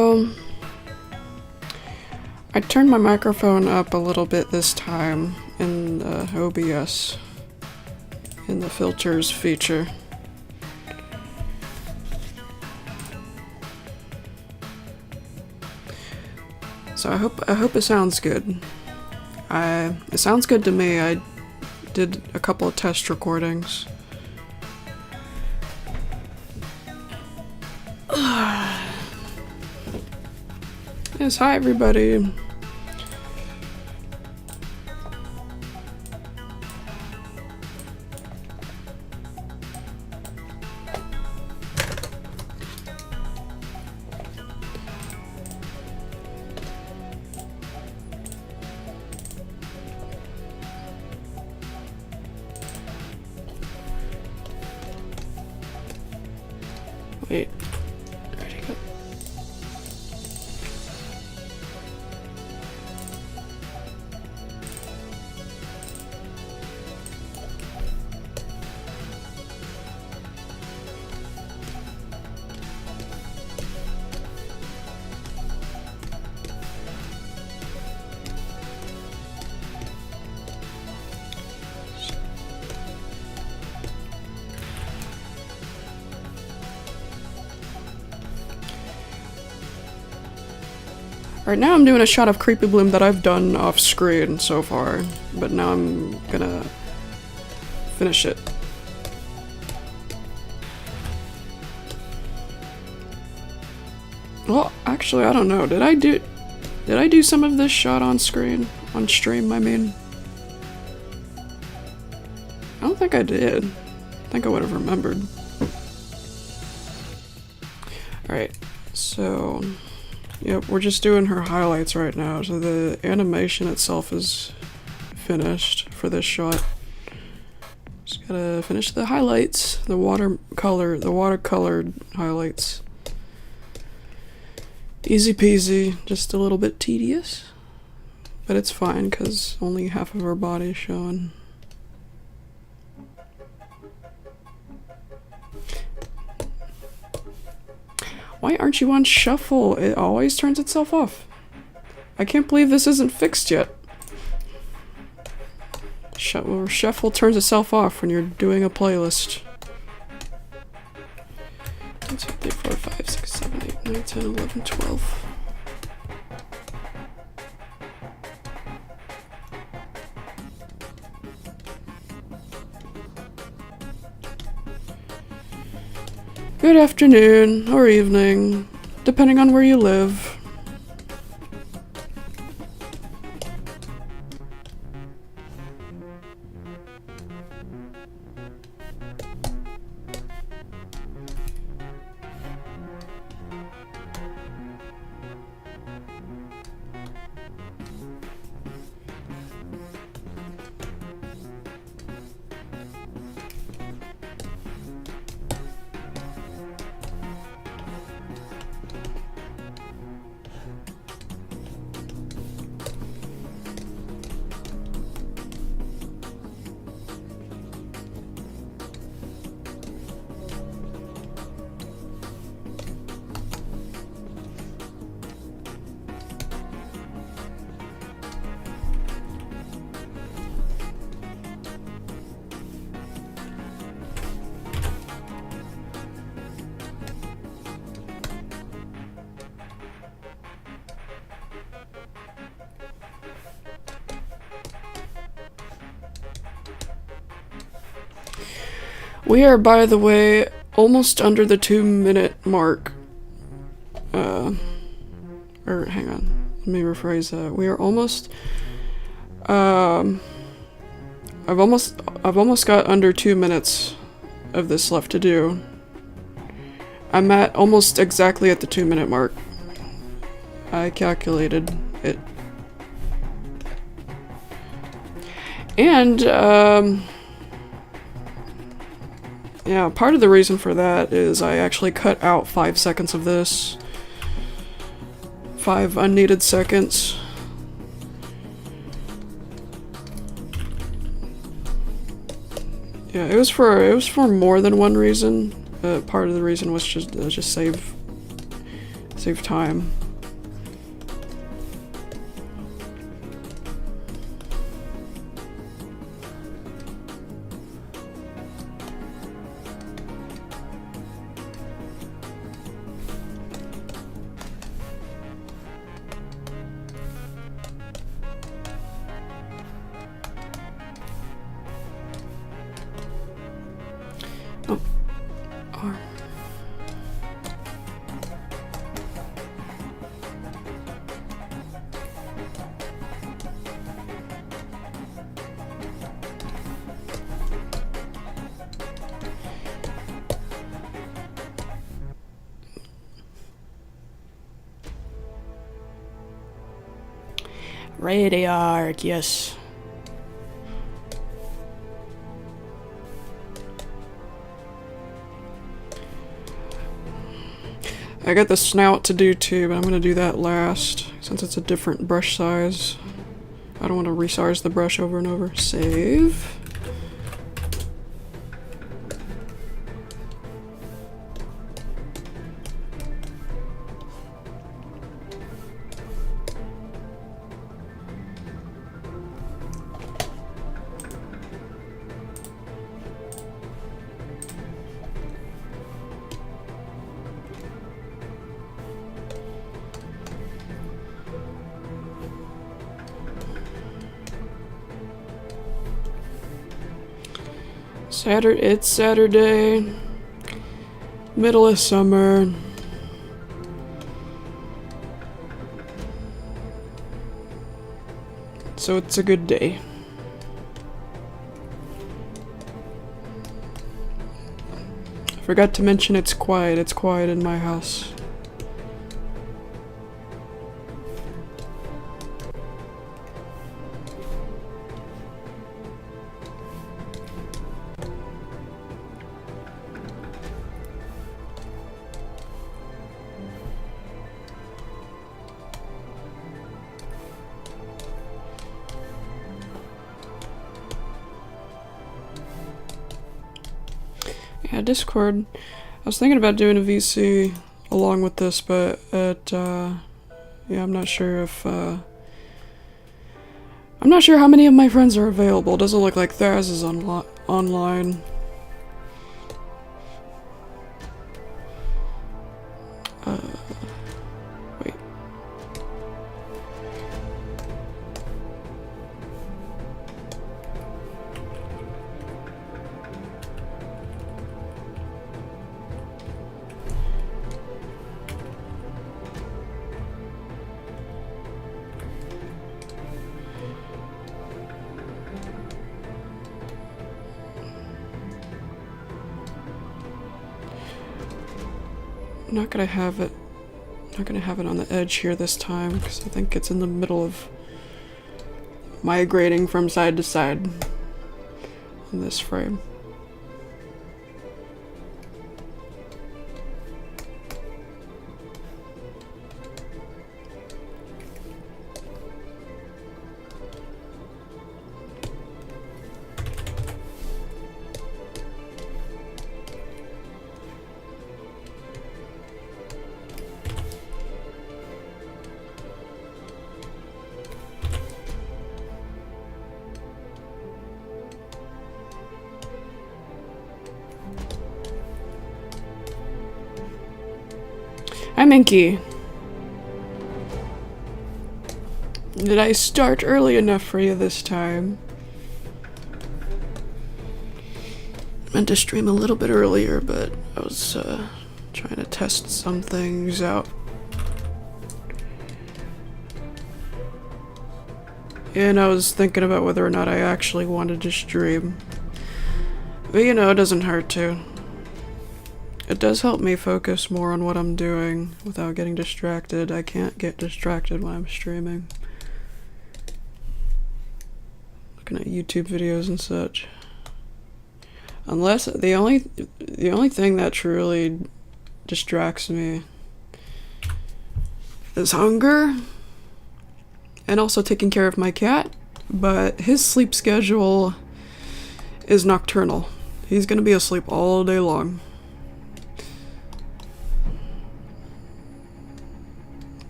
So I turned my microphone up a little bit this time in OBS in the filters feature. So I hope it sounds good. It sounds good to me. I did a couple of test recordings. Yes, hi everybody. Wait, where'd he go? Alright, now I'm doing a shot of Creepy Bloom that I've done off screen so far, but now I'm gonna finish it. Well, actually, I don't know. Did I do some of this shot on screen? On stream, I mean? I don't think I did. I think I would have remembered. Alright, so yep, we're just doing her highlights right now, so the animation itself is finished for this shot. Just gotta finish the highlights, the watercolored highlights. Easy peasy, just a little bit tedious, but it's fine because only half of her body is showing. Why aren't you on shuffle? It always turns itself off. I can't believe this isn't fixed yet. Shuffle turns itself off when you're doing a playlist. 1, 2, 3, 4, 5, 6, 7, 8, 9, 10, 11, 12. Good afternoon, or evening, depending on where you live. We are, by the way, almost under the 2-minute mark. Or hang on, let me rephrase that. We are almost. I've almost got under 2 minutes of this left to do. I'm at almost exactly at the 2-minute mark. I calculated it. And yeah, part of the reason for that is I actually cut out 5 seconds of this. 5 unneeded seconds. Yeah, it was for more than one reason. Part of the reason was just save time. Radiark, yes. I got the snout to do too, but I'm gonna do that last, since it's a different brush size. I don't want to resize the brush over and over. Save. It's Saturday, middle of summer. So it's a good day. I forgot to mention it's quiet in my house. Yeah, Discord. I was thinking about doing a VC along with this, but yeah, I'm not sure if, I'm not sure how many of my friends are available. It doesn't look like Thaz is online. Wait. Not gonna have it on the edge here this time, because I think it's in the middle of migrating from side to side in this frame. Hi, Minky. Did I start early enough for you this time? I meant to stream a little bit earlier, but I was trying to test some things out. And I was thinking about whether or not I actually wanted to stream. But you know, it doesn't hurt to. It does help me focus more on what I'm doing without getting distracted. I can't get distracted when I'm streaming. Looking at YouTube videos and such. Unless the only thing that truly distracts me is hunger and also taking care of my cat, but his sleep schedule is nocturnal. He's gonna be asleep all day long.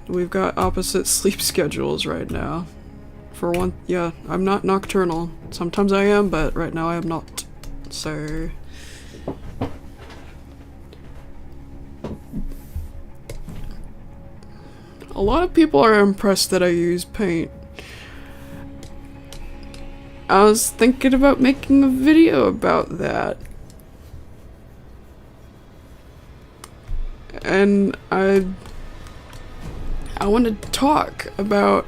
We've got opposite sleep schedules right now. For one, yeah, I'm not nocturnal. Sometimes I am, but right now I am not. So... a lot of people are impressed that I use paint. I was thinking about making a video about that. And I want to talk about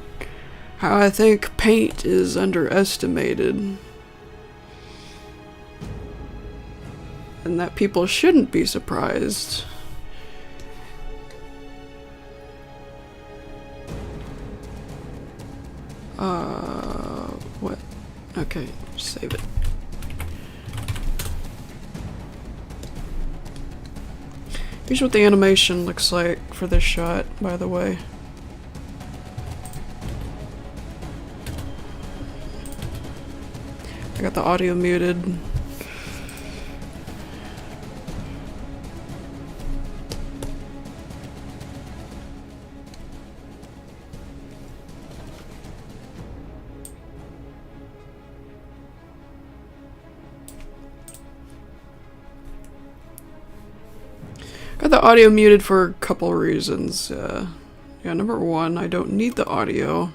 how I think paint is underestimated. And that people shouldn't be surprised. Okay, save it. Here's what the animation looks like for this shot, by the way. I got the audio muted. Got the audio muted for a couple reasons. Yeah, number one, I don't need the audio,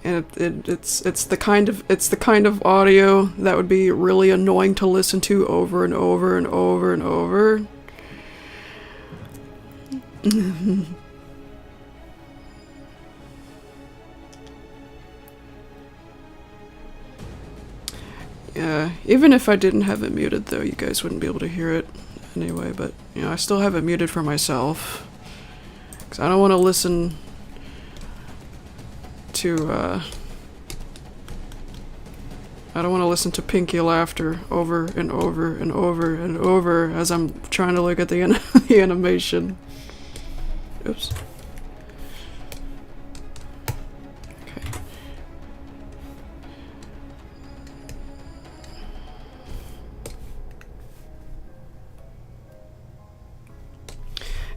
and it's the kind of audio that would be really annoying to listen to over and over and over and over. Yeah, even if I didn't have it muted, though, you guys wouldn't be able to hear it anyway. But you know, I still have it muted for myself because I don't want to listen to I don't want to listen to Pinky laughter over and over and over and over as I'm trying to look at the the animation. Oops. Okay.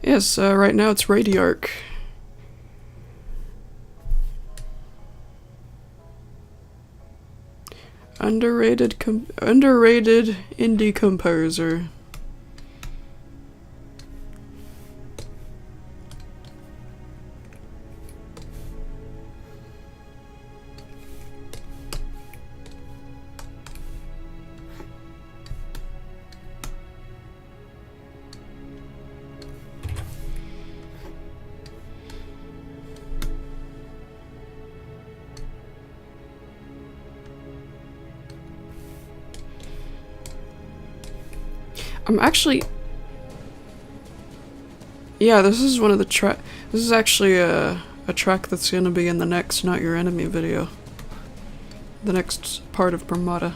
Yes, right now it's Radiarch. Underrated indie composer. I'm actually... Yeah, this is one of the this is actually a track that's gonna be in the next Not Your Enemy video. The next part of Permata.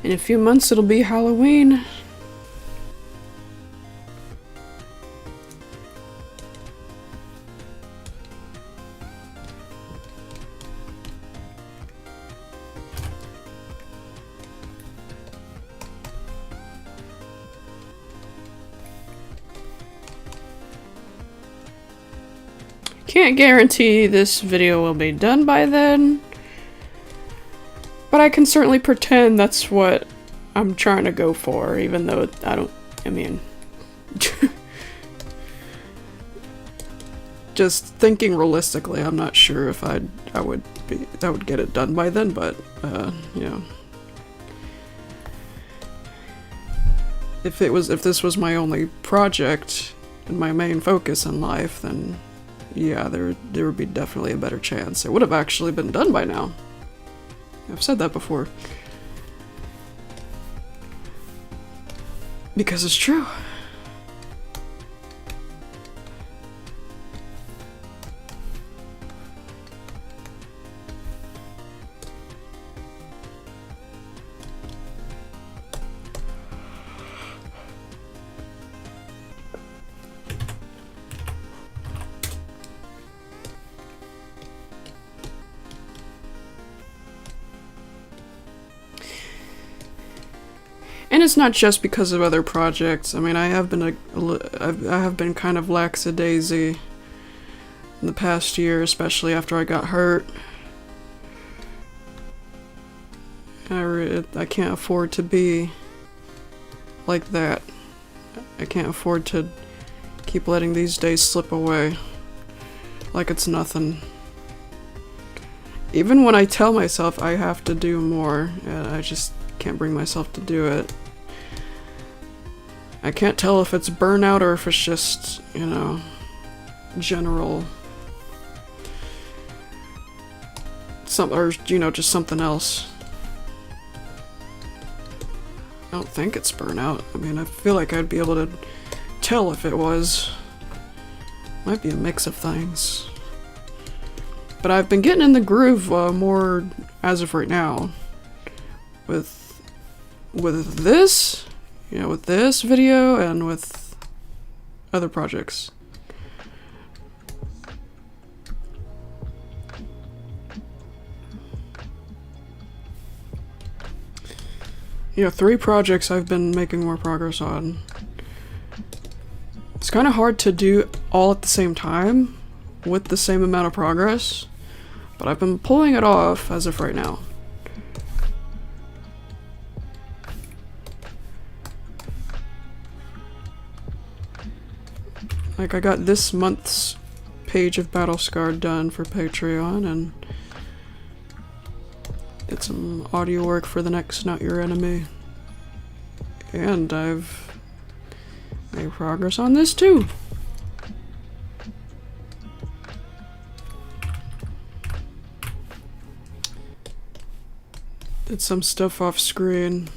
In a few months it'll be Halloween. Can't guarantee this video will be done by then, but I can certainly pretend that's what I'm trying to go for, even though I mean, just thinking realistically, I'm not sure if I would get it done by then, but, you know. If this was my only project and my main focus in life, then yeah, there would be definitely a better chance. It would have actually been done by now. I've said that before. Because it's true. And it's not just because of other projects. I mean, I have been I have been kind of lackadaisy in the past year, especially after I got hurt. I can't afford to be like that. I can't afford to keep letting these days slip away like it's nothing. Even when I tell myself I have to do more, I just can't bring myself to do it. I can't tell if it's burnout or if it's just, you know, general or, you know, just something else. I don't think it's burnout. I mean, I feel like I'd be able to tell if it was. Might be a mix of things. But I've been getting in the groove more as of right now. With this, you know, with this video and with other projects. You know, 3 projects I've been making more progress on. It's kind of hard to do all at the same time with the same amount of progress, but I've been pulling it off as of right now. Like, I got this month's page of Battle Scarred done for Patreon, and did some audio work for the next Not Your Enemy. And I've made progress on this too. Did some stuff off screen.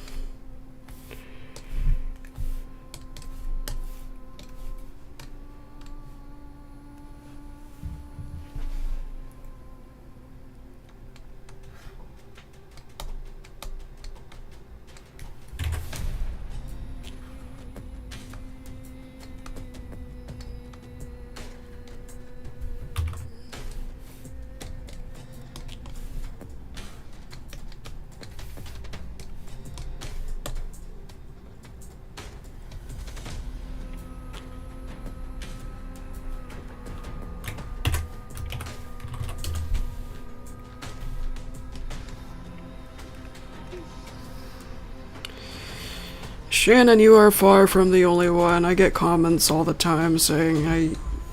Shannon, you are far from the only one. I get comments all the time saying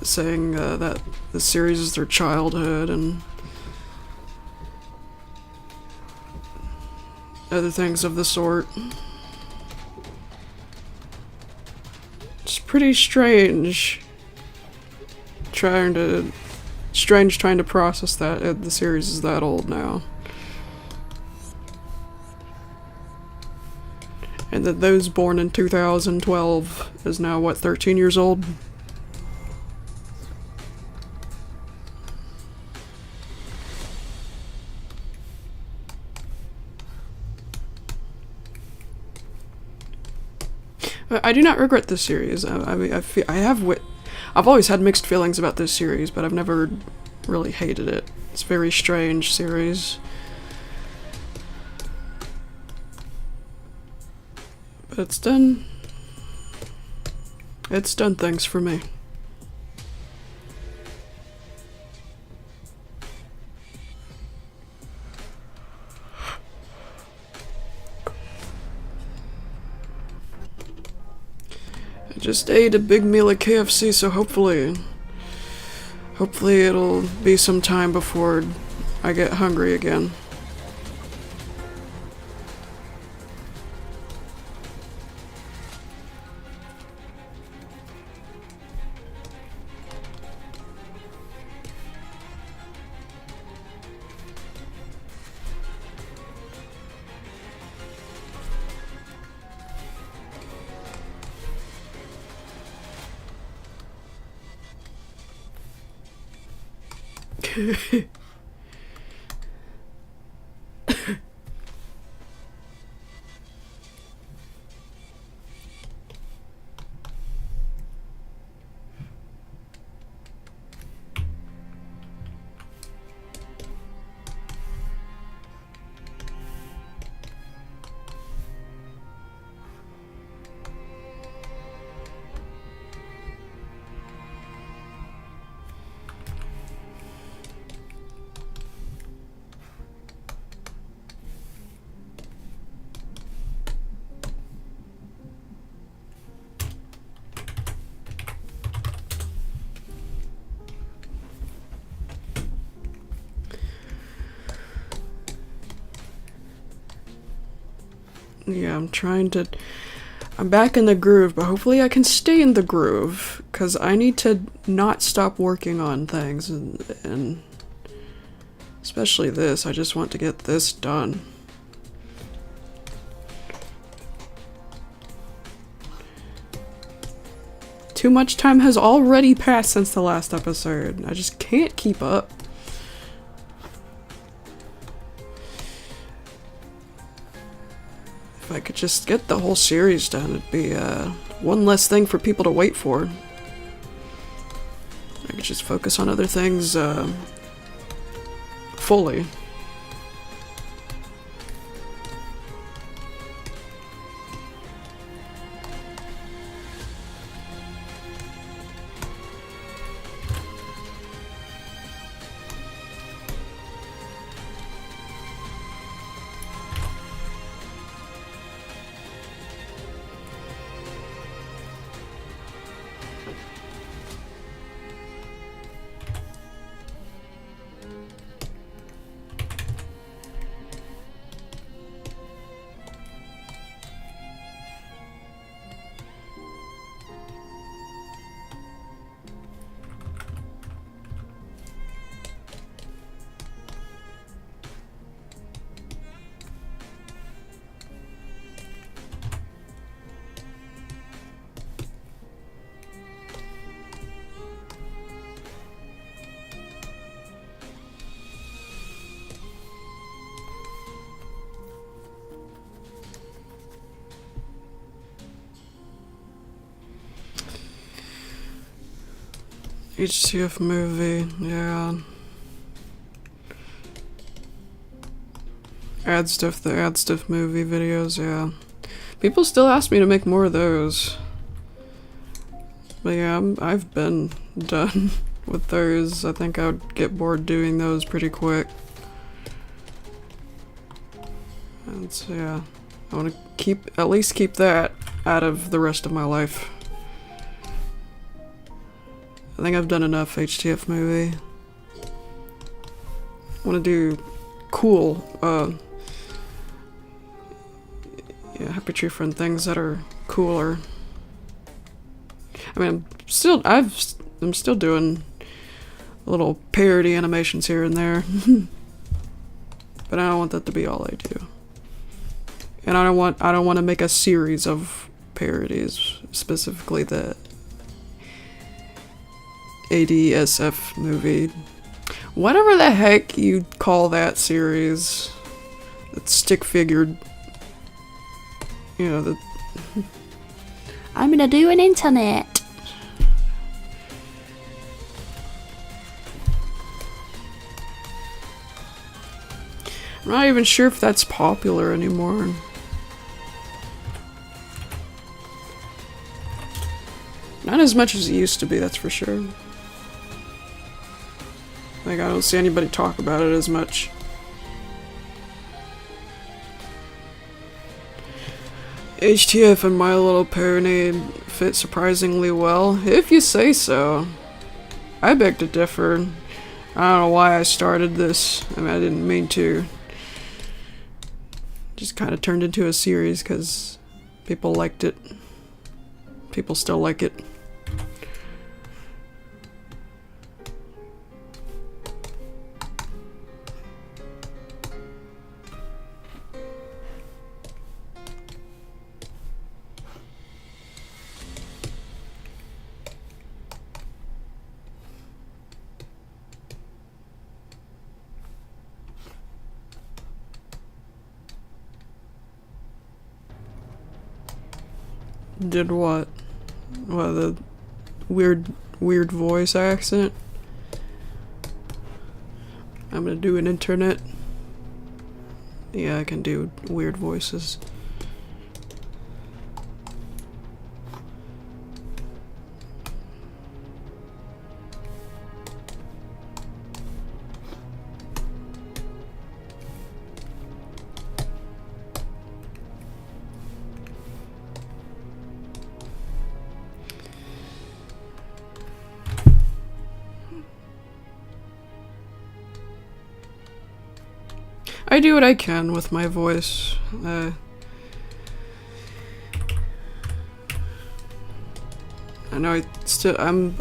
that the series is their childhood and other things of the sort. It's pretty strange trying to process that the series is that old now. And that those born in 2012 is now, what, 13 years old? I do not regret this series. I mean, I've always had mixed feelings about this series, but I've never really hated it. It's a very strange series. But it's done things for me. I just ate a big meal at KFC, so hopefully it'll be some time before I get hungry again. Yeah, I'm back in the groove, but hopefully I can stay in the groove, because I need to not stop working on things, and especially this. I just want to get this done. Too much time has already passed since the last episode. I just can't keep up. If I could just get the whole series done, it'd be one less thing for people to wait for. I could just focus on other things fully. HTF movie, yeah. The ad stuff movie videos, yeah. People still ask me to make more of those. But yeah, I've been done with those. I think I would get bored doing those pretty quick. And so, yeah, I want to at least keep that out of the rest of my life. I think I've done enough HTF movie. I want to do cool, yeah, Happy Tree Friend things that are cooler. I mean, I'm still doing little parody animations here and there, but I don't want that to be all I do. And I don't want to make a series of parodies, specifically the ADSF movie. Whatever the heck you call that series. That stick figured. You know, the. I'm gonna do an internet. I'm not even sure if that's popular anymore. Not as much as it used to be, that's for sure. Like, I don't see anybody talk about it as much. HTF and My Little Pony fit surprisingly well, if you say so. I beg to differ. I don't know why I started this. I mean, I didn't mean to. Just kind of turned into a series because people liked it. People still like it. Did what? What, the weird voice accent? I'm gonna do an internet. Yeah, I can do weird voices. I do what I can with my voice. I know I'm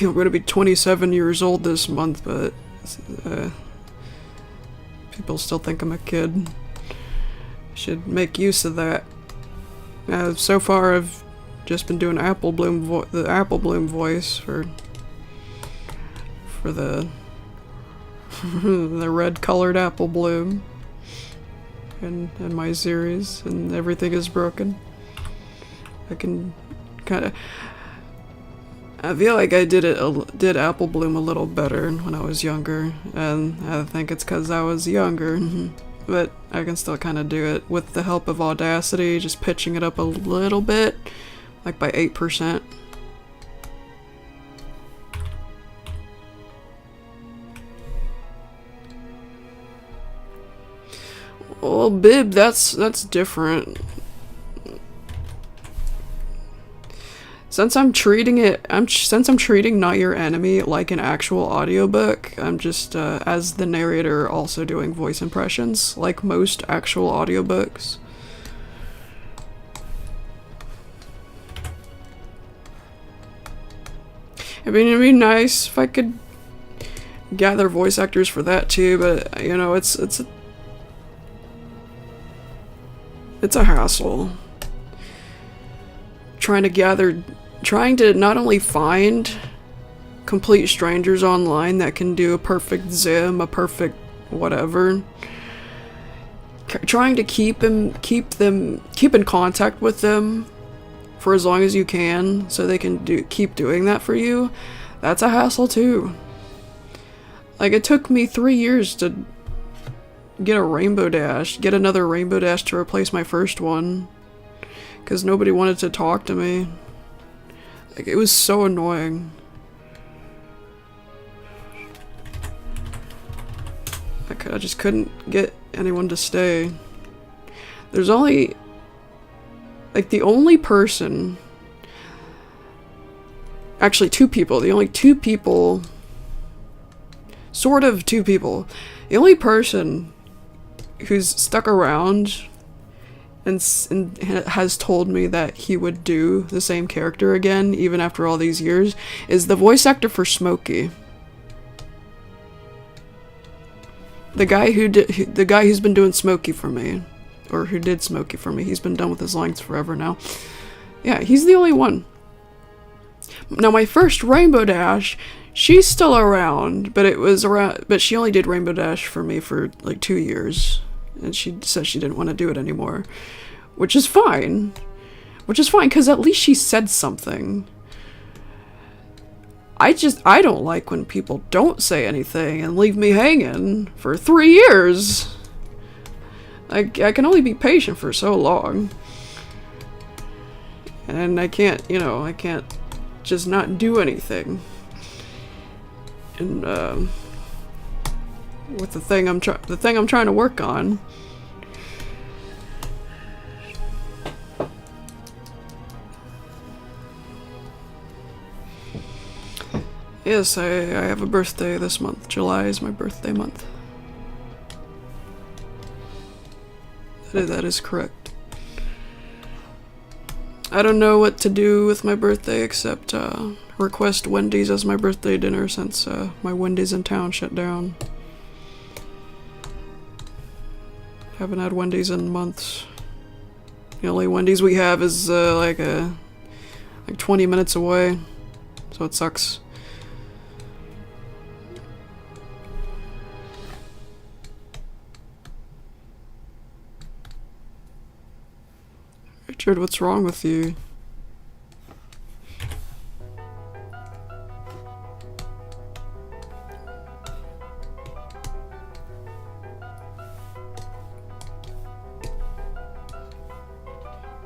going to be 27 years old this month, but people still think I'm a kid. Should make use of that. So far, I've just been doing the Apple Bloom voice for the the red colored Apple Bloom in my series, and everything is broken. I can kind of. I feel like I did Apple Bloom a little better when I was younger, and I think it's because I was younger. But I can still kind of do it with the help of Audacity, just pitching it up a little bit, like by 8%. Well, Bib, that's different. Since I'm treating Not Your Enemy like an actual audiobook, I'm just, as the narrator, also doing voice impressions, like most actual audiobooks. I mean, it'd be nice if I could gather voice actors for that too, but, you know, it's a hassle. Trying to not only find complete strangers online that can do a perfect Zim, a perfect whatever, trying to keep in contact with them for as long as you can so they can keep doing that for you, that's a hassle too. Like, it took me 3 years to get another Rainbow Dash to replace my first one, because nobody wanted to talk to me. Like, it was so annoying. I just couldn't get anyone to stay. There's only, like, the only person, actually two people, the only two people, sort of two people, the only person who's stuck around and has told me that he would do the same character again, even after all these years, is the voice actor for Smokey. The guy who's been doing Smokey for me, or who did Smokey for me. He's been done with his lines forever now. Yeah, he's the only one. Now, my first Rainbow Dash, she's still around, but she only did Rainbow Dash for me for like 2 years. And she said she didn't want to do it anymore. Which is fine. Because at least she said something. I don't like when people don't say anything and leave me hanging for 3 years. I can only be patient for so long. And I can't just not do anything. And, with the thing I'm trying to work on. Yes, I have a birthday this month. July is my birthday month. That is correct. I don't know what to do with my birthday except request Wendy's as my birthday dinner, since my Wendy's in town shut down. Haven't had Wendy's in months. The only Wendy's we have is like 20 minutes away, so it sucks. Richard, what's wrong with you?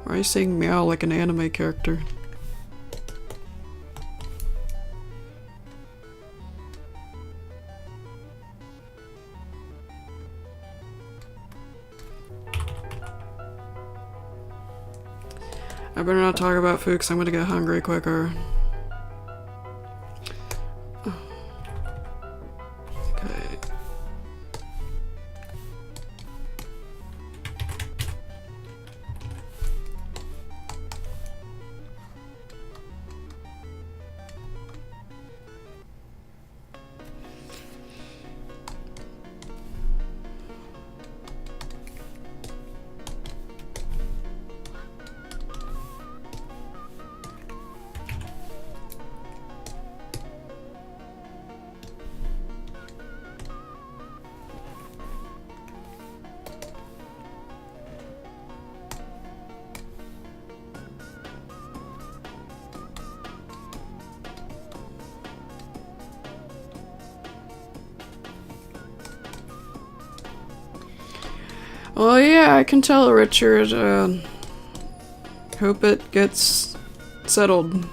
Why are you saying meow like an anime character? I better not talk about food because I'm gonna get hungry quicker. Okay. Well, yeah, I can tell, Richard. Hope it gets settled.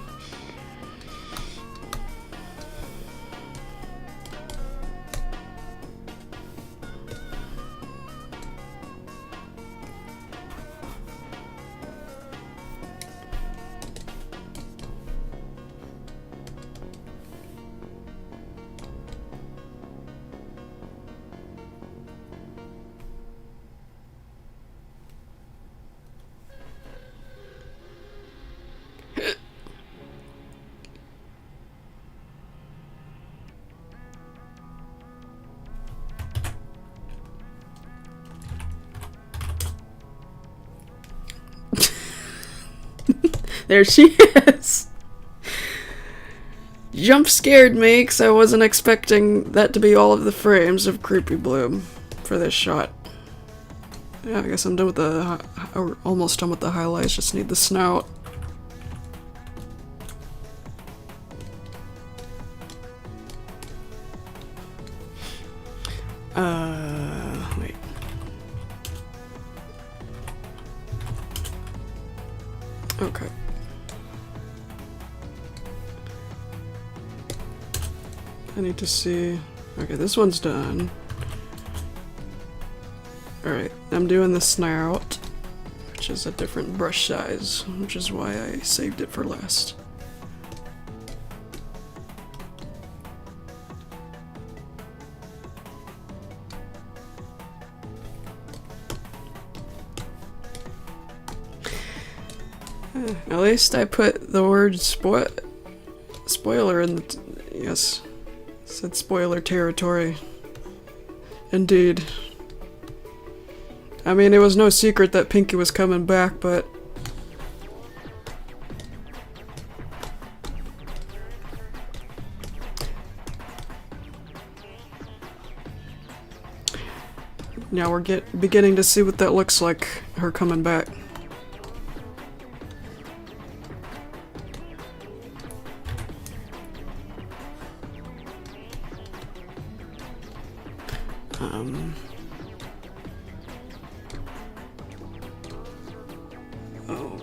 There she is. Jump scared me because I wasn't expecting that to be all of the frames of Creepy Bloom for this shot. Yeah, I guess I'm done with the, or almost done with the highlights, just need the snout. Wait. Okay. I need to see. Okay, this one's done. Alright, I'm doing the snout, which is a different brush size, which is why I saved it for last. At least I put the word spoiler in the yes. It said spoiler territory. Indeed. I mean, it was no secret that Pinky was coming back, but now we're beginning to see what that looks like, her coming back. Oh.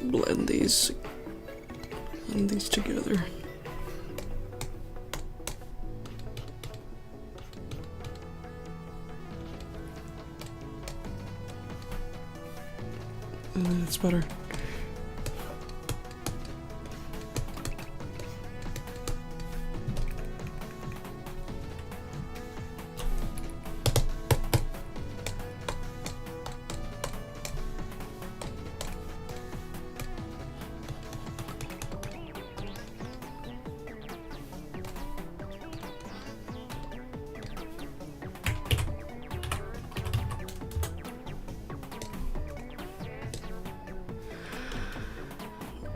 Blend these together. It's better.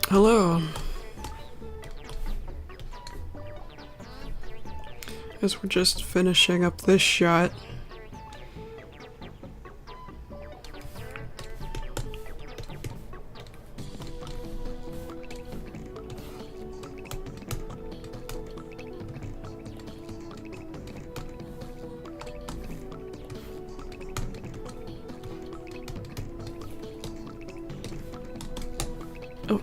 Hello. Guess we're just finishing up this shot. Oh.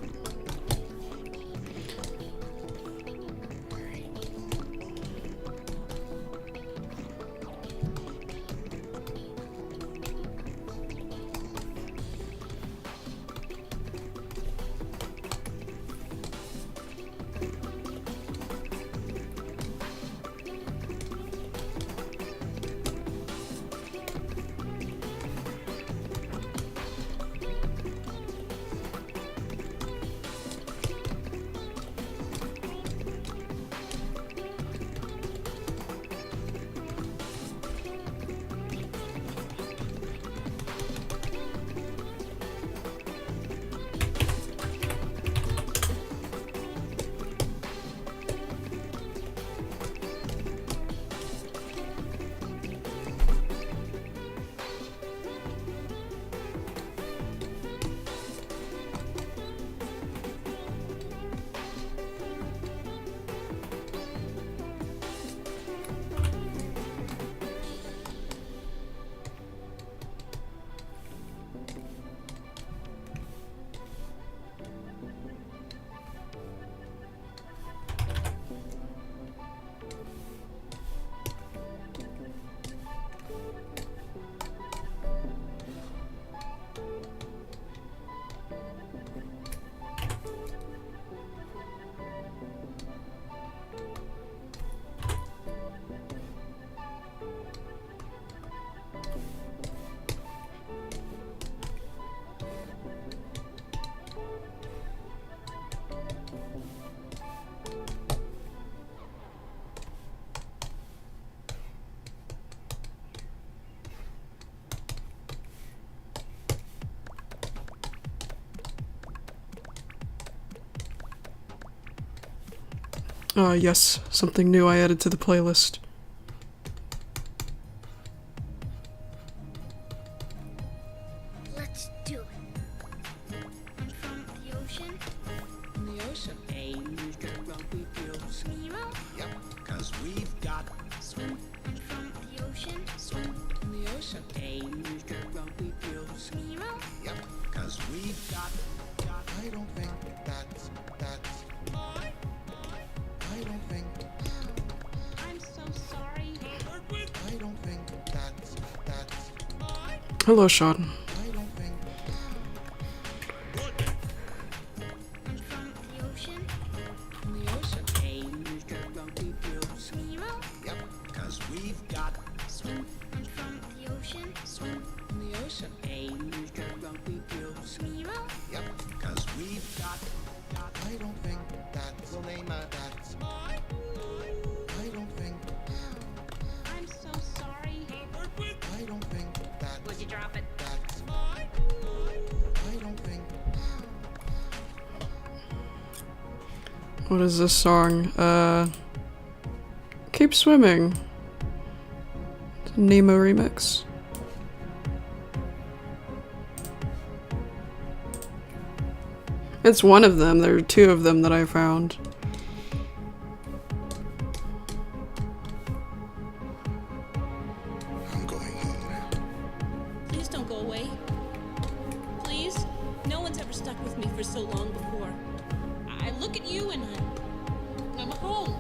Yes, something new I added to the playlist. Let's do it. From the ocean. In the ocean. Hey, Mr. Grumpy Feels. Nemo. Yep, cause we've got Swim. From the ocean. swim in the ocean. Hey, Mr. Grumpy Feels. Nemo. Yep, cause we've got. I don't think that's. I don't think. I'm so sorry. I don't think that's. Hello, Sean. I don't think. From the ocean. In the ocean. Hey, Mr. Grumpy Feels. Nemo. Yep, cause we've got. Swim. From the ocean. Swim in the ocean. Hey, Mr. Grumpy Feels. Nemo. Yep, cause we've got. I don't think that's. We'll name a that's. I don't think. I'm so sorry. I don't think that's. Would you drop it? That's. I don't think. What is this song? Keep Swimming. Nemo remix. It's one of them. There are two of them that I found. I'm going home now. Please don't go away. Please? No one's ever stuck with me for so long before. I look at you and I'm home.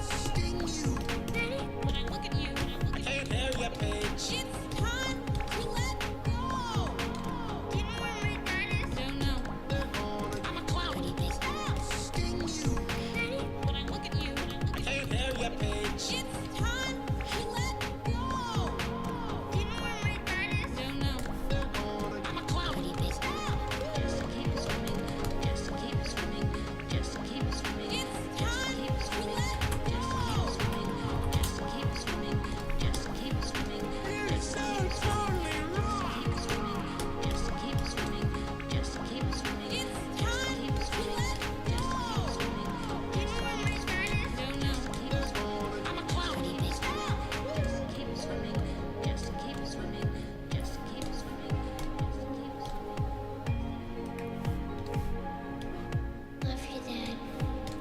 Sting you. When I look at you, Can't hear you, Paige. it's time to let go. Do you know where my dad is? Don't know. I'm a clown. Stop. Sting you. When I look at you, Can't hear you, Paige. it's time to let go. Do you know where my dad is? Don't know. I'm a clown. Stop. Just keep swimming. Just keep swimming. Just keep swimming. It's time to let go. Just keep swimming. Just keep swimming. Just keep swimming. Just keep swimming. Just keep swimming. Just keep swimming. It's time to let go. Do you know where my dad is? Don't know. I'm a clown. Stop. Just keep swimming. Just keep swimming. Just keep swimming. Love you, Dad.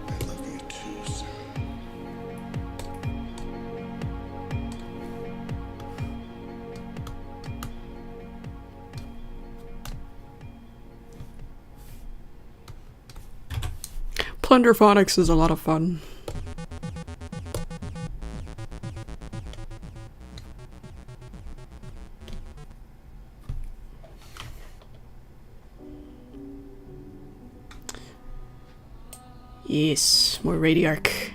I love you too, son. Plunderphonics is a lot of fun. Yes, more Radiarch.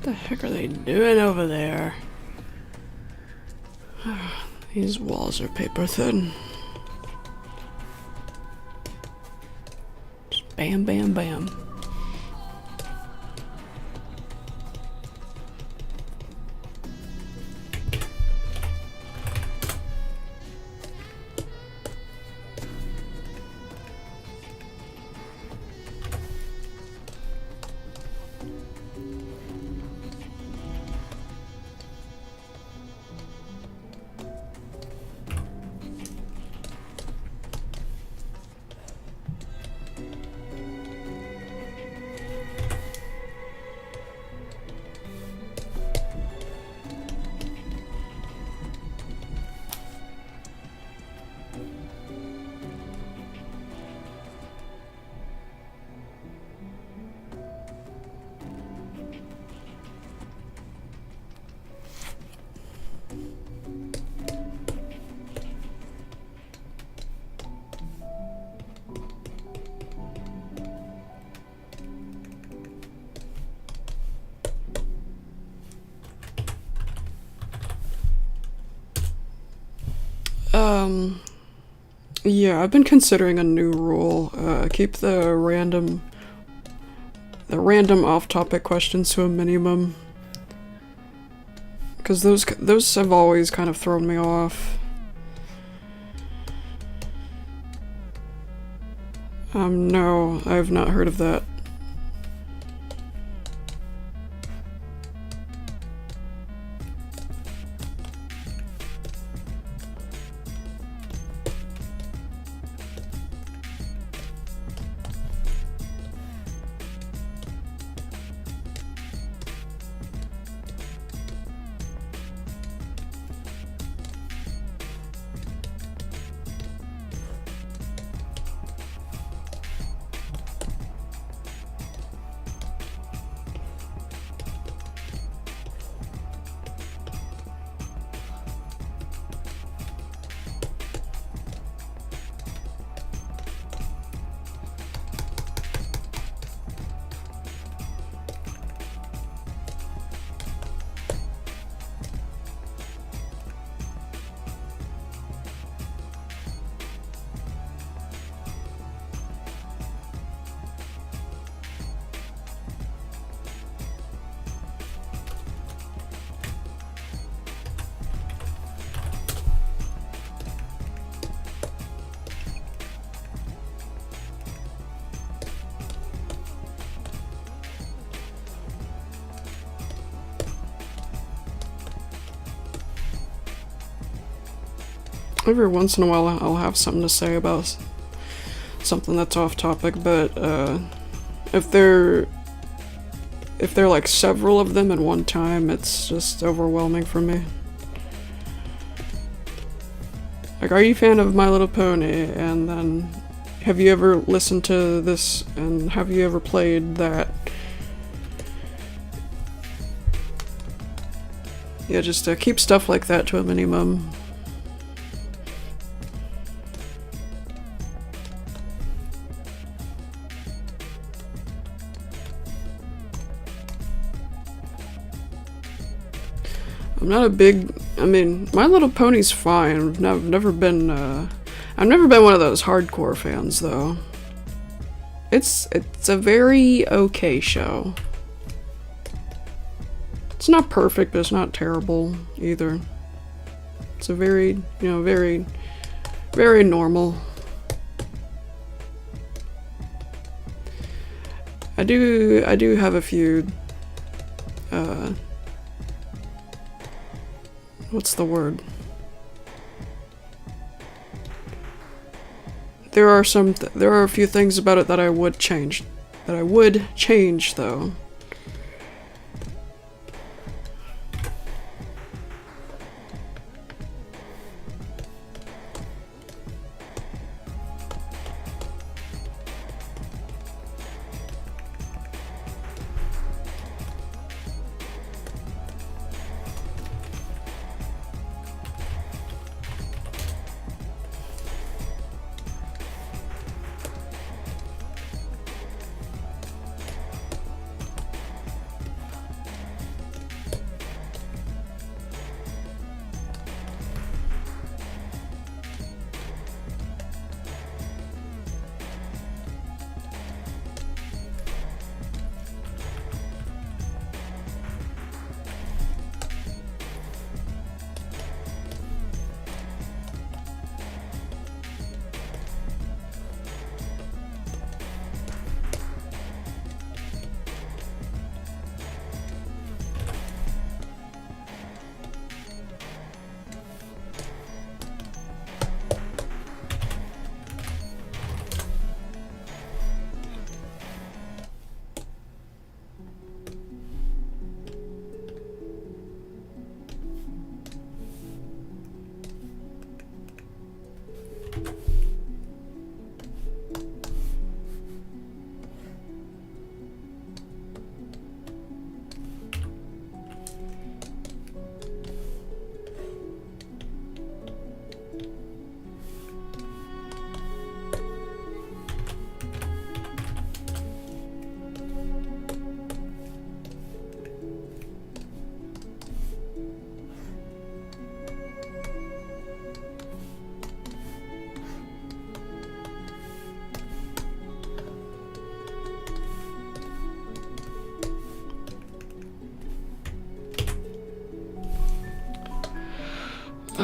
the heck are they doing over there? These walls are paper thin. Just bam, bam, bam. Yeah, I've been considering a new rule. Keep the random off-topic questions to a minimum. Because those have always kind of thrown me off. No, I've not heard of that. Every once in a while I'll have something to say about something that's off topic, but if there are like several of them at one time, it's just overwhelming for me. Like, are you a fan of My Little Pony? And then, have you ever listened to this? And have you ever played that? Yeah, just keep stuff like that to a minimum. I'm not a big, I mean, My Little Pony's fine. I've never been one of those hardcore fans, though. It's a very okay show. It's not perfect, but it's not terrible either. It's a very, very, very normal. I do have a few, what's the word? There are a few things about it that I would change. Though.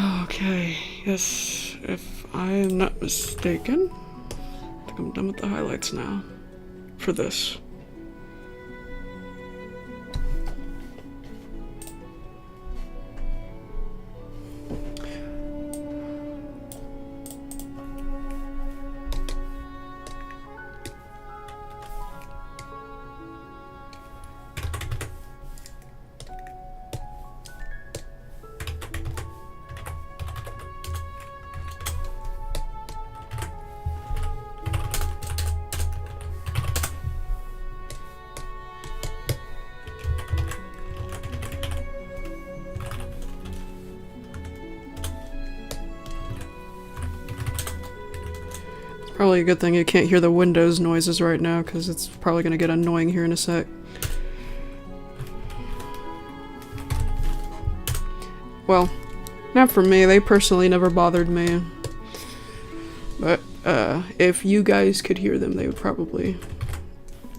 Okay, yes, if I am not mistaken, I think I'm done with the highlights now for this. Probably a good thing you can't hear the Windows noises right now, because it's probably going to get annoying here in a sec. Well, not for me. They personally never bothered me. But, if you guys could hear them, they would probably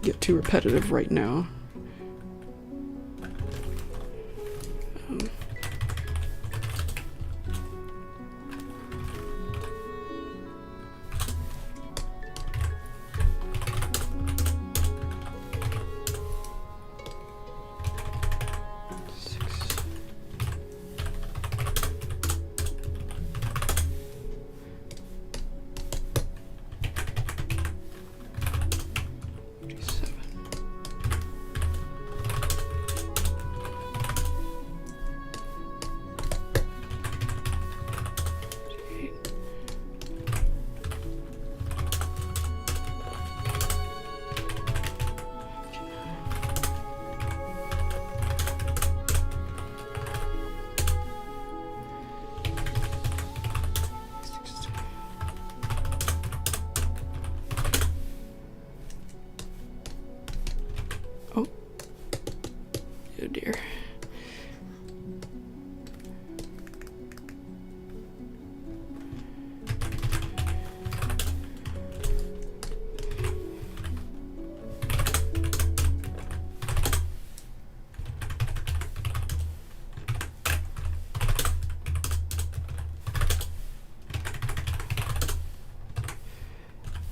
get too repetitive right now. Oh. Oh dear.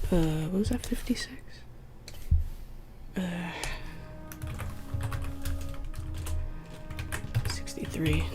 What was that, 56? 63.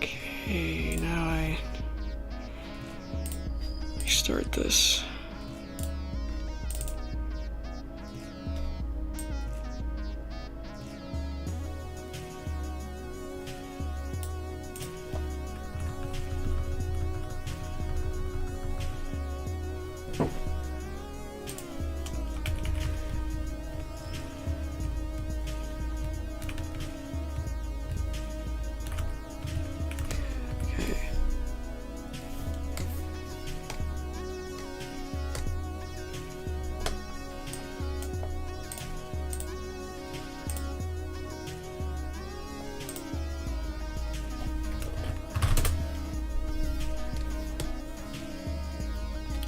Okay, now I restart this.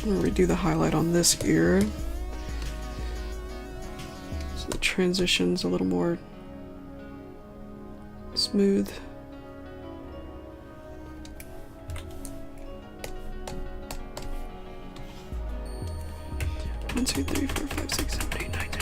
I'm gonna redo the highlight on this ear, so the transition's a little more smooth. One, two, three, four, five, six, seven, eight, nine, 10.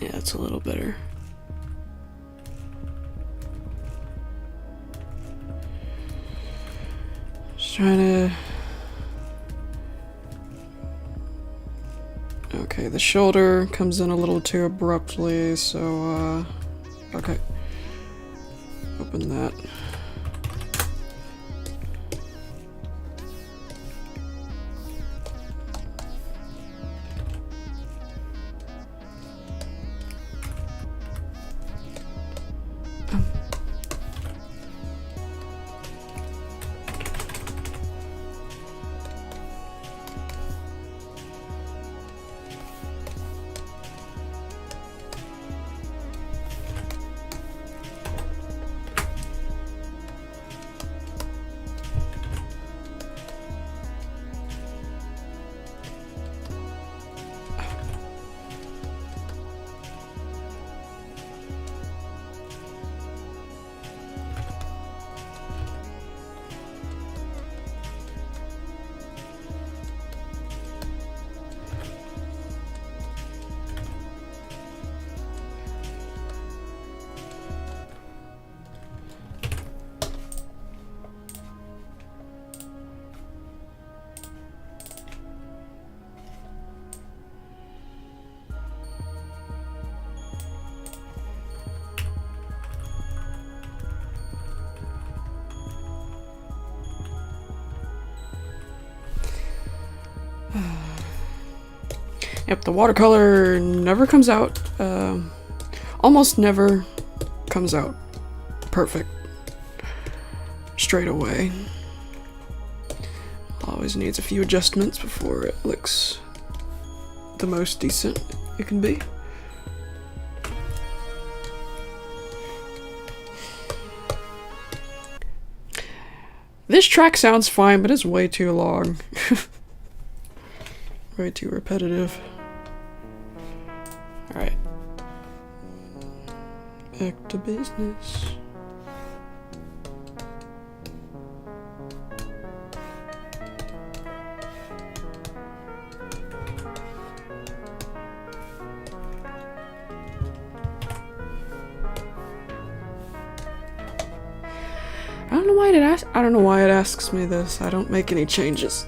Yeah, it's a little better. Just trying to... Okay, the shoulder comes in a little too abruptly, so, okay. Open that. Yep, the watercolor never comes out, almost never comes out perfect straight away. Always needs a few adjustments before it looks the most decent it can be. This track sounds fine, but it's way too long. Way too repetitive. Alright. Back to business. I don't know why it asks me this. I don't make any changes.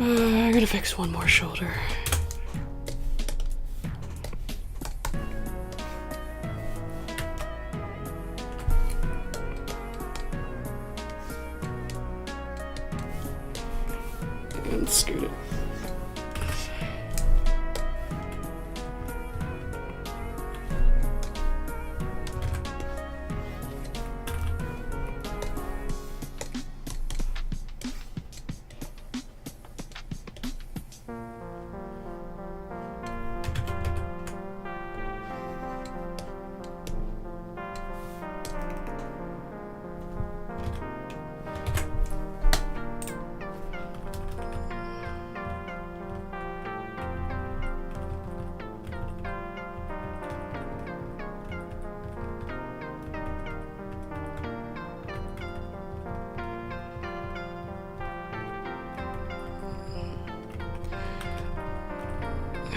I gotta fix one more shoulder. And scoot it.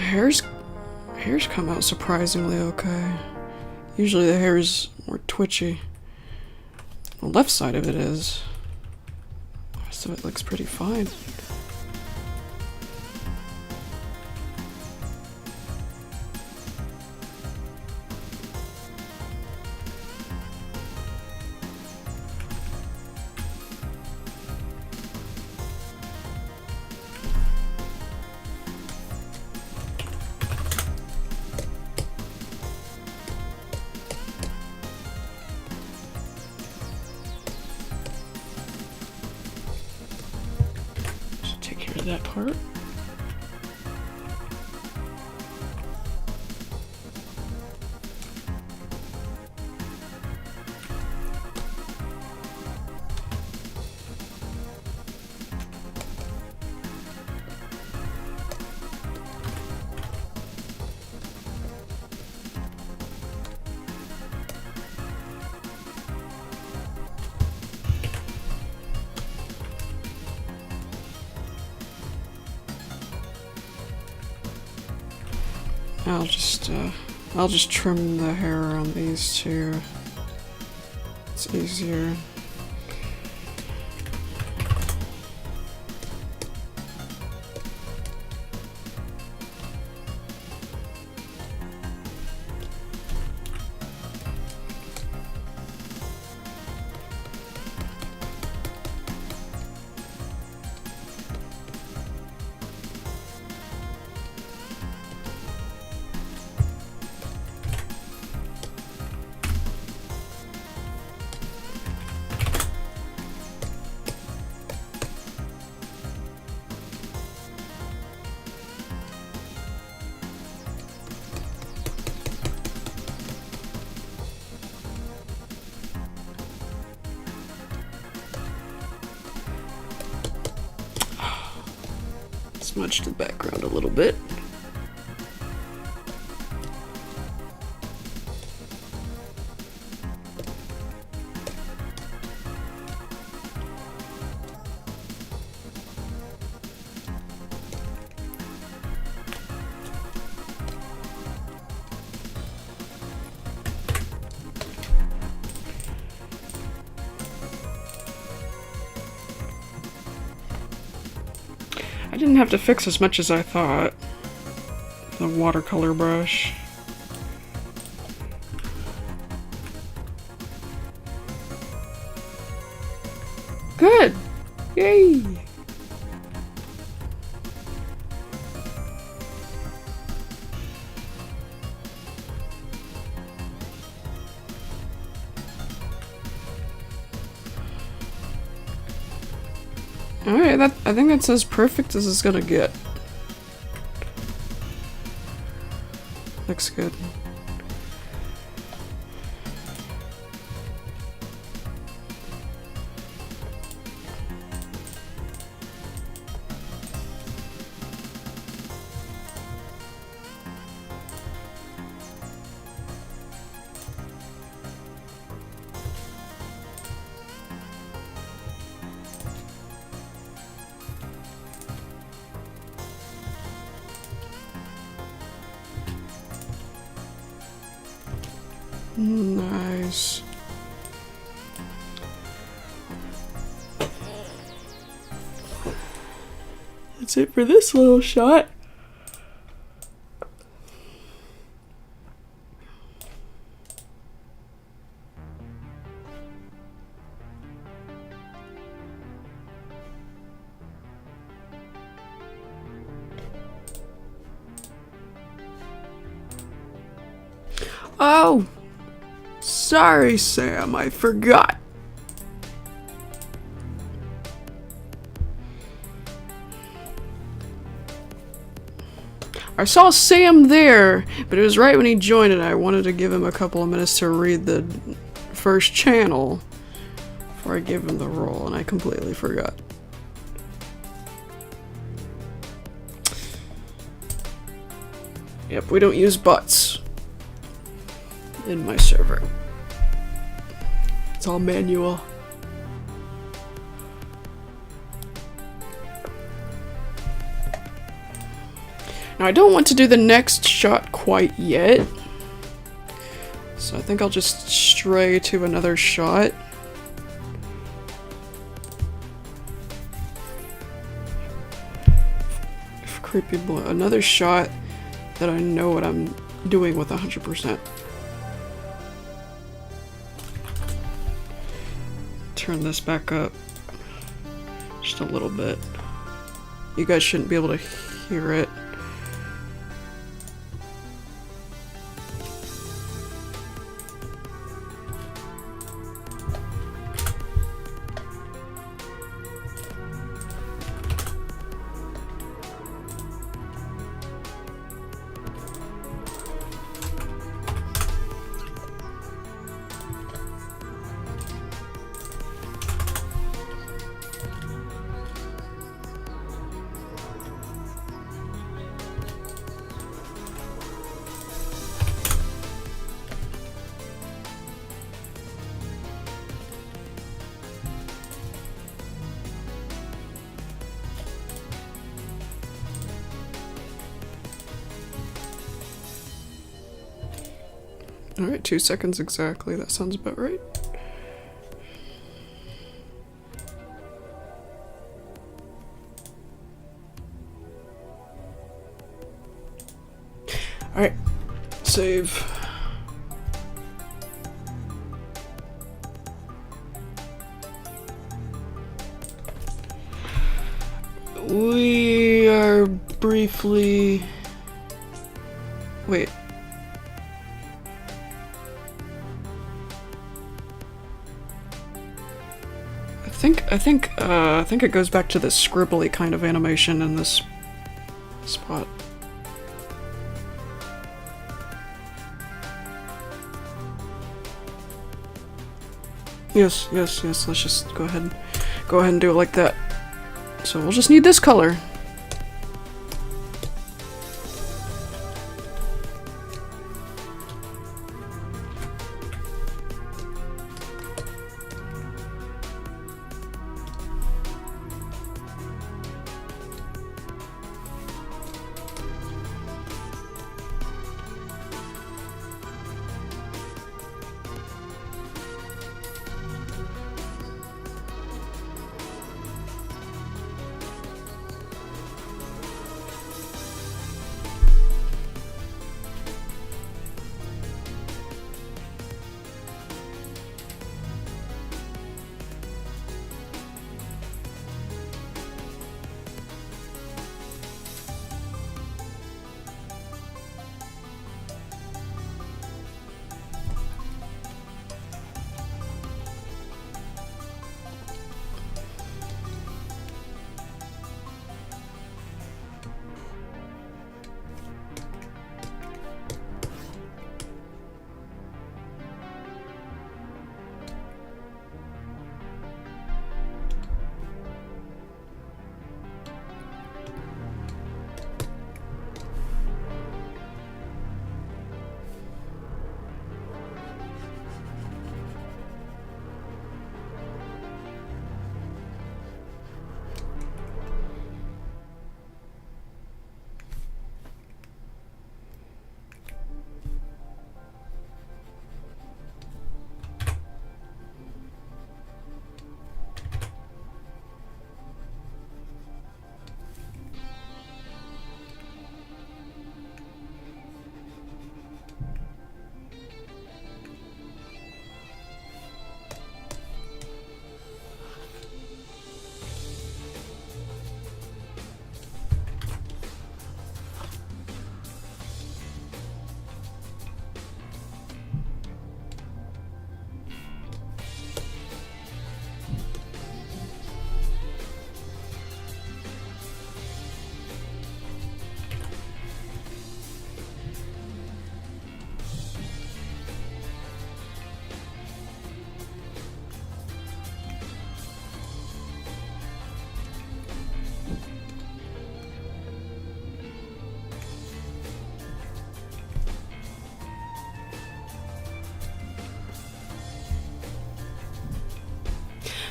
Hair's come out surprisingly okay. Usually the hair is more twitchy. The left side of it is. The rest of it looks pretty fine. Take care of that part. I'll just trim the hair around these two. It's easier. Smudge the background a little bit. I didn't have to fix as much as I thought. The watercolor brush. Good! Yay! Alright, I think that's as perfect as it's gonna get. Looks good. Nice. That's it for this little shot. Oh! Sorry, Sam, I forgot. I saw Sam there, but it was right when he joined and I wanted to give him a couple of minutes to read the first channel before I gave him the role, and I completely forgot. Yep, we don't use bots in my server. It's all manual. Now I don't want to do the next shot quite yet, so I think I'll just stray to another shot. creepy boy. Another shot that I know what I'm doing with 100%. Turn this back up just a little bit. You guys shouldn't be able to hear it. Alright, 2 seconds exactly. That sounds about right. Alright, save. We are briefly... Wait. I think it goes back to this scribbly kind of animation in this spot. Yes, let's just go ahead and do it like that. So we'll just need this color.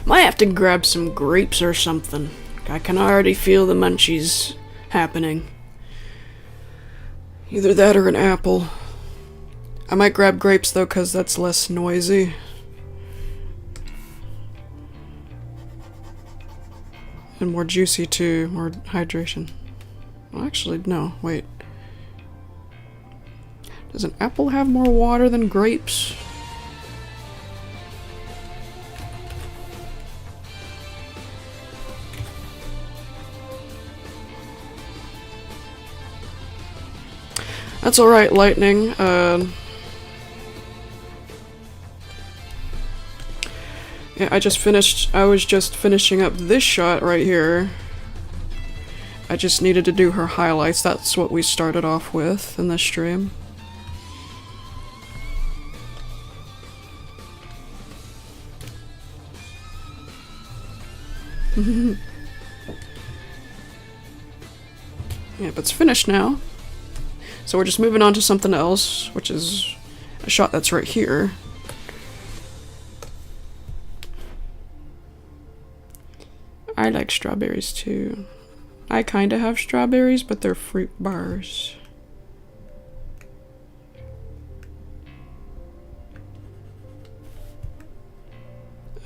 Might have to grab some grapes or something. I can already feel the munchies happening. Either that or an apple. I might grab grapes though, cause that's less noisy. And more juicy too, more hydration. Well, actually, no, wait. Does an apple have more water than grapes? That's alright, Lightning. Yeah, I was just finishing up this shot right here. I just needed to do her highlights. That's what we started off with in this stream. Yeah, but it's finished now. So we're just moving on to something else, which is a shot that's right here. I like strawberries too. I kinda have strawberries, but they're fruit bars.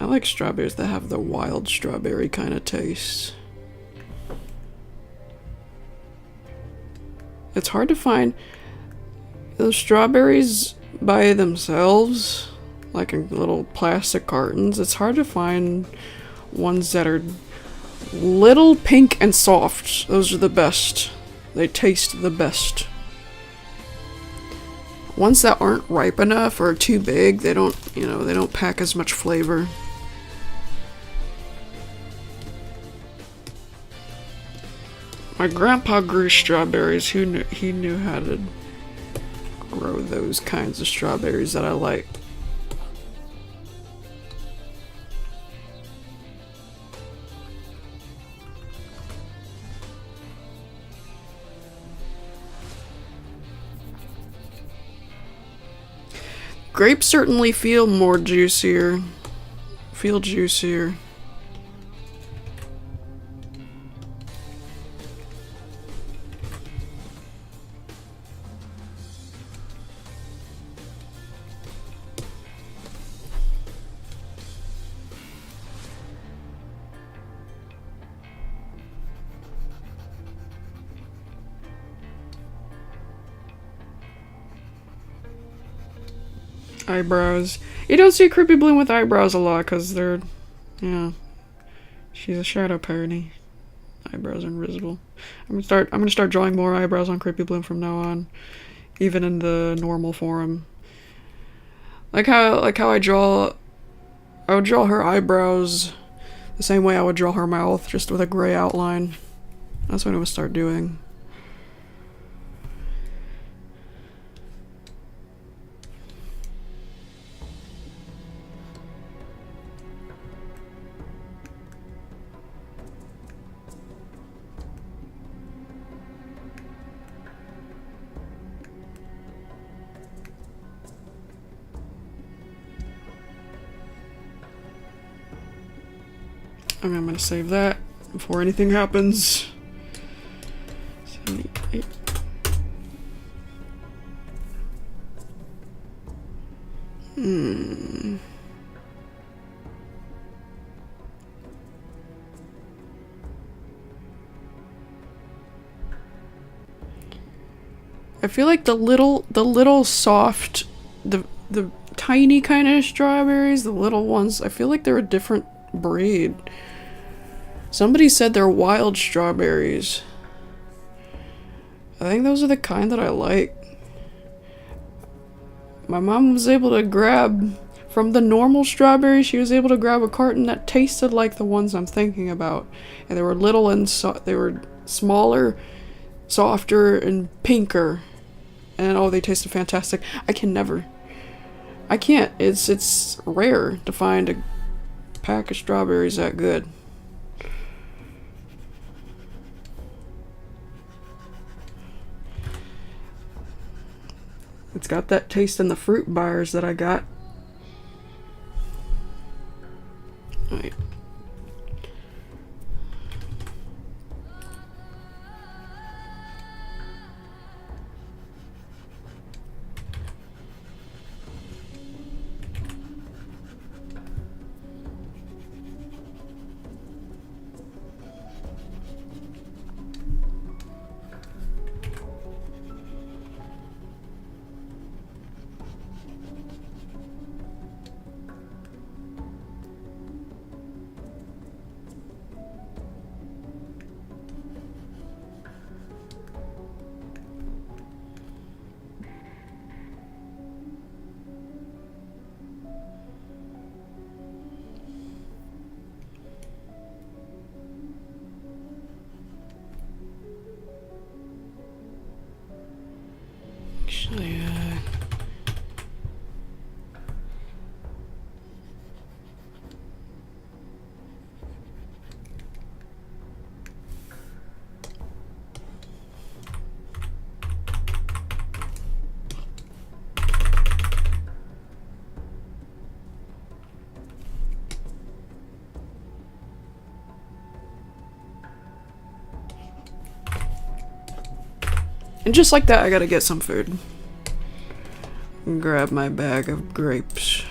I like strawberries that have the wild strawberry kind of taste. It's hard to find those strawberries by themselves, like in little plastic cartons. It's hard to find ones that are little, pink, and soft. Those are the best. They taste the best. Ones that aren't ripe enough or too big, they don't, you know, they don't pack as much flavor. My grandpa grew strawberries. He knew how to grow those kinds of strawberries that I like. Grapes certainly feel more juicier. Feel juicier. Eyebrows. You don't see Creepy Bloom with eyebrows a lot because they're, yeah, she's a shadow parody. Eyebrows are invisible. I'm gonna start drawing more eyebrows on Creepy Bloom from now on, even in the normal form. Like how I would draw her eyebrows the same way I would draw her mouth, just with a gray outline. That's what I'm gonna start doing. Okay, I'm gonna save that before anything happens. 78. I feel like the little soft, the tiny kind of strawberries, the little ones, I feel like they're a different breed. Somebody said they're wild strawberries. I think those are the kind that I like. My mom was able to grab from the normal strawberries. She was able to grab a carton that tasted like the ones I'm thinking about, and they were little and they were smaller, softer, and pinker. And oh, they tasted fantastic. I can't. It's rare to find a pack of strawberries that good. It's got that taste in the fruit bars that I got. Alright. Actually, and just like that, I gotta get some food. Grab my bag of grapes.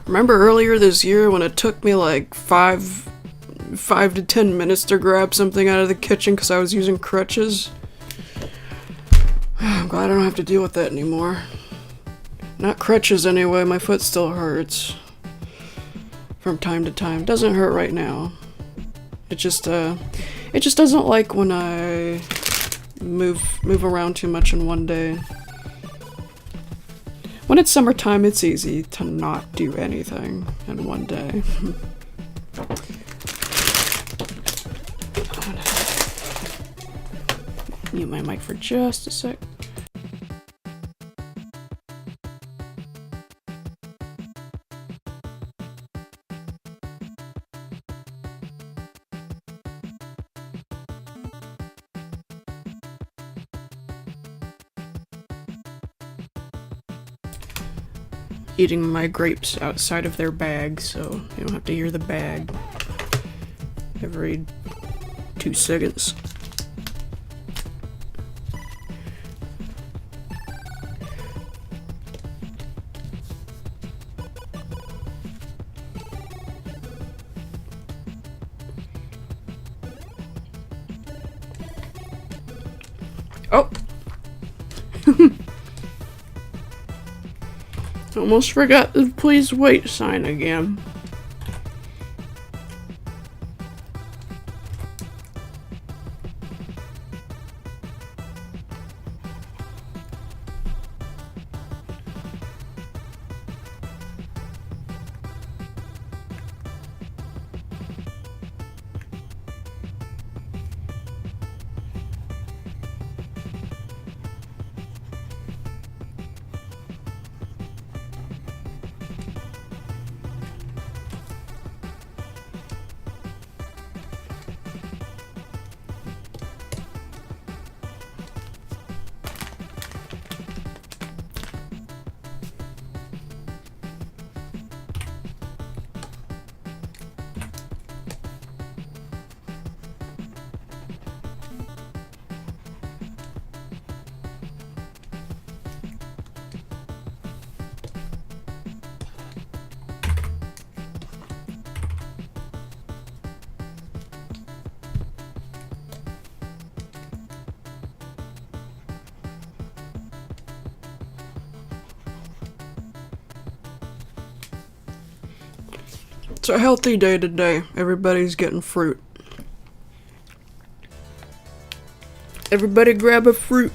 Remember earlier this year when it took me like 5 to 10 minutes to grab something out of the kitchen because I was using crutches? I'm glad I don't have to deal with that anymore. Not crutches anyway, my foot still hurts. From time to time. Doesn't hurt right now. It just doesn't like when I move around too much in one day. When it's summertime, it's easy to not do anything in one day. Mute my mic for just a sec. Eating my grapes outside of their bag, so you don't have to hear the bag every 2 seconds. Oh! Almost forgot the please wait sign again. It's a healthy day today. Everybody's getting fruit. Everybody grab a fruit.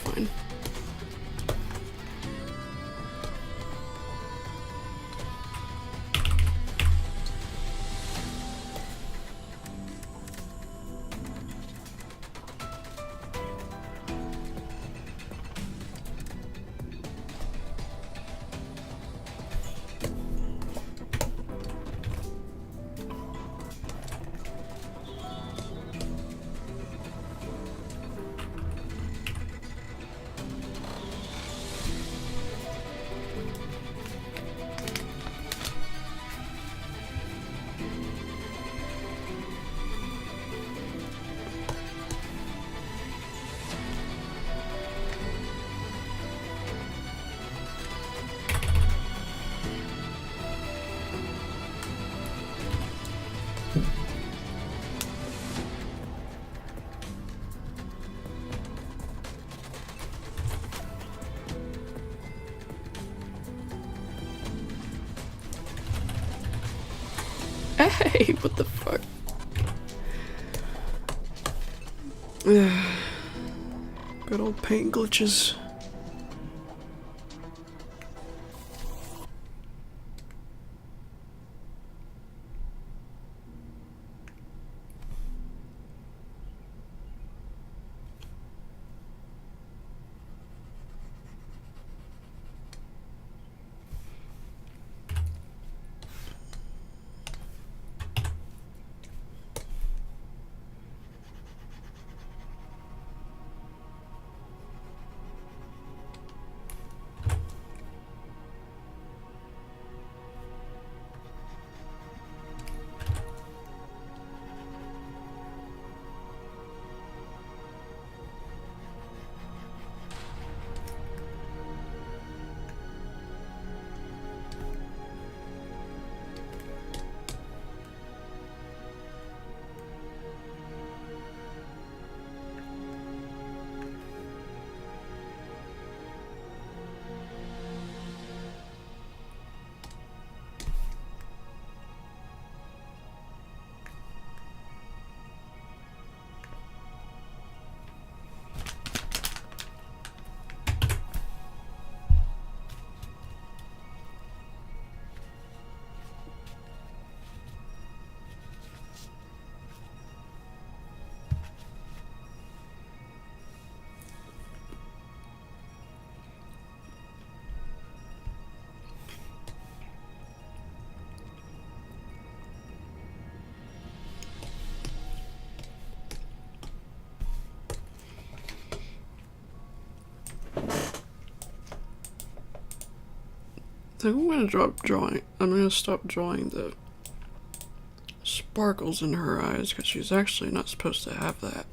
fine. Hey, what the fuck? Good old paint glitches. I think I'm gonna drop drawing. I'm gonna stop drawing the sparkles in her eyes because she's actually not supposed to have that.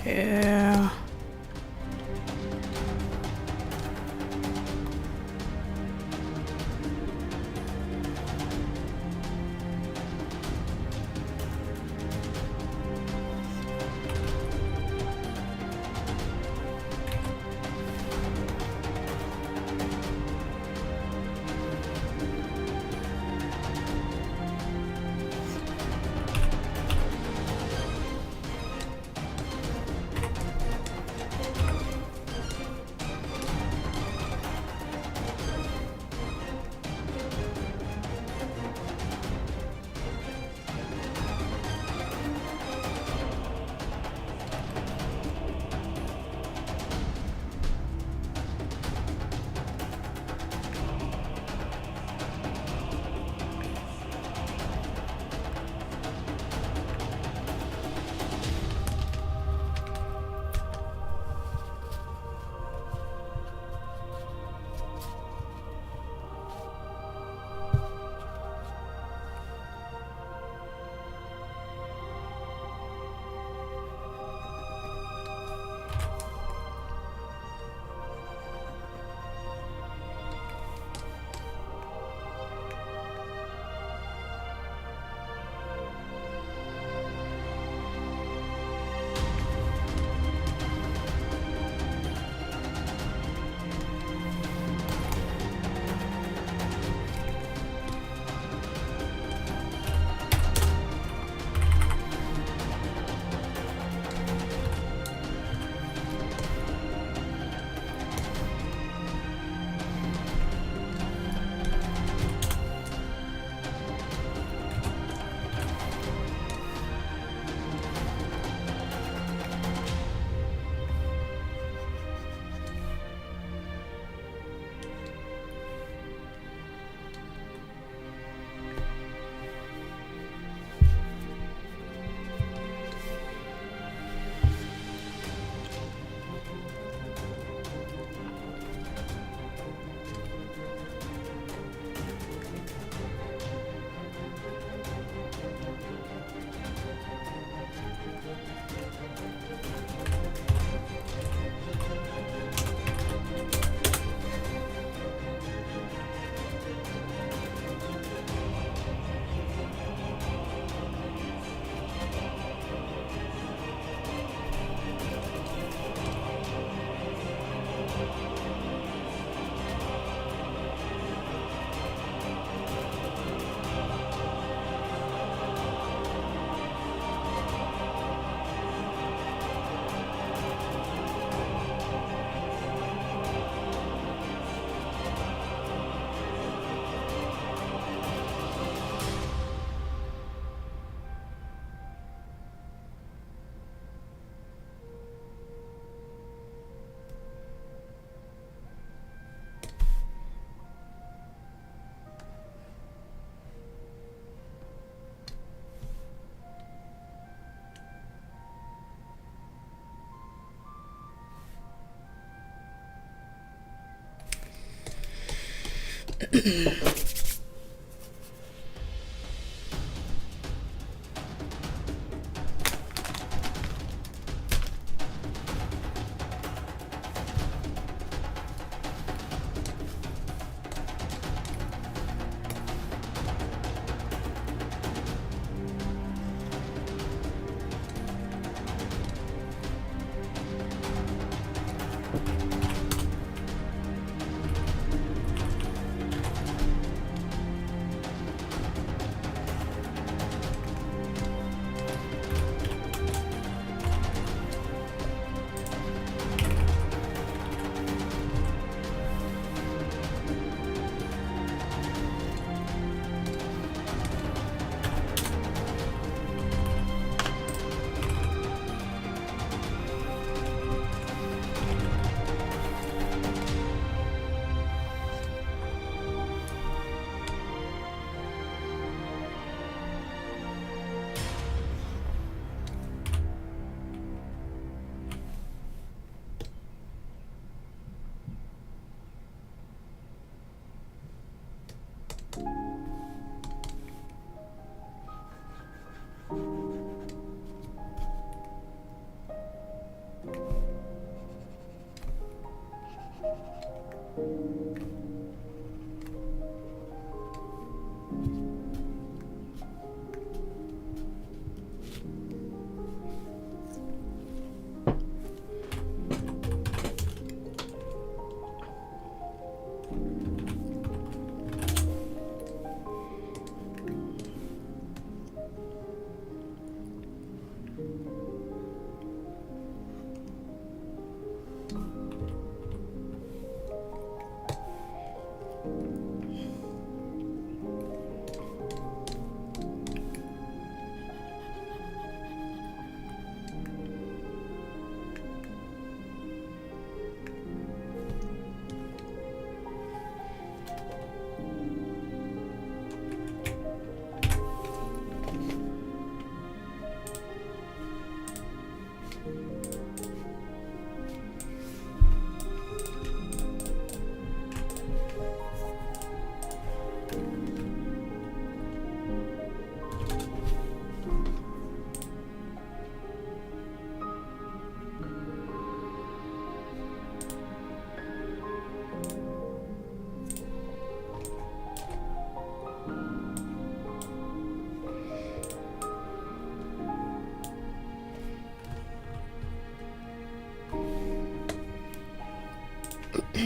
Yeah.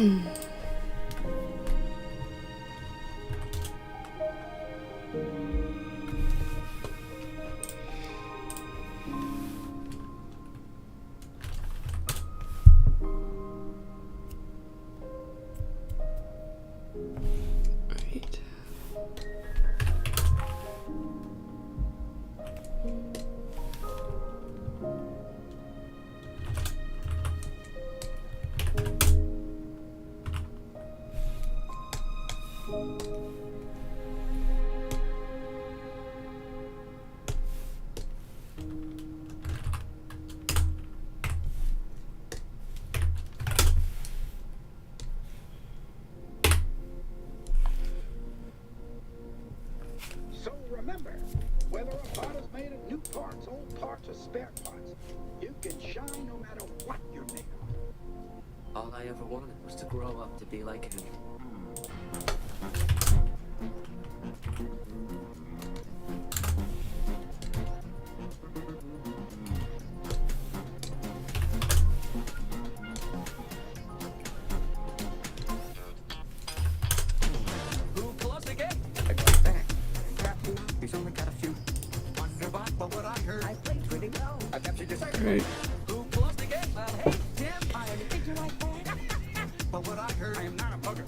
Right. So remember, whether a pot is made of new parts, old parts, or spare parts, you can shine no matter what you're made of. All I ever wanted was to grow up to be like him. Who close again? I got back. Captain, he's only got a few. Wonder but what I heard, I played pretty well. I captured your second. Right. Who close again? Well, hey, Tim, I only think you like that. But what I heard, I am not a bugger.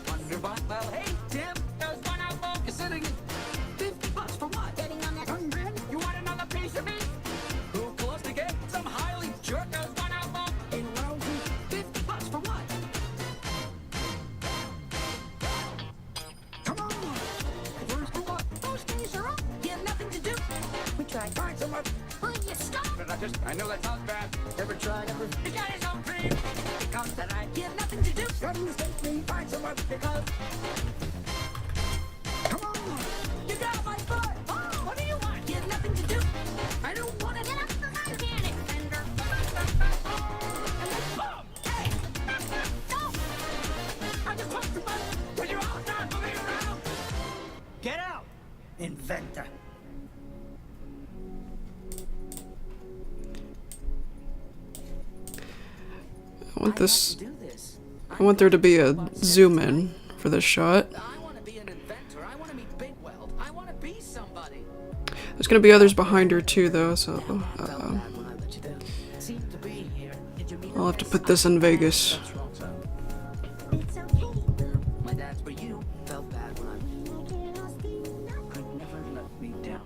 Wonder what? Well, hey, Tim, there's one out there. You're sitting in $50 for what? Getting on that young man, you want another piece of me? Who close to get some highly jerk? There's one out there. In lousy $50 for what? come on! First of all, Those days are up. You have nothing to do. We tried. find someone. Will you stop? But I know that sounds bad. Ever tried, ever? He got his own dream. It comes tonight. You have nothing to do. Come mistake me, find someone, because... Come on! You got my butt. Oh, what do you want? You have nothing to do. I don't want to get up the mechanic fender. Boom! Hey! Stop! I just want the button. Will you all stop moving around? Get out, inventor. I want this. Do this. I want there to be a zoom in for this shot. I want to be an inventor. I want to meet Big Weld. I want to be somebody. There's gonna be others behind her too, though. So Felt bad when I let you down. Seemed to be here. Did you meet I'll have to put this in Vegas. What's wrong, son? It's okay. My dad's for you. Felt bad when I could never let me down.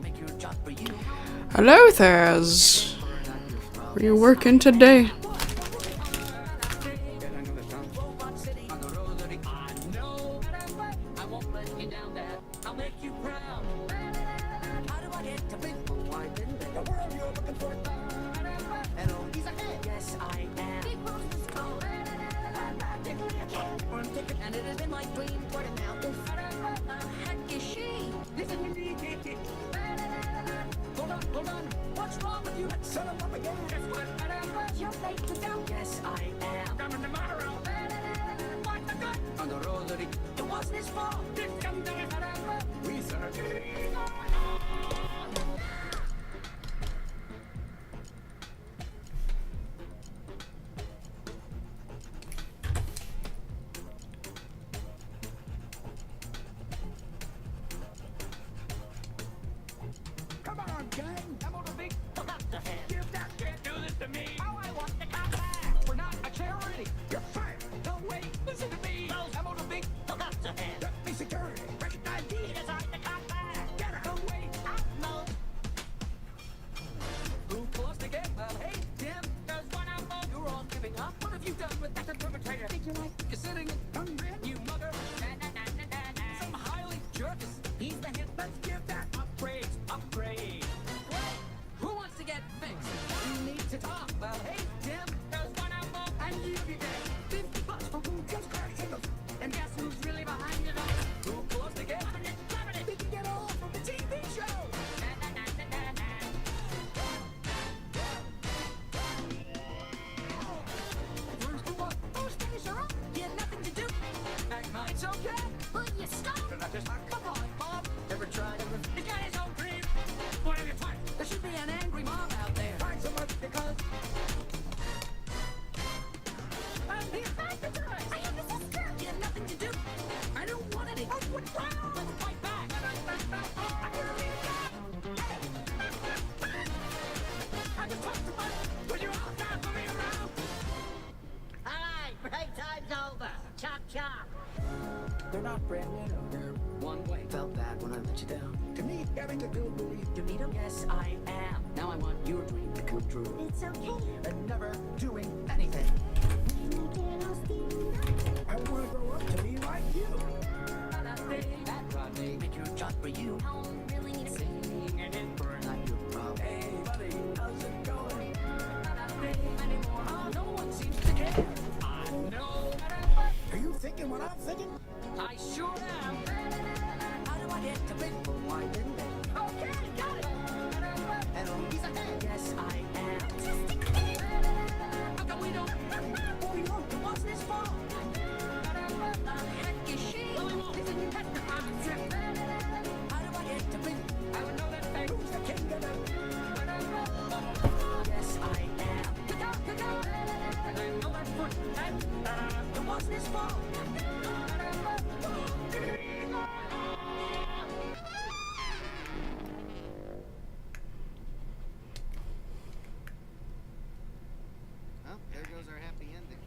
Make your job for you. Hello, Thaz. Were you working today? Yeah, I know that sounds... Robot City on the road that I know. I won't let you down, Dad. I'll make you proud. How do I get to big? Why didn't they? The world you're looking for. Hello, he's a head. Yes, I am. Big Rose is cold. One ticket, and it is in my dream. What a now? The heck is she? Listen to me. Hold on. What's wrong with you? Son of a again. Guess what? You're late to go. Yes, I am. Coming tomorrow. What the good? On the road that it wasn't his fault. Just come to it. We serve. Come on, gang. I'm on a big... You that can't do this to me. Oh, I want to come back. We're not a charity. You're fired. No, wait. Listen to me. I'm on a big... Let me security. Recognize me. It's hard to come back. Get out. No, wait. chop chop. They're not brand new. They're one way. Felt bad when I let you down. To me, having a good belief. To meet 'em, yes, I am. Now I want your dream to come true. It's okay. And never doing anything. I want to grow up to be like you. That Rodney, make your job for you. I don't really need to see. And it burn like your problem. Hey, buddy, how's it going? Anymore. No one seems to care. I know. Are you thinking what I'm thinking? I sure am. How do I get to big? Why didn't they? Okay, got it. And he's ahead. Yes, I am. How come we don't? Oh, you know, what's this for? The heck is she? Isn't you at the trip? How do I get to big? I would know that thing. Who's the king of it? Yes, I am. And I know that foot. And what's this for? Well, there goes our happy ending.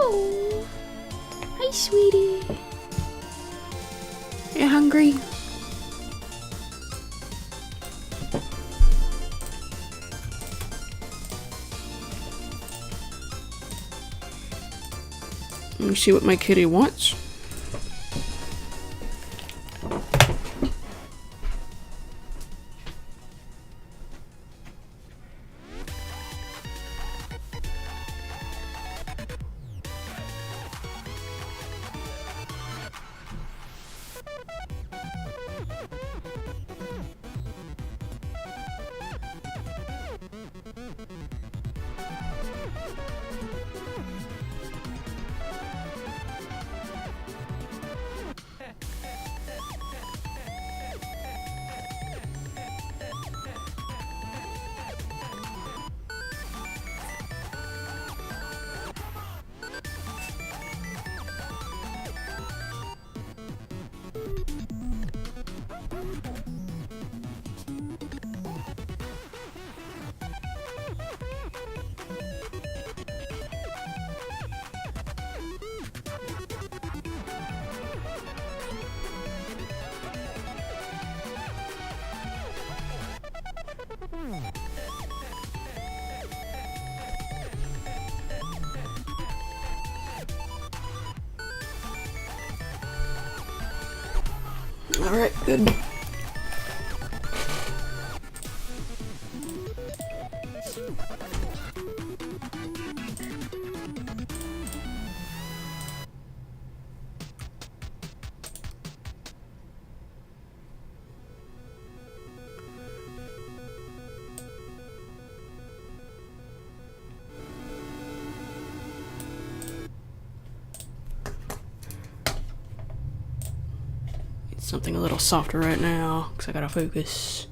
Oh, hi, sweetie. You hungry? Let me see what my kitty wants. Alright, good. Something a little softer right now, because I gotta focus.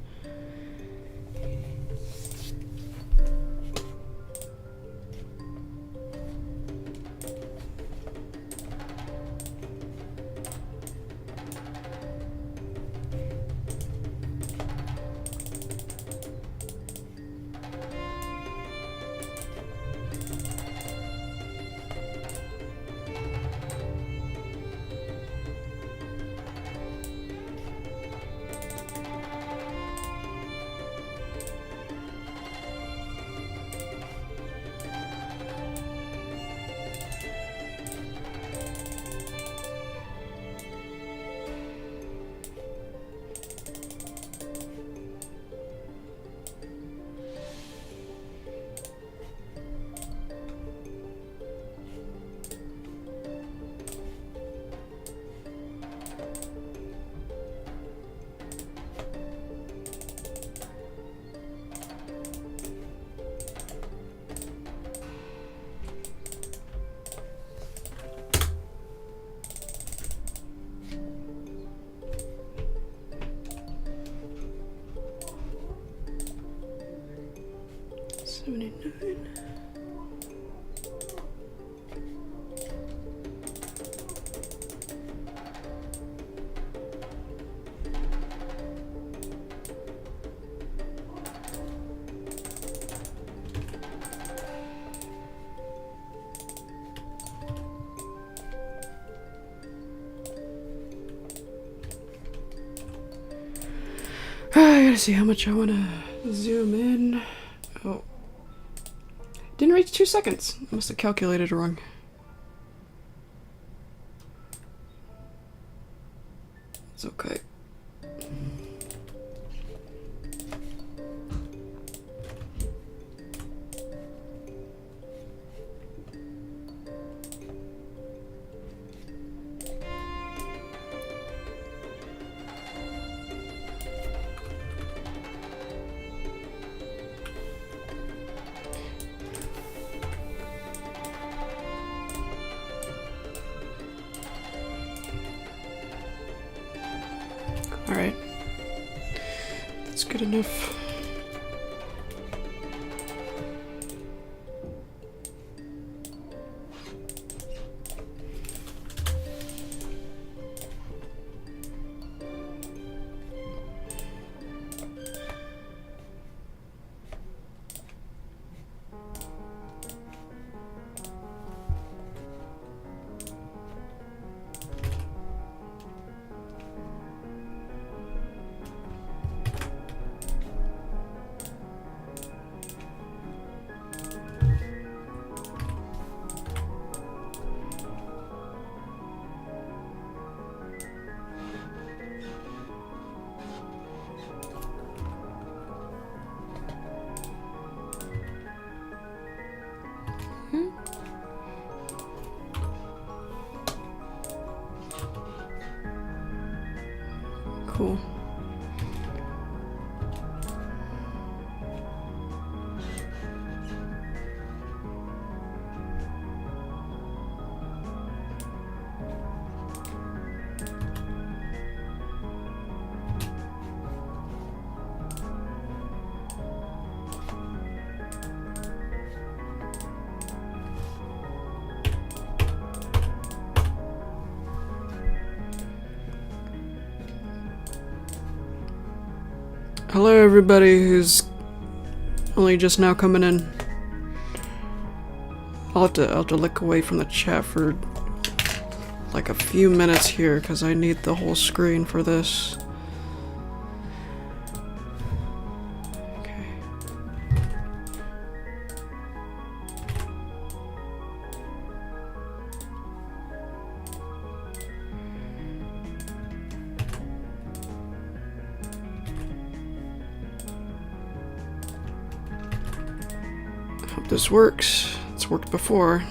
I gotta see how much I wanna zoom in. Oh. Didn't reach 2 seconds. I must have calculated wrong. It's okay. Alright. That's good enough. Cool. Hello everybody who's only just now coming in. I'll have to look away from the chat for like a few minutes here because I need the whole screen for this. Okay. Hope this works. It's worked before.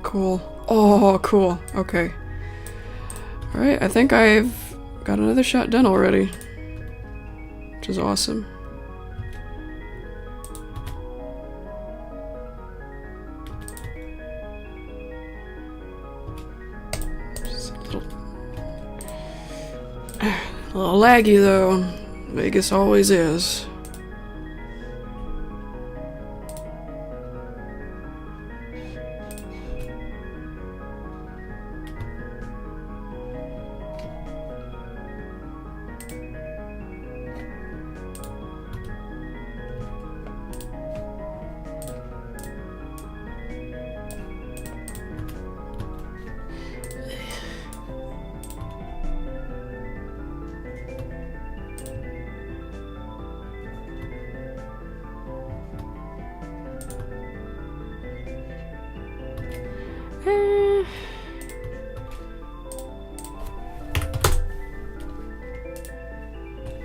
Cool. Oh, cool. Okay. Alright, I think I've got another shot done already. Which is awesome. Just a little laggy though. Vegas always is.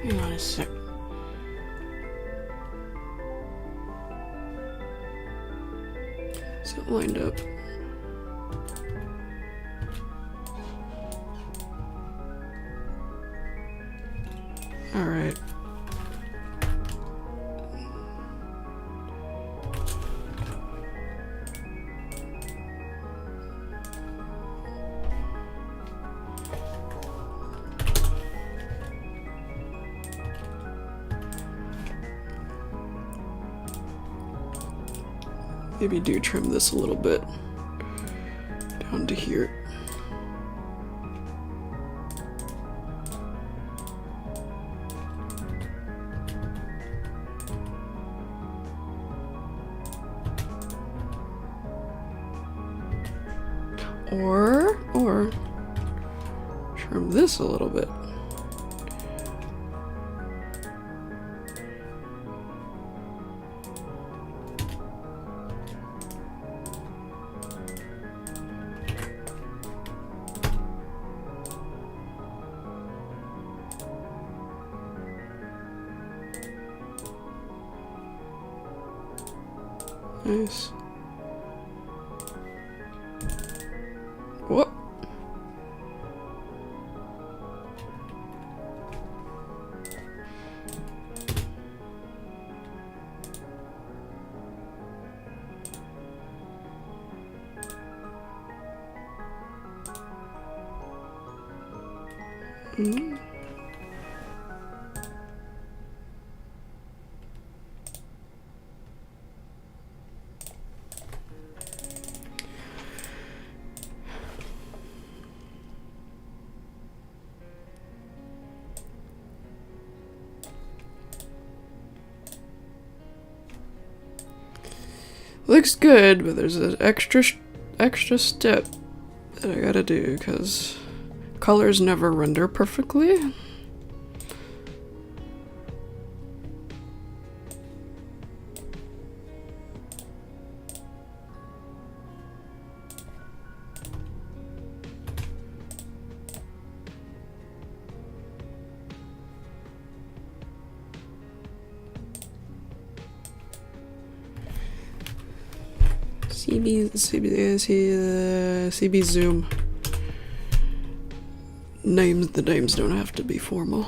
Hang on a sec. Is it lined up? All right. Maybe do trim this a little bit down to here. Or trim this a little bit. Nice. Whoop. Mm. Looks good, but there's an extra step that I gotta do because colors never render perfectly. CB Zoom. The names don't have to be formal.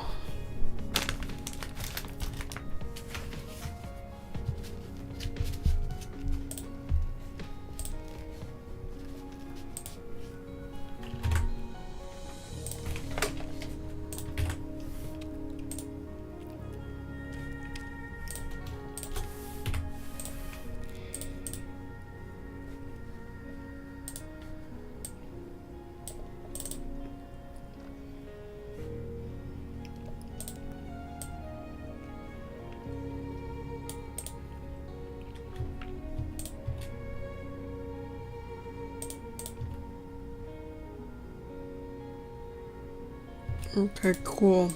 Okay, cool.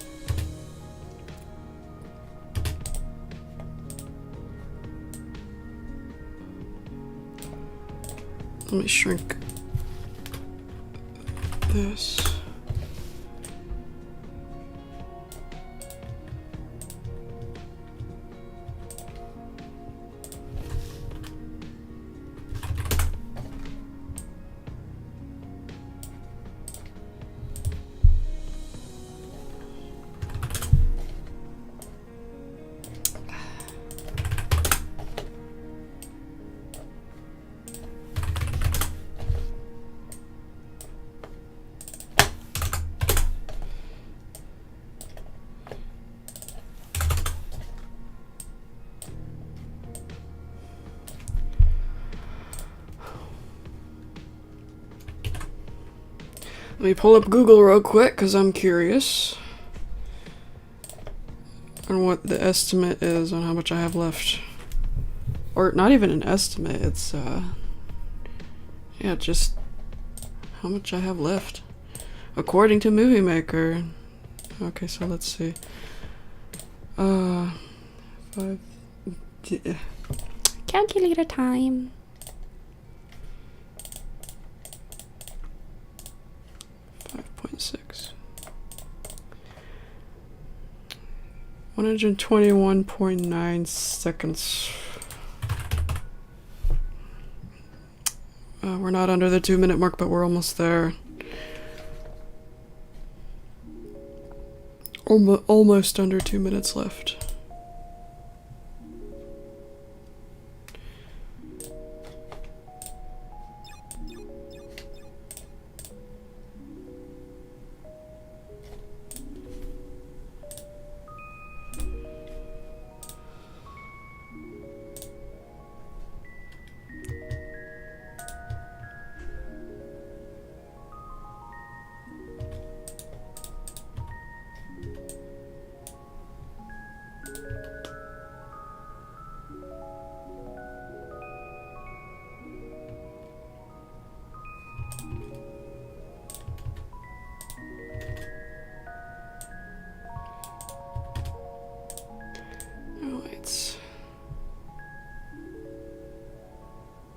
Let me shrink this. Let me pull up Google real quick because I'm curious on what the estimate is on how much I have left. Or not even an estimate, it's yeah, just how much I have left according to Movie Maker. Okay, so let's see. 5 Calculator time. 5.6. 121.9 seconds. We're not under the 2-minute mark, but we're almost there. Almost under 2 minutes left.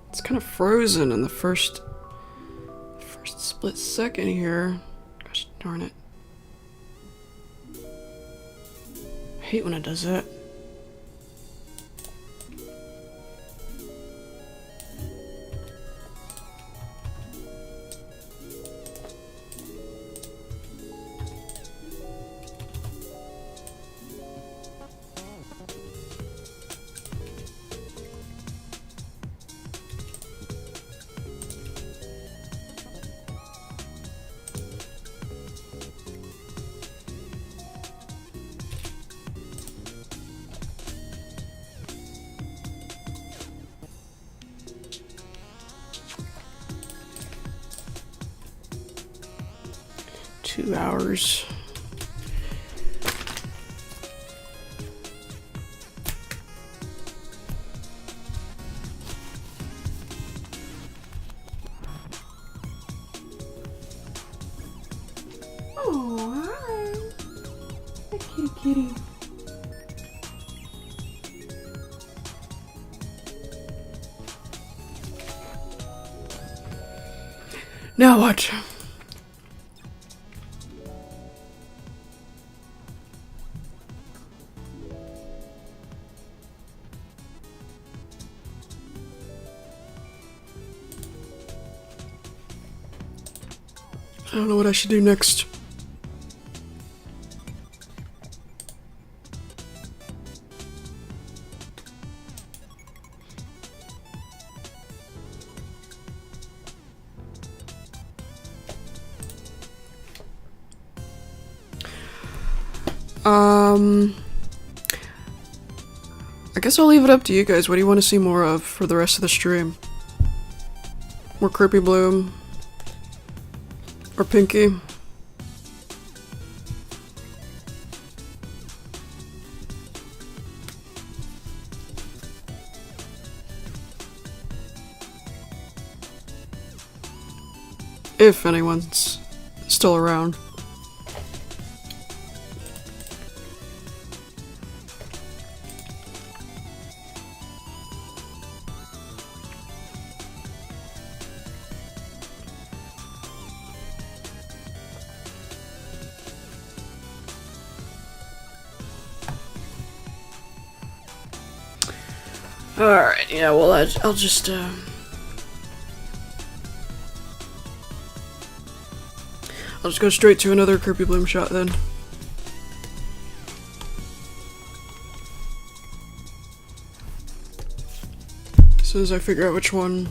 It's kind of frozen in the first split second here. Gosh darn it. I hate when it does that. Two hours. Oh, hi. Hi, kitty kitty. Now what? I don't know what I should do next. I guess I'll leave it up to you guys. What do you want to see more of for the rest of the stream? More Creepy Bloom? Or Pinky? If anyone's still around. Alright, yeah, well, I'll just, I'll just go straight to another Creepy Bloom shot then. As soon as I figure out which one.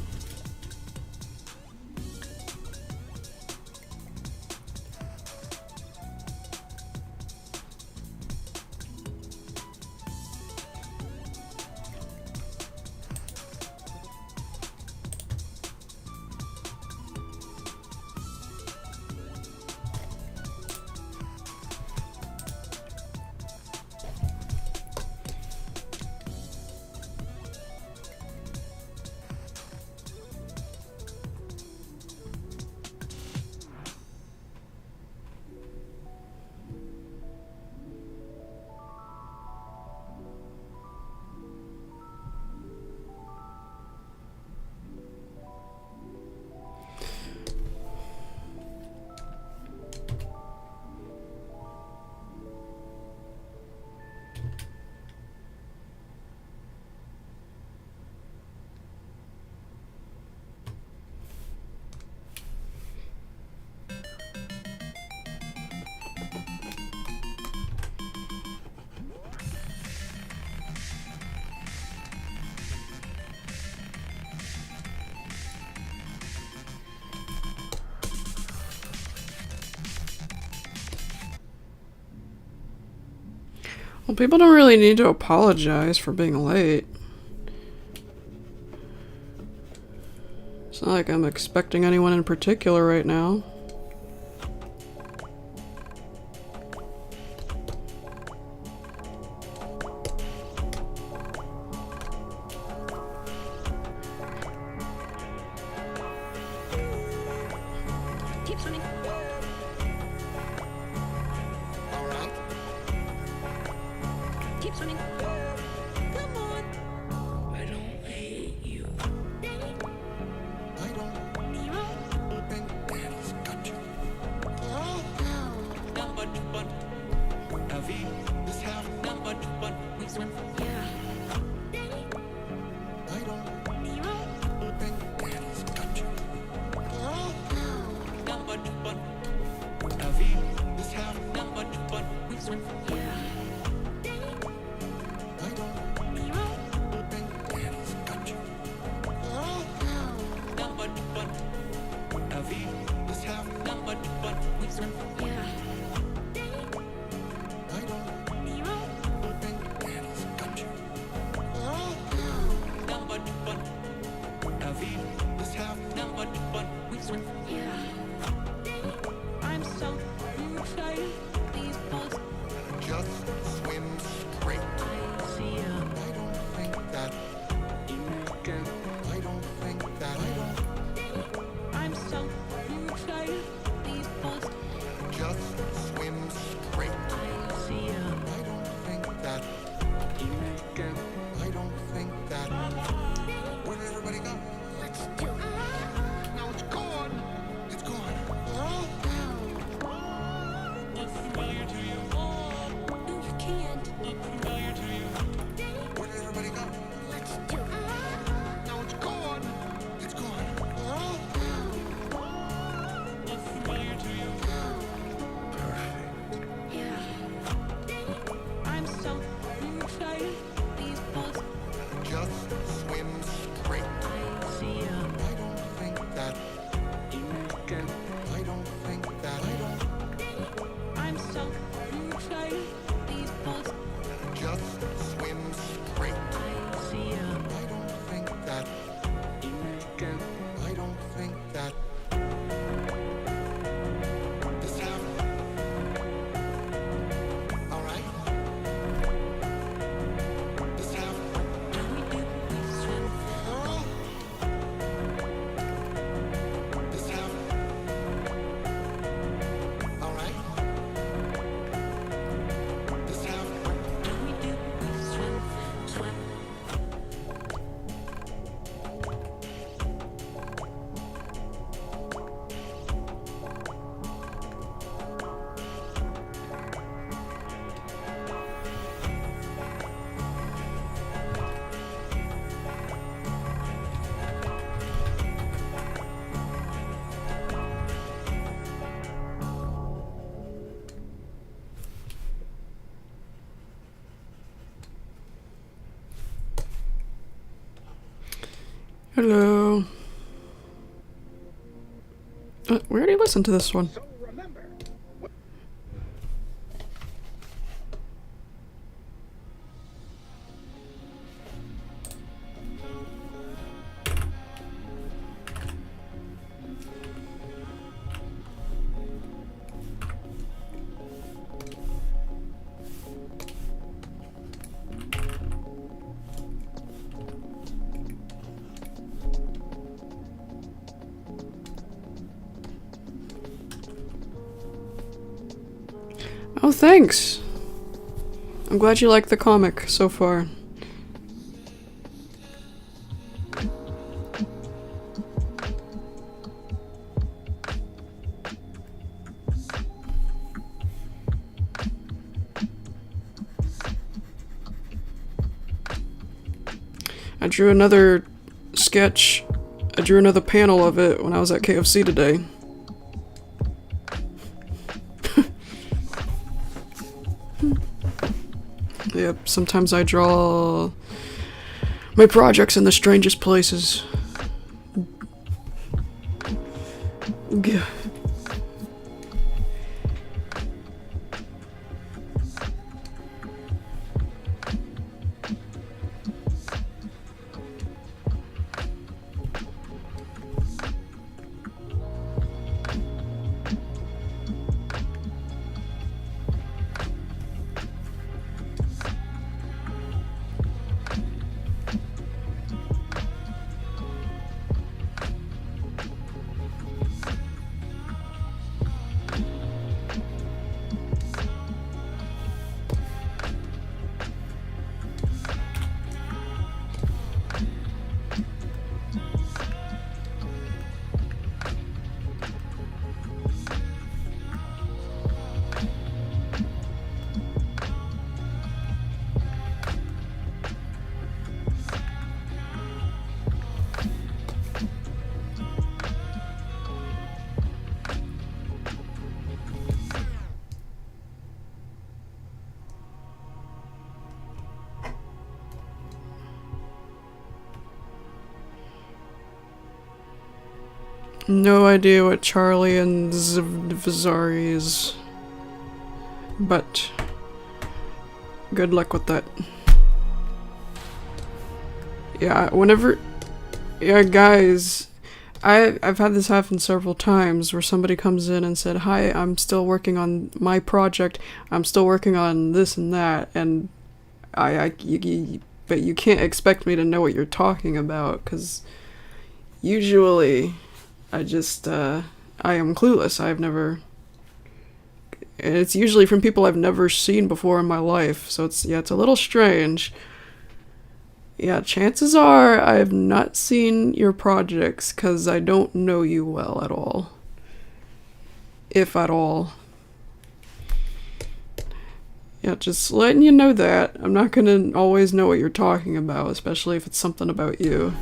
Well, people don't really need to apologize for being late. It's not like I'm expecting anyone in particular right now. Keep swimming. All right. Keep swimming. Come on. I don't hate you. Daddy. I don't Nemo. think Daddy's got you. Oh. Not much fun. Avi is having Not much fun. We swim. Yeah. Daddy. I don't Nemo. think Daddy's got you. Oh. Not much fun. Avi is having Not much fun. We swim. Yeah. Daddy. I don't Nemo. think Daddy's got you. Oh. Not much fun. Avi is having Not much fun. We swim. Yeah. Daddy. I don't Nemo. think Daddy's got you. So are you excited? These bus Just swim straight. I see I don't think that. image. I don't think that. This happened. All right. This happened. We swim. Girl. This happened. All right. This happened. We swim. Swim. Hello. We already listened to this one. So remember, Oh, thanks. I'm glad you like the comic so far. I drew another sketch. I drew another panel of it when I was at KFC today. Yep, sometimes I draw my projects in the strangest places. Gah. No idea what Charlie and Vizari is, but good luck with that. Yeah, whenever, yeah, guys, I've had this happen several times where somebody comes in and said, "Hi, I'm still working on my project. I'm still working on this and that," and but you can't expect me to know what you're talking about, because usually I am clueless. I've never, and it's usually from people I've never seen before in my life, so it's a little strange. Yeah, chances are I have not seen your projects because I don't know you well at all. If at all. Yeah, just letting you know that. I'm not gonna always know what you're talking about, especially if it's something about you.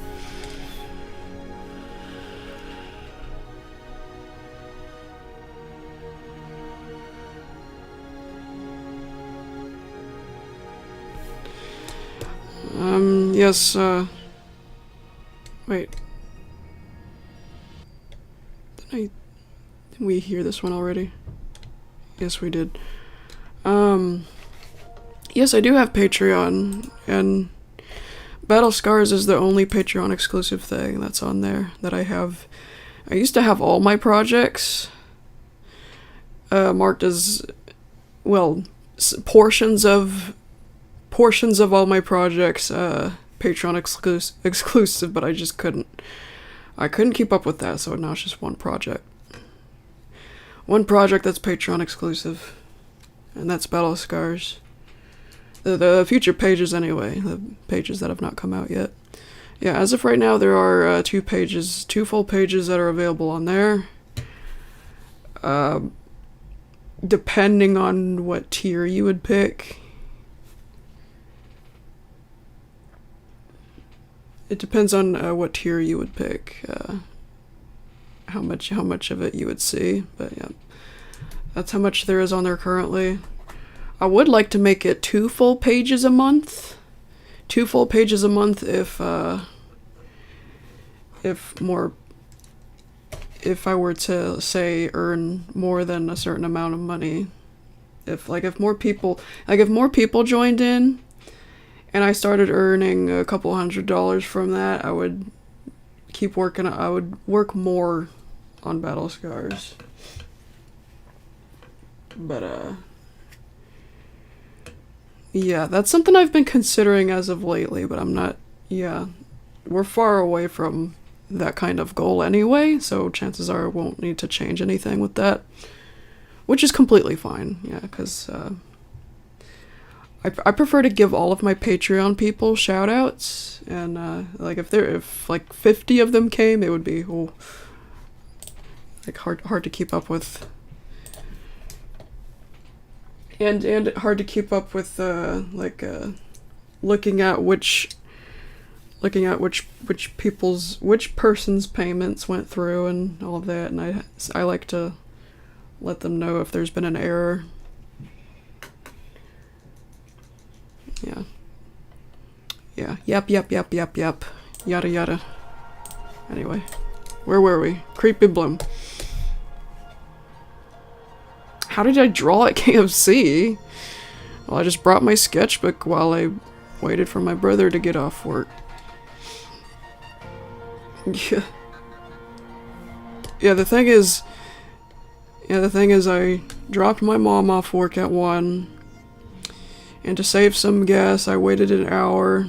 Yes, wait. Didn't we hear this one already? Yes, we did. Yes, I do have Patreon, and Battle Scars is the only Patreon exclusive thing that's on there that I have. I used to have all my projects marked as, well, portions of all my projects Patreon exclusive, but I just couldn't keep up with that, so now it's just one project. One project that's Patreon exclusive, and that's Battle Scars. The future pages anyway, the pages that have not come out yet. Yeah, as of right now, there are two full pages that are available on there. Depending on what tier you would pick. It depends on what tier you would pick, how much of it you would see, but yeah. That's how much there is on there currently. I would like to make it 2 full pages a month. 2 full pages a month if I were to say earn more than a certain amount of money. If more people joined in and I started earning a couple $100 from that, I would keep working. I would work more on Battle Scars. But yeah, that's something I've been considering as of lately, but I'm not, yeah, we're far away from that kind of goal anyway, so chances are I won't need to change anything with that, which is completely fine, yeah, because I prefer to give all of my Patreon people shout-outs, and if like 50 of them came, it would be like hard to keep up with. And hard to keep up with looking at which person's payments went through and all of that, and I like to let them know if there's been an error. Yeah. Yep. Yada yada. Anyway, where were we? Creepy Bloom. How did I draw at KFC? Well, I just brought my sketchbook while I waited for my brother to get off work. Yeah. The thing is I dropped my mom off work at 1, and to save some gas, I waited an hour.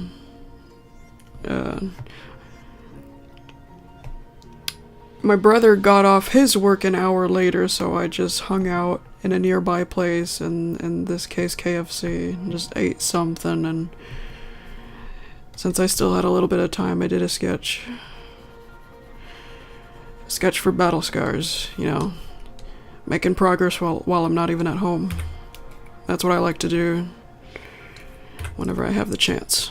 My brother got off his work an hour later, so I just hung out in a nearby place, in this case KFC, and just ate something, and since I still had a little bit of time, I did a sketch for Battle Scars, making progress while I'm not even at home. That's what I like to do whenever I have the chance.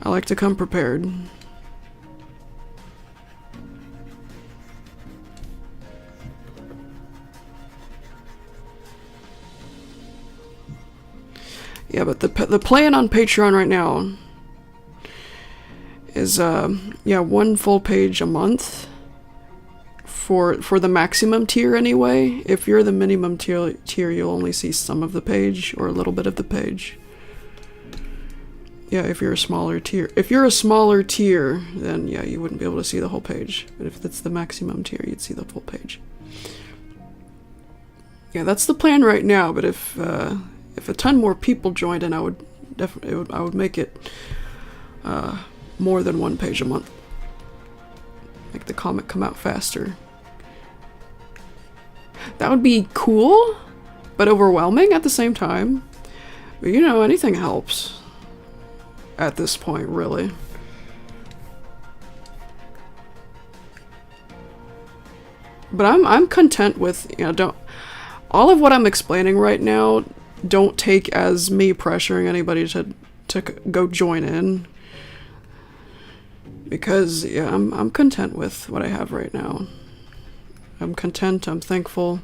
I like to come prepared. Yeah, but the plan on Patreon right now is 1 full page a month for the maximum tier anyway. If you're the minimum tier, you'll only see some of the page or a little bit of the page. Yeah, if you're a smaller tier. If you're a smaller tier, then yeah, you wouldn't be able to see the whole page. But if it's the maximum tier, you'd see the full page. Yeah, that's the plan right now, but if a ton more people joined in, I would make it more than 1 page a month. Make the comic come out faster. That would be cool, but overwhelming at the same time. But anything helps at this point, really. But I'm content with, all of what I'm explaining right now, don't take as me pressuring anybody to go join in, because yeah, I'm content with what I have right now. I'm content, I'm thankful,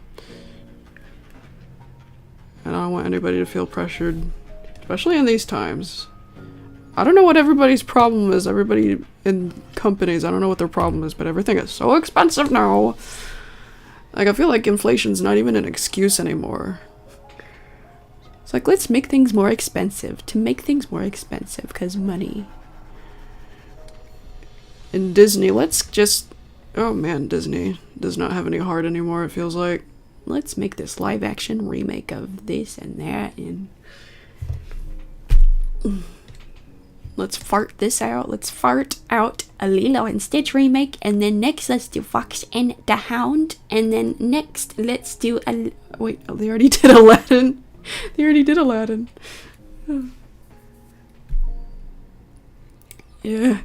and I don't want anybody to feel pressured, especially in these times. I don't know what everybody's problem is. Everybody in companies, I don't know what their problem is, but everything is so expensive now. Like, I feel like inflation's not even an excuse anymore. It's like, let's make things more expensive. To make things more expensive, because money. In Disney, let's just... Oh man, Disney does not have any heart anymore, it feels like. Let's make this live action remake of this and that, and let's fart this out. Let's fart out a Lilo and Stitch remake, and then next let's do Fox and the Hound, and then next let's do a... Wait, oh, they already did Aladdin. They already did Aladdin. Yeah.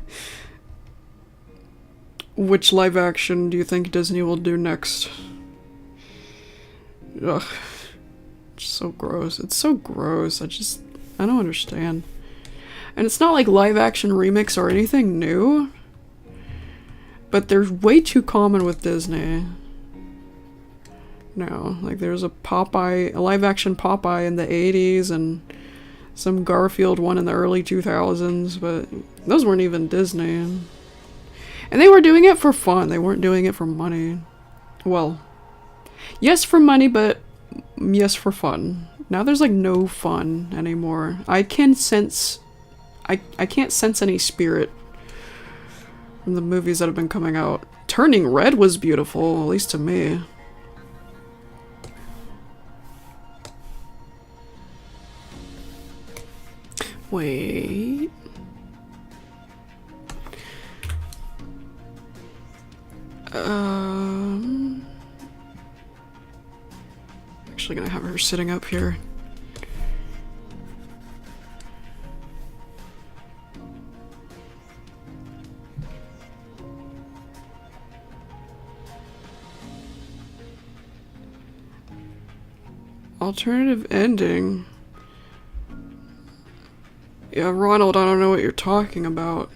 Which live action do you think Disney will do next? Ugh. It's so gross. It's so gross. I don't understand. And it's not like live action remakes or anything new, but they're way too common with Disney. No, like there's a live action Popeye in the 80s and some Garfield one in the early 2000s, but those weren't even Disney. And they were doing it for fun. They weren't doing it for money. Well, yes for money, but yes for fun. Now there's like no fun anymore. I can't sense any spirit from the movies that have been coming out. Turning Red was beautiful, at least to me. Wait. Actually gonna have her sitting up here. Alternative ending. Yeah, Ronald, I don't know what you're talking about.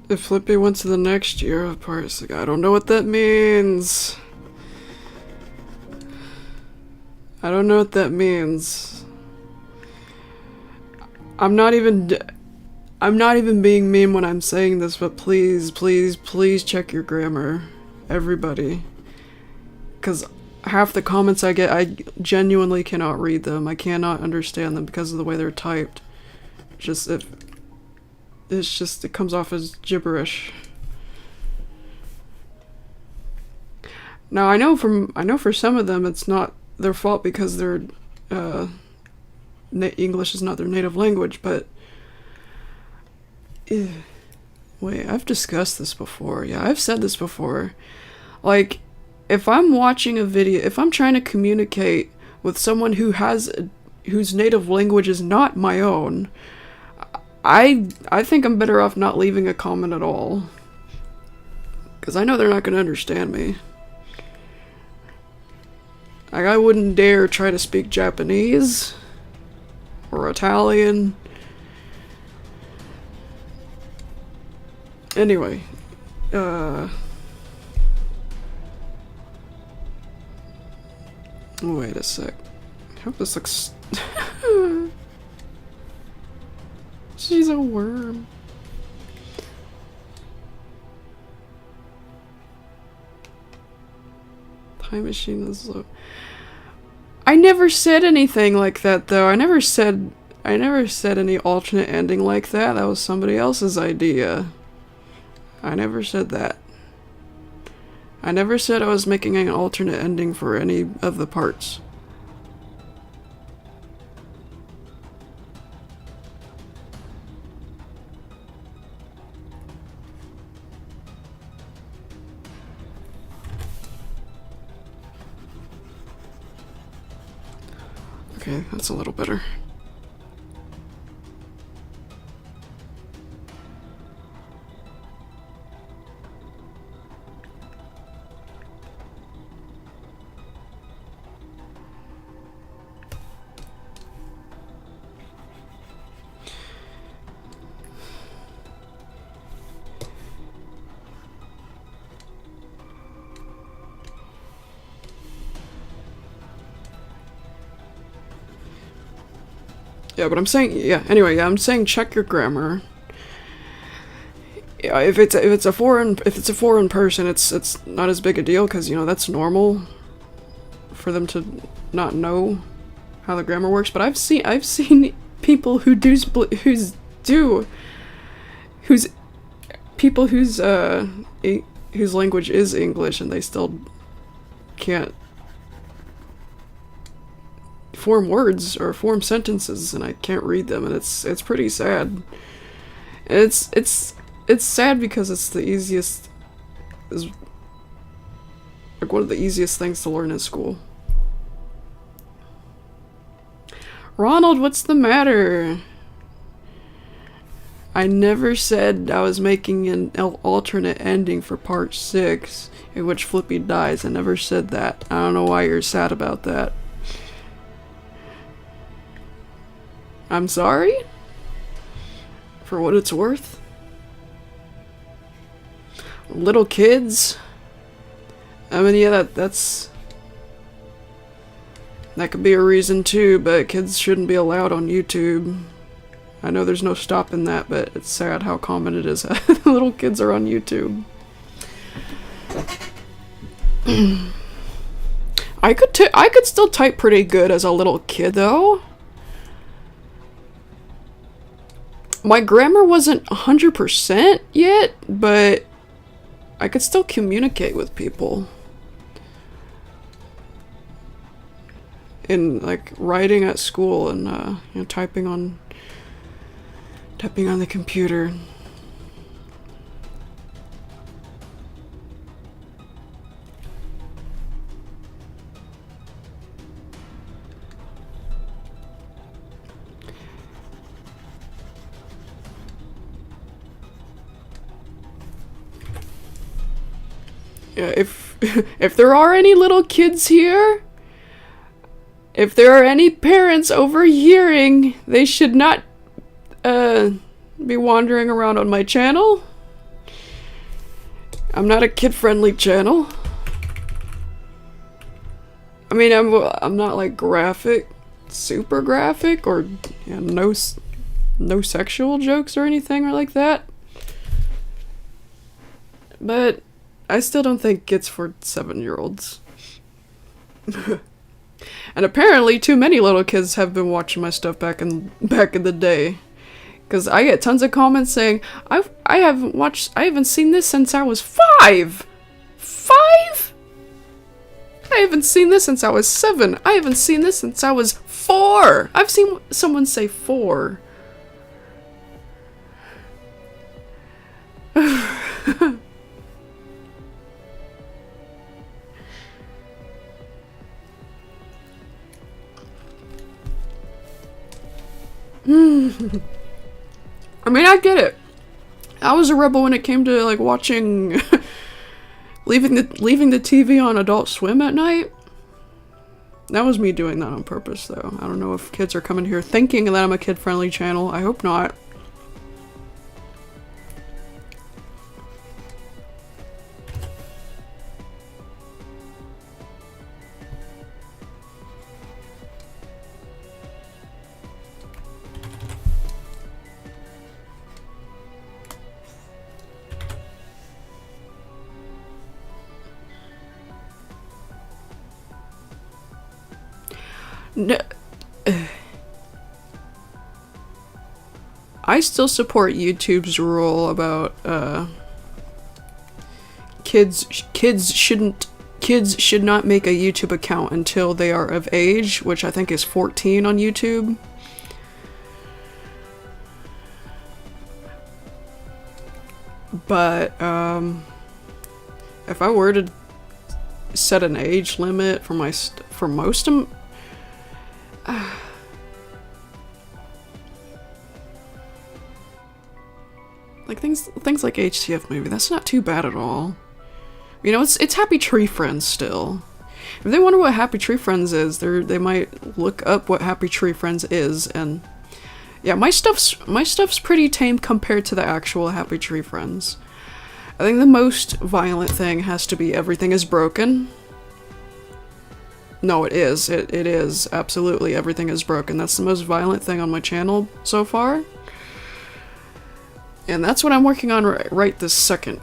If Flippy went to the next year of parts, like, I don't know what that means. I don't know what that means. I'm not even being mean when I'm saying this, but please, please, please check your grammar, everybody. Because half the comments I get, I genuinely cannot read them. I cannot understand them because of the way they're typed. It comes off as gibberish. Now I know for some of them it's not their fault because their English is not their native language, but wait, I've discussed this before. Yeah, I've said this before. Like, if I'm watching a video, if I'm trying to communicate with someone whose native language is not my own, I think I'm better off not leaving a comment at all. Because I know they're not going to understand me. Like, I wouldn't dare try to speak Japanese or Italian. Anyway, wait a sec. I hope this looks... She's a worm. Time machine is low. I never said anything like that though. I never said any alternate ending like that. That was somebody else's idea. I never said that. I never said I was making an alternate ending for any of the parts. Okay, that's a little better. Yeah, but I'm saying, yeah, anyway, yeah, I'm saying check your grammar. Yeah, if it's a foreign person, it's not as big a deal, because, you know, that's normal for them to not know how the grammar works. But I've seen people whose language is English, and they still can't form words or form sentences, and I can't read them, and it's pretty sad. It's sad because it's the easiest, is like one of the easiest things to learn in school. Ronald, what's the matter? I never said I was making an alternate ending for part 6 in which Flippy dies. I never said that. I don't know why you're sad about that. I'm sorry? For what it's worth? Little kids? I mean, yeah, that could be a reason too, but kids shouldn't be allowed on YouTube. I know there's no stopping that, but it's sad how common it is that little kids are on YouTube. I could still type pretty good as a little kid, though. My grammar wasn't 100% yet, but I could still communicate with people. In, like, writing at school and, you know, typing on the computer. Yeah, if there are any little kids here, if there are any parents overhearing, they should not be wandering around on my channel. I'm not a kid-friendly channel. I mean, I'm not like graphic, super graphic, or you know, no sexual jokes or anything like that. But I still don't think it's for 7-year-olds. And apparently too many little kids have been watching my stuff back in the day. Cause I get tons of comments saying, I haven't seen this since I was 5! 5? I haven't seen this since I was 7. I haven't seen this since I was 4. I've seen someone say 4. I mean, I get it. I was a rebel when it came to like watching, leaving the TV on Adult Swim at night. That was me doing that on purpose, though. I don't know if kids are coming here thinking that I'm a kid-friendly channel. I hope not. No. I still support YouTube's rule about kids should not make a YouTube account until they are of age, which I think is 14 on YouTube. But if I were to set an age limit for most of like things like HTF movie, that's not too bad at all. You know, it's Happy Tree Friends still. If they wonder what Happy Tree Friends is, they might look up what Happy Tree Friends is, and yeah, my stuff's pretty tame compared to the actual Happy Tree Friends. I think the most violent thing has to be Everything is Broken. No, it is. It is. Absolutely. Everything is broken. That's the most violent thing on my channel so far. And that's what I'm working on right this second.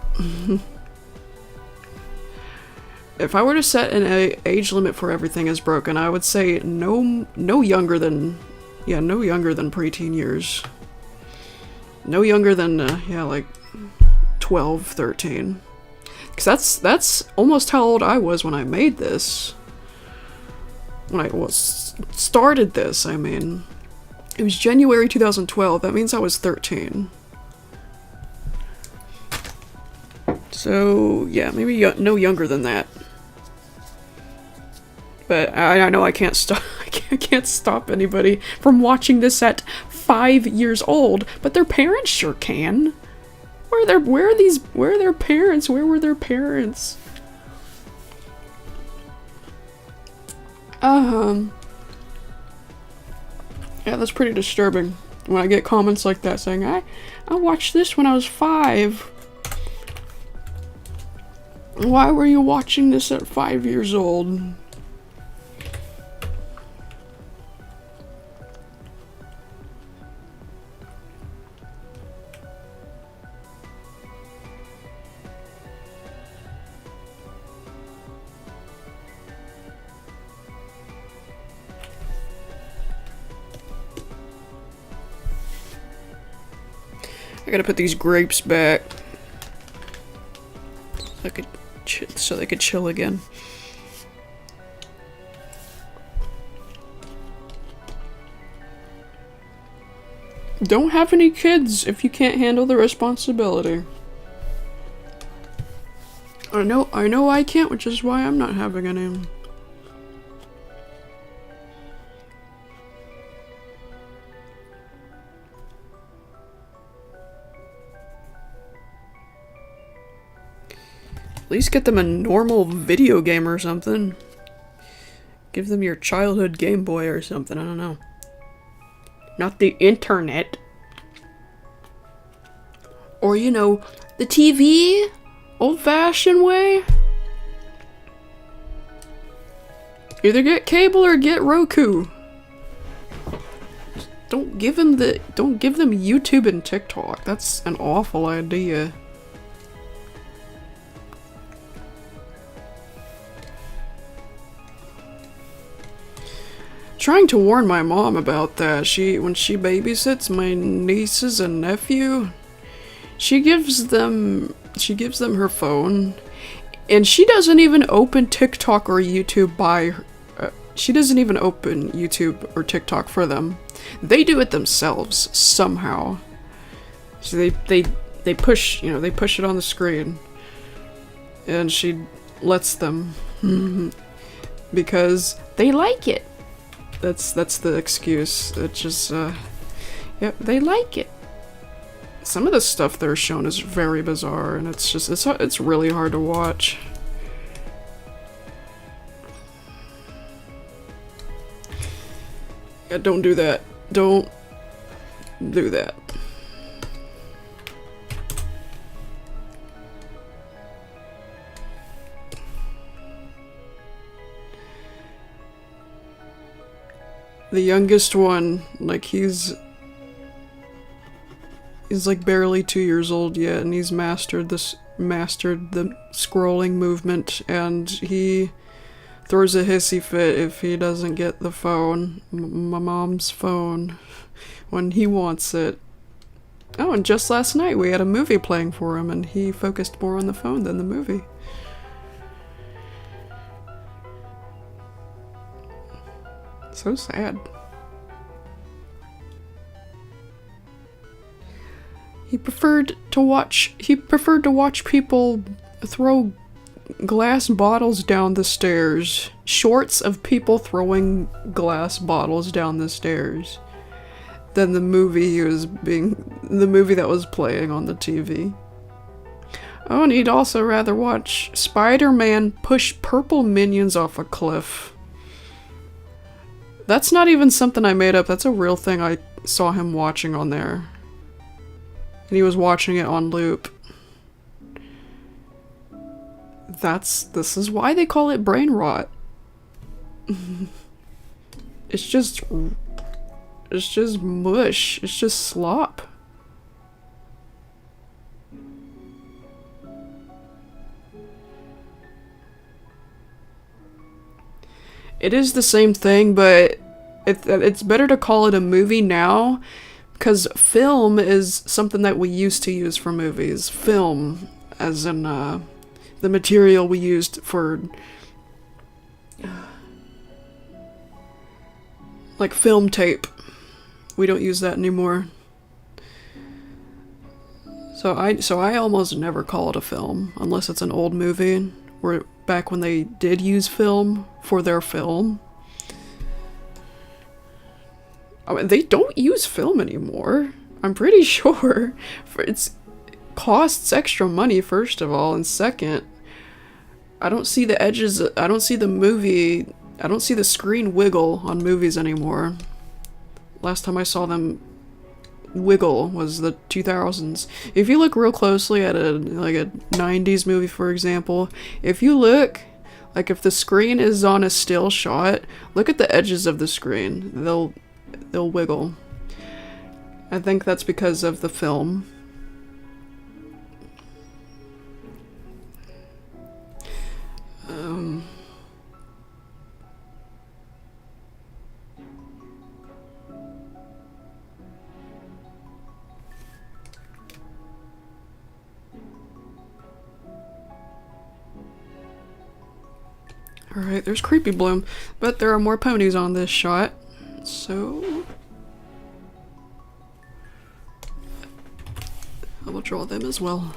If I were to set an age limit for everything is broken, I would say no younger than, yeah, no younger than preteen years. No younger than, yeah, like 12, 13. Because that's almost how old I was when I made this. When I started this, I mean. It was January 2012, that means I was 13. So, yeah, maybe no younger than that. But I know I can't stop. I can't stop anybody from watching this at 5 years old. But their parents sure can. Where are their parents? Where were their parents? Yeah, that's pretty disturbing when I get comments like that saying, I watched this when I was 5. Why were you watching this at 5 years old? I gotta put these grapes back so they could chill again. Don't have any kids if you can't handle the responsibility. I know I can't, which is why I'm not having any. At least get them a normal video game or something. Give them your childhood Game Boy or something, I don't know. Not the internet. Or, you know, the TV? Old-fashioned way? Either get cable or get Roku. Don't give them YouTube and TikTok. That's an awful idea. Trying to warn my mom about that. When she babysits my nieces and nephew, she gives them her phone, and she doesn't even open TikTok or YouTube she doesn't even open YouTube or TikTok for them. They do it themselves somehow. So they push, you know, they push it on the screen, and she lets them because they like it. That's the excuse. It's just, yeah, they like it. Some of the stuff they're shown is very bizarre, and it's really hard to watch. Yeah, don't do that. Don't do that. The youngest one, like, he's like barely 2 years old yet, and he's mastered the scrolling movement, and he throws a hissy fit if he doesn't get the phone, my mom's phone, when he wants it. Oh, and just last night we had a movie playing for him, and he focused more on the phone than the movie. So sad. He preferred to watch people throw glass bottles down the stairs. Shorts of people throwing glass bottles down the stairs than the movie that was playing on the TV. Oh, and he'd also rather watch Spider-Man push purple minions off a cliff. That's not even something I made up, that's a real thing I saw him watching on there. And he was watching it on loop. This is why they call it brain rot. It's just mush. It's just slop. It is the same thing, but it's better to call it a movie now, because film is something that we used to use for movies. Film, as in the material we used for like film tape. We don't use that anymore. So I almost never call it a film unless it's an old movie, where back when they did use film for their film. I mean, they don't use film anymore. I'm pretty sure. It costs extra money, first of all, and second, I don't see the edges. I don't see the screen wiggle on movies anymore. Last time I saw them wiggle was the 2000s. If you look real closely at a 90s movie, for example, if you look, like if the screen is on a still shot, look at the edges of the screen. They'll wiggle. I think that's because of the film. Alright, there's Creepy Bloom, but there are more ponies on this shot, so I will draw them as well.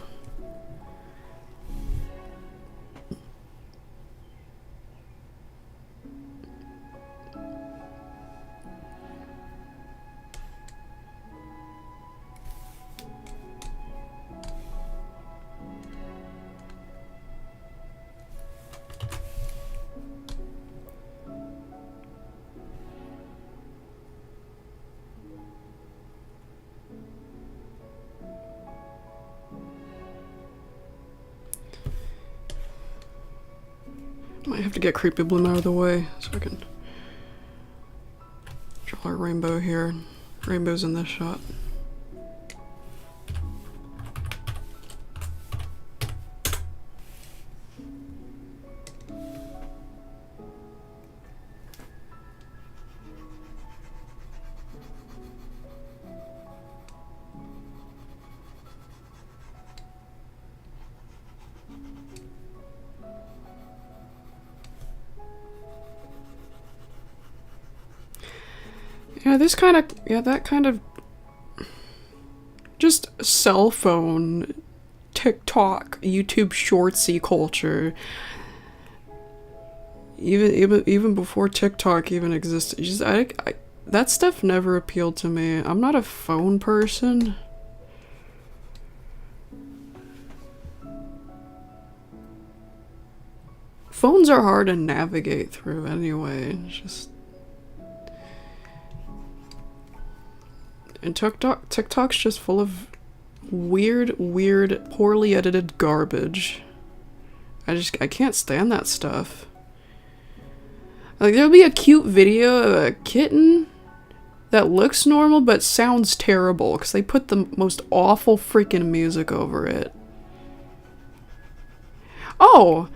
Might have to get Creepy Bloom out of the way so I can draw a rainbow here. Rainbow's in this shot. Yeah, that kind of just cell phone, TikTok, YouTube shortsy culture. Even before TikTok even existed, just that stuff never appealed to me. I'm not a phone person. Phones are hard to navigate through anyway. It's just. And TikTok's just full of weird, poorly edited garbage. I can't stand that stuff. Like, there'll be a cute video of a kitten that looks normal but sounds terrible because they put the most awful freaking music over it. Oh!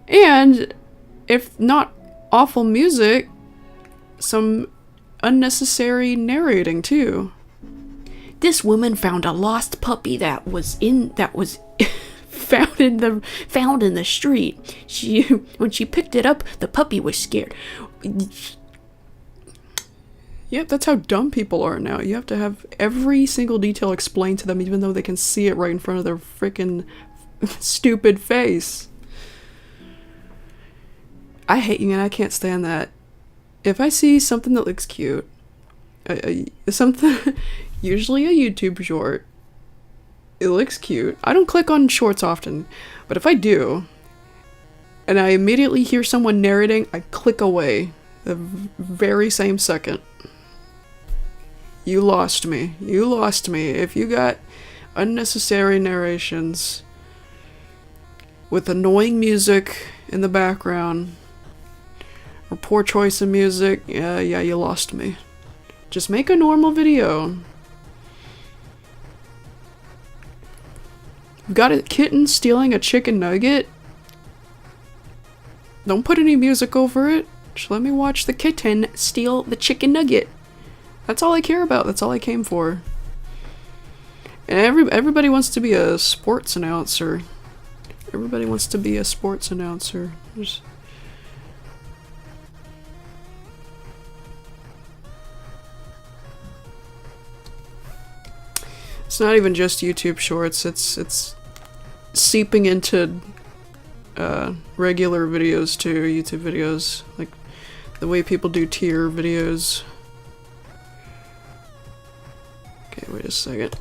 And if not awful music, some unnecessary narrating too. This woman found a lost puppy that was found in the street. When she picked it up, the puppy was scared. Yep, that's how dumb people are now. You have to have every single detail explained to them, even though they can see it right in front of their freaking stupid face. I hate you, and I can't stand that. If I see something that looks cute, something, usually a YouTube short, it looks cute. I don't click on shorts often, but if I do, and I immediately hear someone narrating, I click away the very same second. You lost me. You lost me. If you got unnecessary narrations with annoying music in the background, Or poor choice in music. Yeah, you lost me. Just make a normal video. Got a kitten stealing a chicken nugget? Don't put any music over it. Just let me watch the kitten steal the chicken nugget. That's all I care about. That's all I came for. And everybody wants to be a sports announcer. Everybody wants to be a sports announcer. It's not even just YouTube Shorts. It's seeping into regular videos too. YouTube videos, like the way people do tier videos. Okay, wait a second.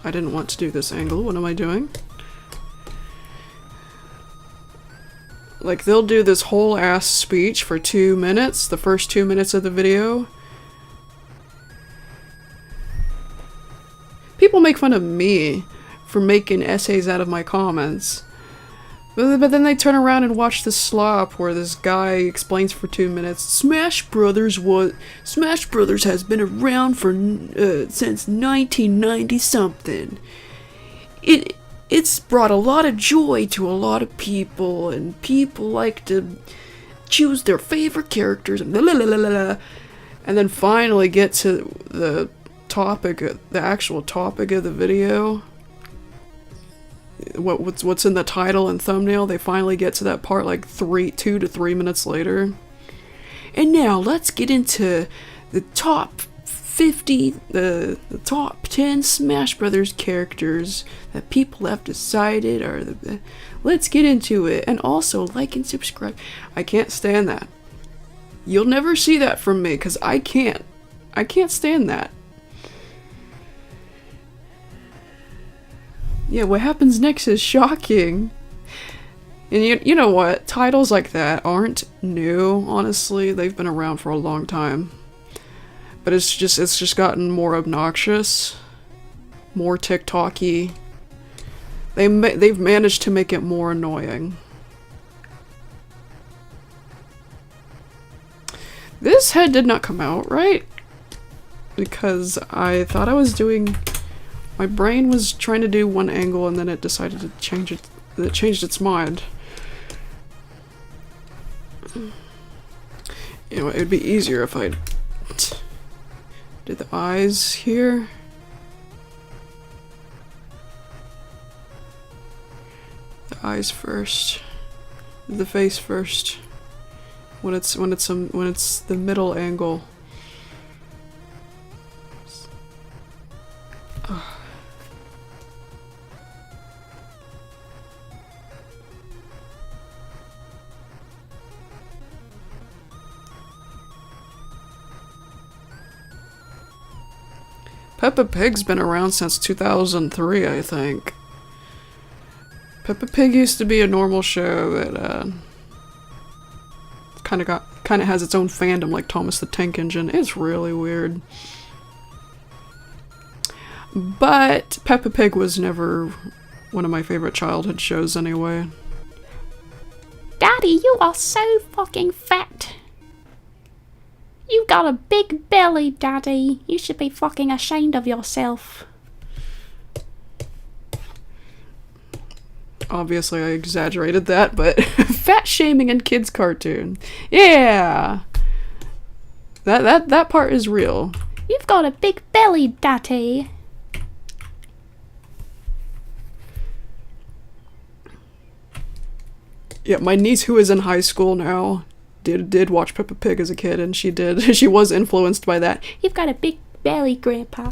I didn't want to do this angle. What am I doing? Like, they'll do this whole ass speech for 2 minutes, the first 2 minutes of the video. People make fun of me for making essays out of my comments. But then they turn around and watch this slop where this guy explains for 2 minutes, Smash Brothers has been around for since 1990 something. It's brought a lot of joy to a lot of people, and people like to choose their favorite characters and blah, blah, blah, blah, blah. And then finally get to the topic, the actual topic of the video. What's in the title and thumbnail. They finally get to that part like 2 to 3 minutes later. And now let's get into the top 50, the top 10 Smash Brothers characters that people have decided are the. Let's get into it, and also like and subscribe. I can't stand that. You'll never see that from me because I can't stand that. Yeah, what happens next is shocking. And you know what? Titles like that aren't new, honestly. They've been around for a long time. But it's just gotten more obnoxious, more TikTok-y. They've managed to make it more annoying. This head did not come out right, because I thought I was doing. My brain was trying to do one angle and then it decided to change it. It changed its mind. You know, it would be easier if I did the eyes here. The eyes first. The face first. When it's the middle angle. Peppa Pig's been around since 2003, I think. Peppa Pig used to be a normal show that kind of has its own fandom, like Thomas the Tank Engine. It's really weird. But Peppa Pig was never one of my favorite childhood shows anyway. Daddy, you are so fucking fat. You've got a big belly, Daddy. You should be fucking ashamed of yourself. Obviously, I exaggerated that, but fat shaming in kids' cartoon. Yeah! That part is real. You've got a big belly, Daddy. Yeah, my niece, who is in high school now, did watch Peppa Pig as a kid, and she was influenced by that. You've got a big belly, Grandpa.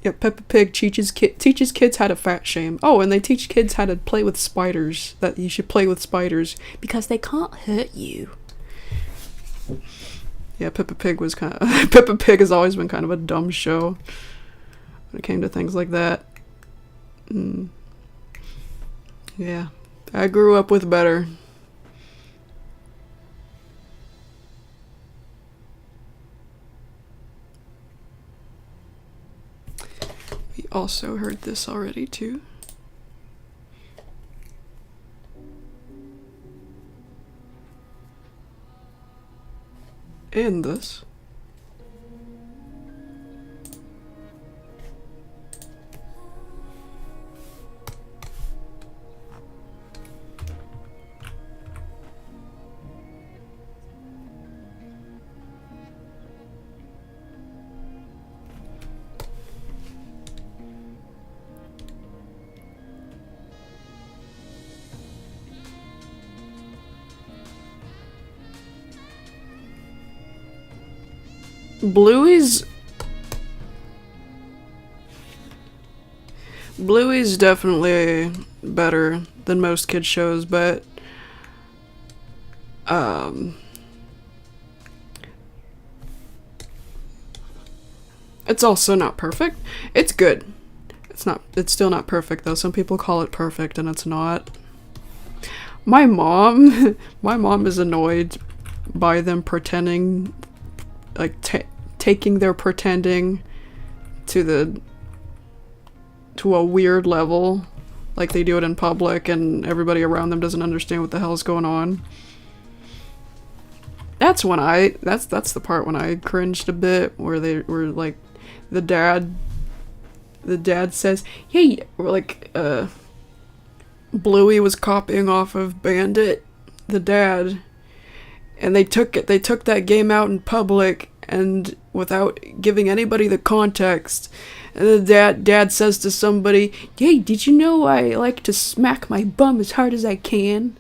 Yeah, Peppa Pig teaches kids how to fat shame. Oh, and they teach kids how to play with spiders. That you should play with spiders Because they can't hurt you. Yeah, Peppa Pig Peppa Pig has always been kind of a dumb show when it came to things like that. Yeah, I grew up with better. We also heard this already too. in this. Bluey's definitely better than most kids shows, but it's also not perfect. It's good. It's still not perfect though. Some people call it perfect and it's not. My mom is annoyed by them pretending, like taking their pretending to a weird level, like they do it in public and everybody around them doesn't understand what the hell's going on. That's the part when I cringed a bit, where they were like, the dad says, hey, like, Bluey was copying off of Bandit, the dad, and they took that game out in public and without giving anybody the context. And the dad says to somebody, hey, did you know I like to smack my bum as hard as I can?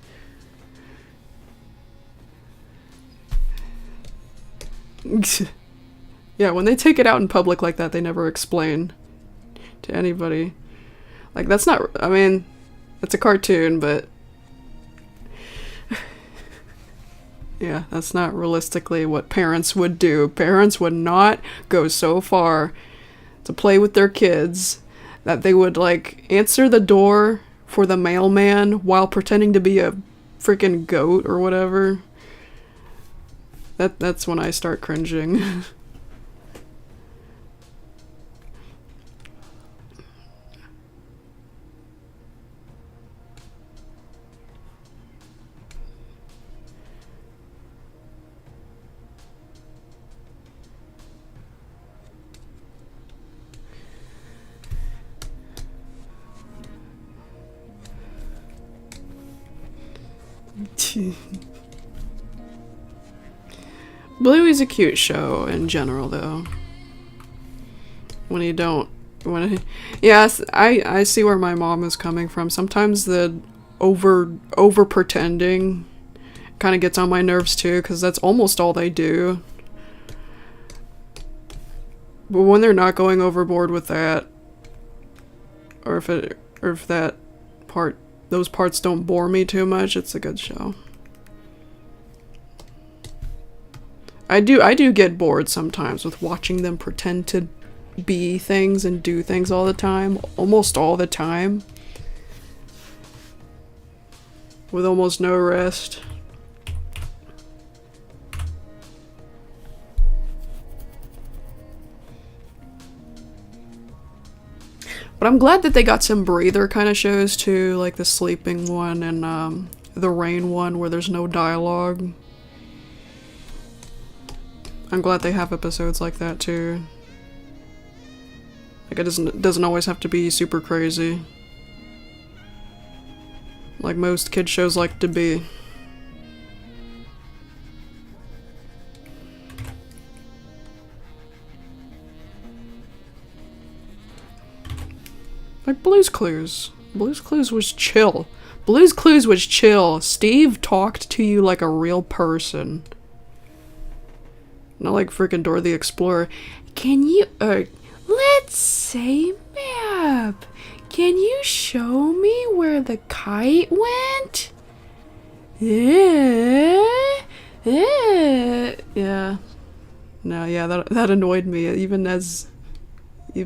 Yeah, when they take it out in public like that, they never explain to anybody. Like, that's not, I mean, it's a cartoon, but yeah, that's not realistically what parents would do. Parents would not go so far to play with their kids that they would, like, answer the door for the mailman while pretending to be a freaking goat or whatever. That's when I start cringing. Bluey's a cute show in general, though. Yes, I see where my mom is coming from. Sometimes the over pretending kind of gets on my nerves too, because that's almost all they do. But when they're not going overboard with that, or if those parts don't bore me too much, it's a good show. I do get bored sometimes with watching them pretend to be things and do things all the time, almost all the time, with almost no rest. But I'm glad that they got some breather kind of shows too, like the sleeping one and the rain one where there's no dialogue. I'm glad they have episodes like that too. Like, it doesn't always have to be super crazy, like most kid shows like to be. Like Blue's Clues. Blue's Clues was chill. Blue's Clues was chill. Steve talked to you like a real person. Not like freaking Dora the Explorer. Can you, let's say map. Can you show me where the kite went? Yeah. No, yeah, that annoyed me. Even as a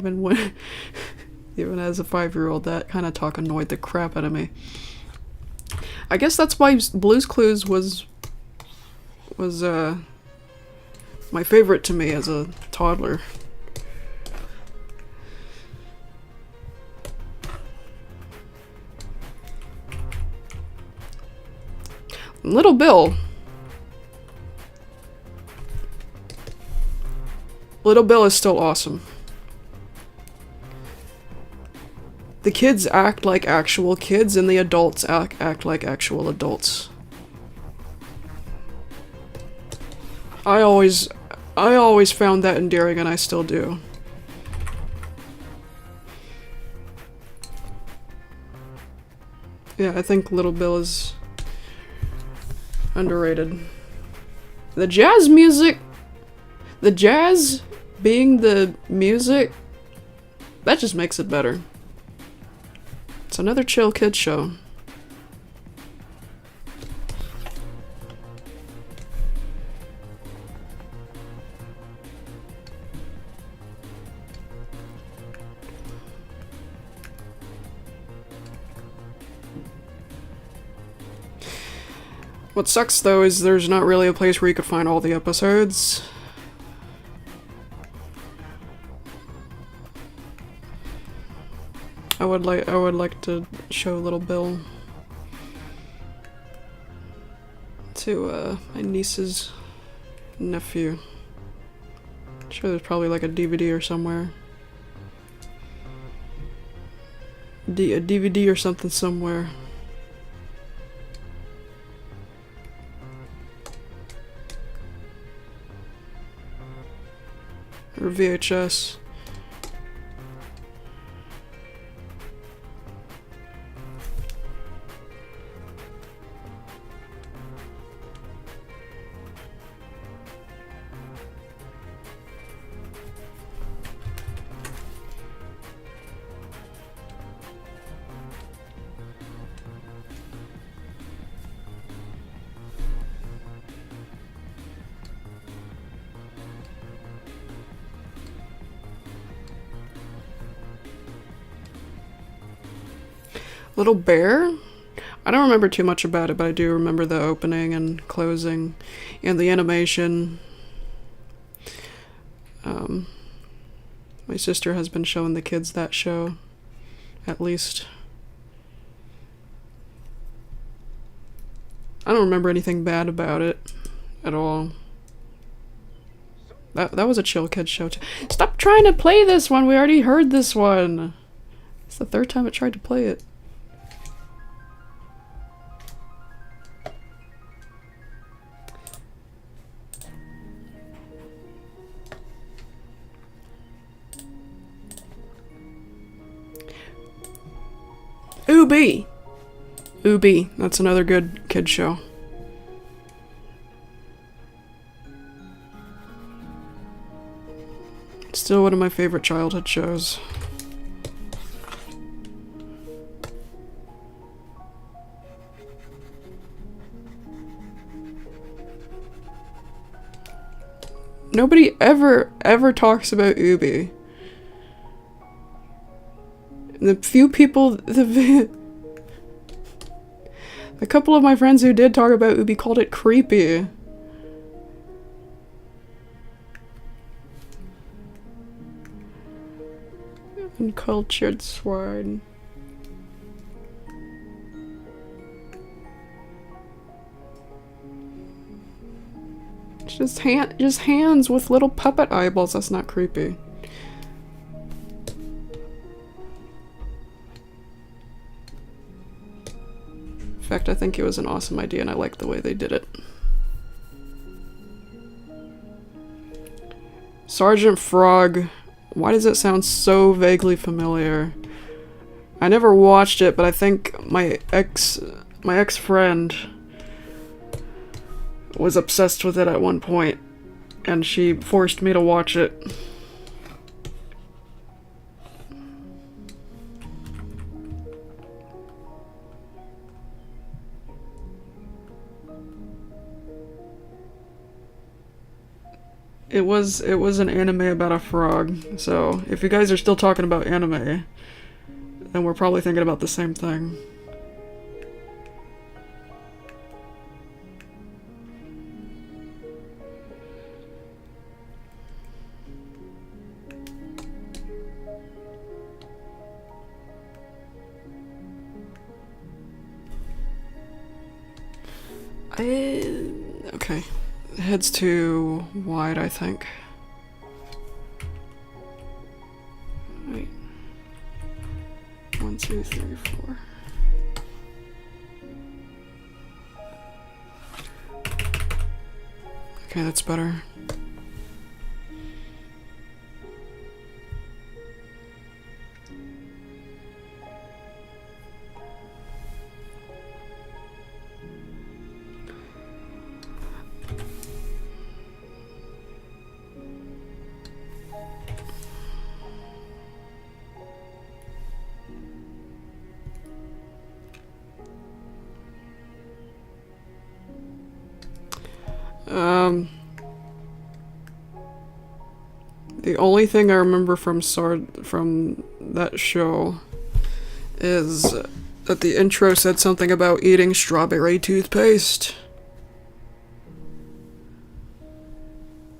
5-year-old, that kind of talk annoyed the crap out of me. I guess that's why Blue's Clues was my favorite to me as a toddler. Little Bill. Little Bill is still awesome. The kids act like actual kids, and the adults act like actual adults. I always found that endearing, and I still do. Yeah, I think Little Bill is underrated. The jazz music, the jazz being the music, that just makes it better. It's another chill kid show. What sucks though is there's not really a place where you could find all the episodes. I would like to show Little Bill to my niece's nephew. I'm sure there's probably like a DVD or somewhere. A DVD or something somewhere. Or VHS. Little Bear? I don't remember too much about it, but I do remember the opening and closing and the animation. My sister has been showing the kids that show, at least. I don't remember anything bad about it at all. That was a chill kid show too. Stop trying to play this one! We already heard this one! It's the third time it tried to play it. EIB! EIB, that's another good kid show. Still one of my favorite childhood shows. Nobody ever talks about EIB. The few people, the couple of my friends who did talk about EIB called it creepy. Uncultured swine. Just hands with little puppet eyeballs. That's not creepy. In fact, I think it was an awesome idea and I liked the way they did it. Sergeant Frog. Why does it sound so vaguely familiar? I never watched it, but I think my ex-friend was obsessed with it at one point, and she forced me to watch it. It was an anime about a frog, so if you guys are still talking about anime, then we're probably thinking about the same thing. Okay. Head's too wide, I think. 2, 3, 4. Okay, that's better. The only thing I remember from that show is that the intro said something about eating strawberry toothpaste.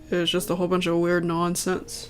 It was just a whole bunch of weird nonsense.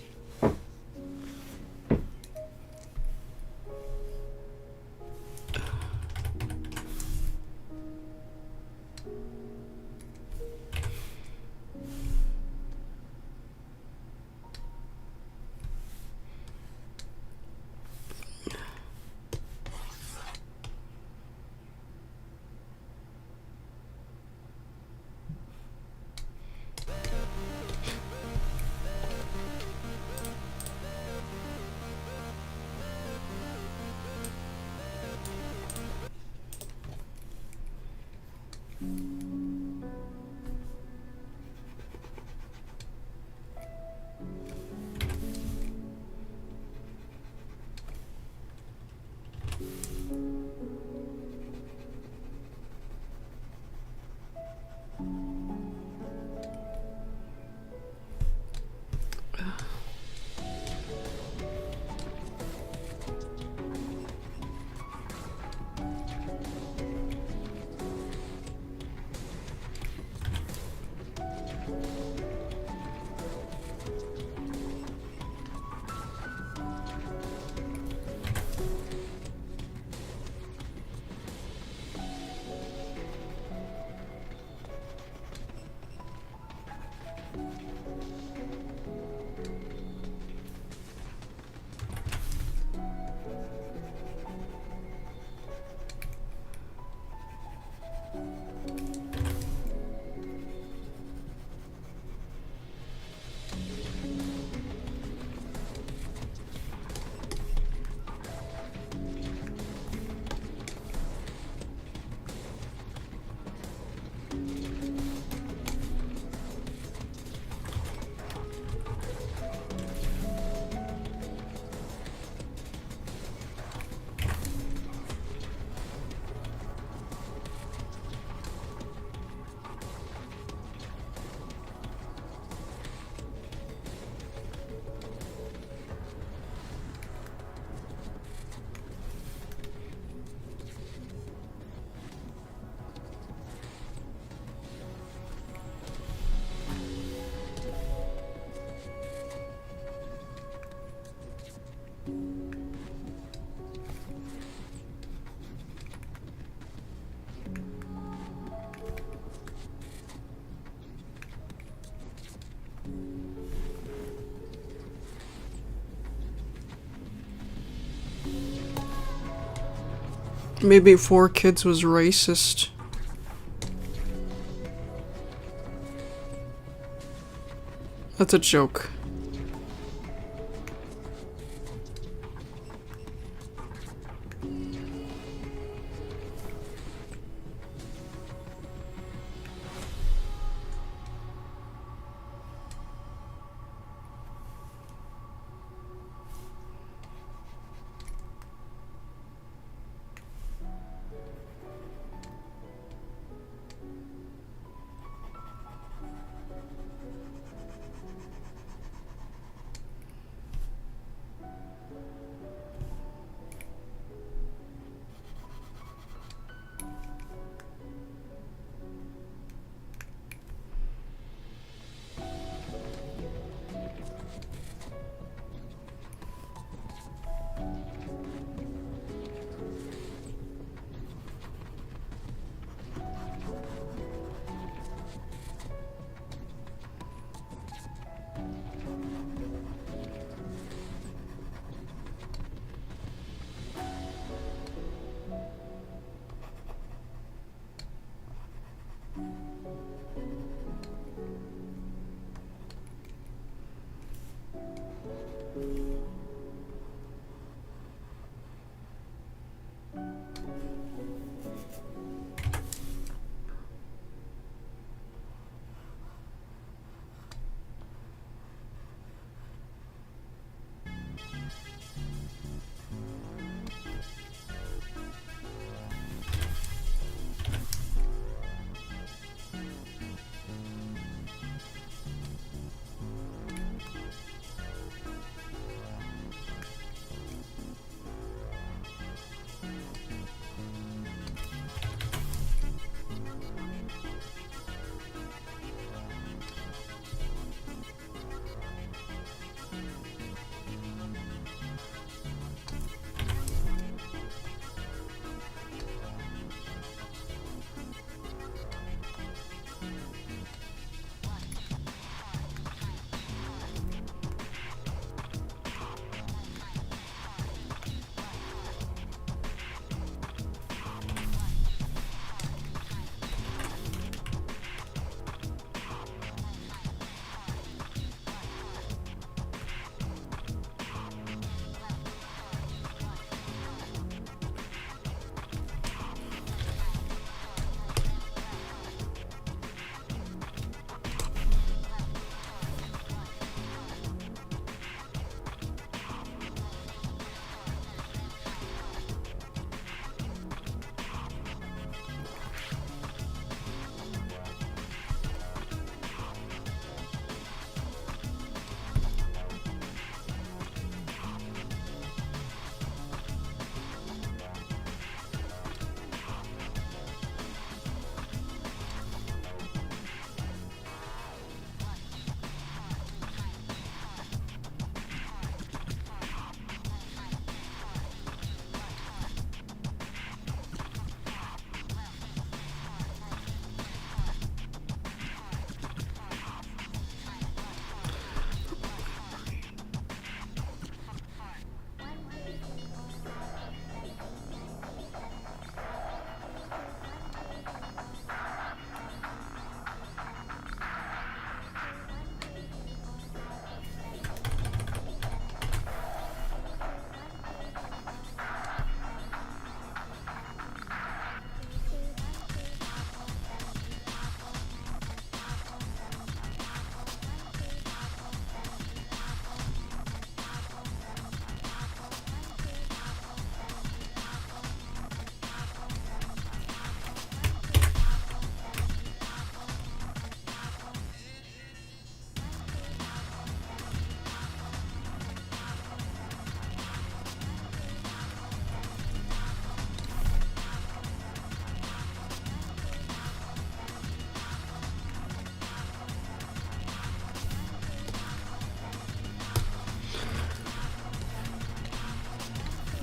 Maybe 4 kids was racist. That's a joke.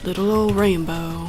Little old rainbow.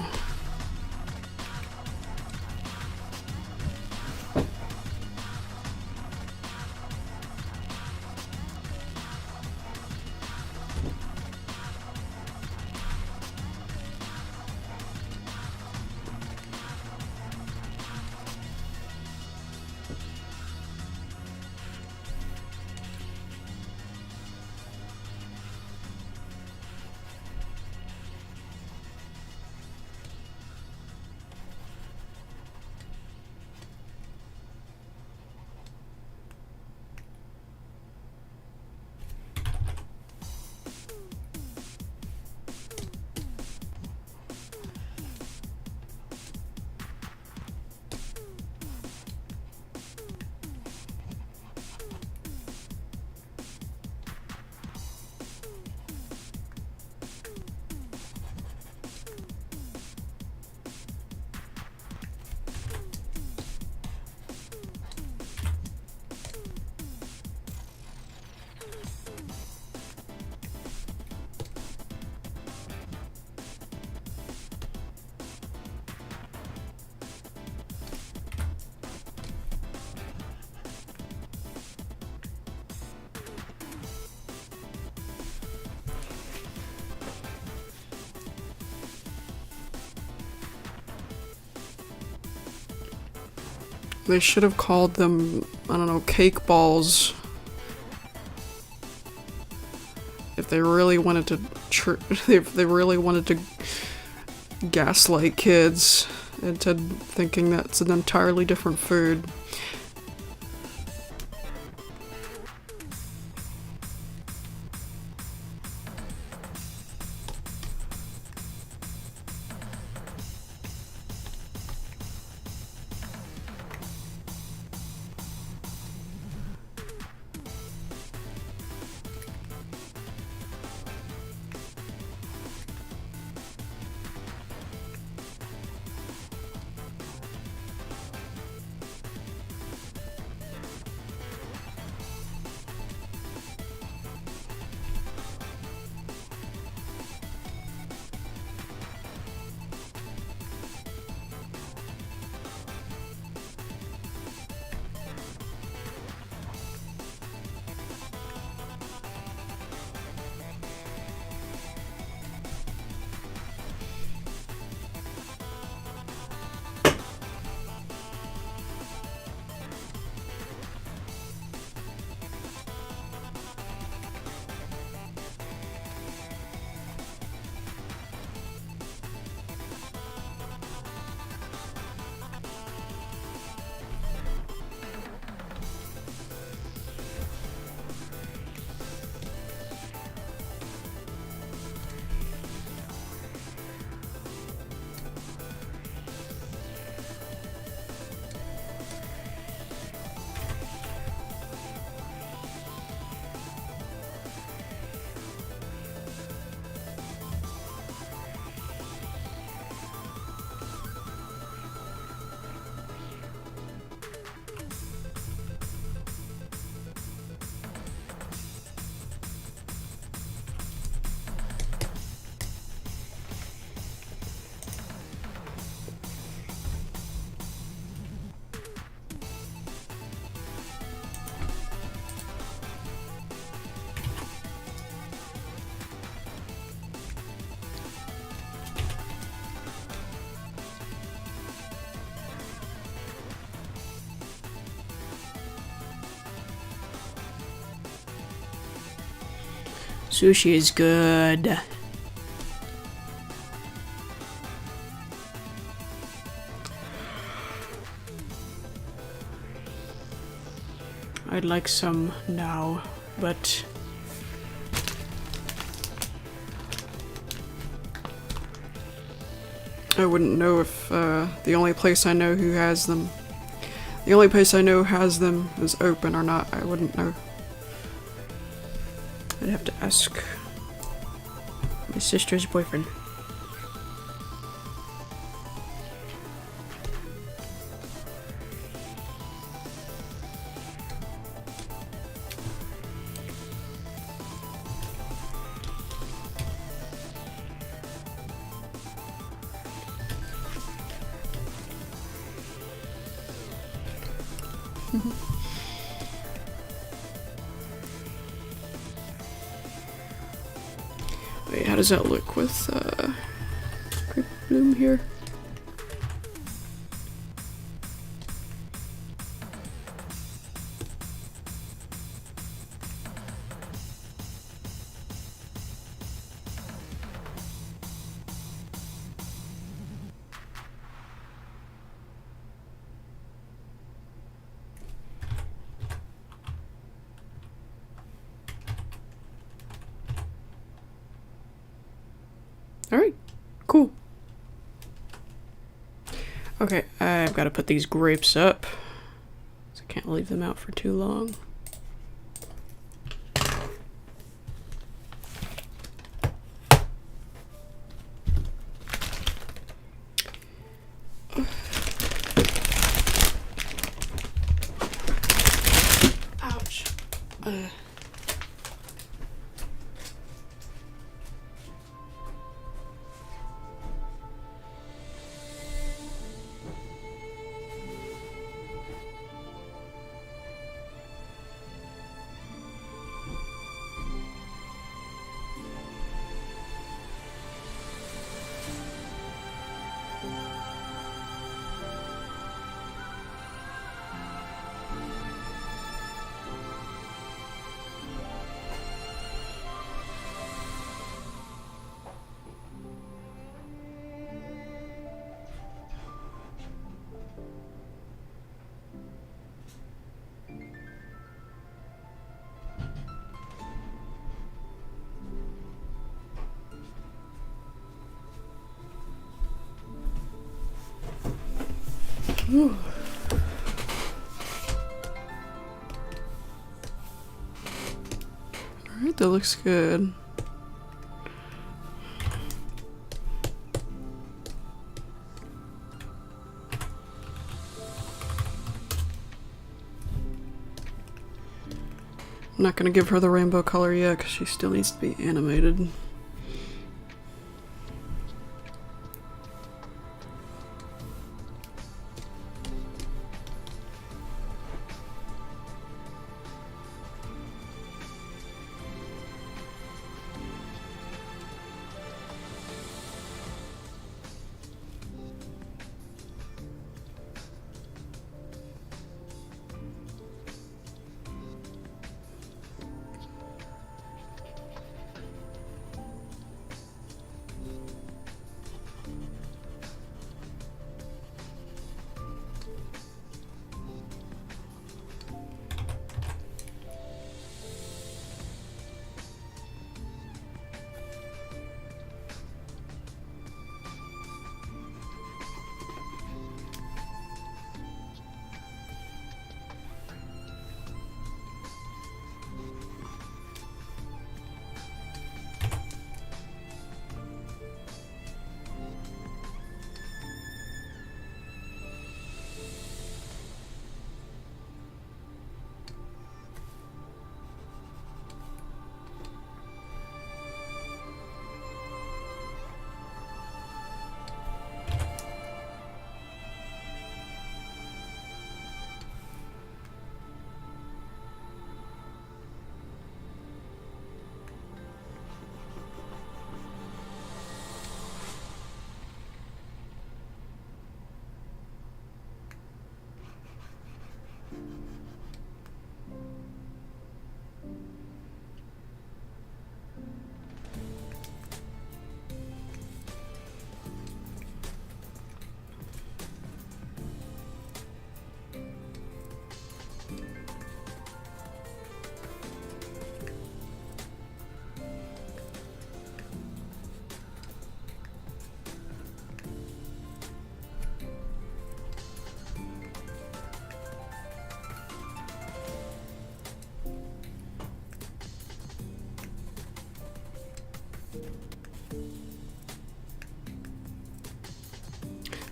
They should have called them, I don't know, cake balls. If they really wanted to, if they really wanted to gaslight kids into thinking that's an entirely different food. Sushi is good. I'd like some now, but I wouldn't know if the only place I know who has them, the only place I know has them is open or not. I wouldn't know. I'd have to ask my sister's boyfriend. Wait, how does that look with Great Bloom here? Alright, cool. Okay, I've got to put these grapes up, so I can't leave them out for too long. Ouch. Whew. Alright, that looks good. I'm not gonna give her the rainbow color yet because she still needs to be animated.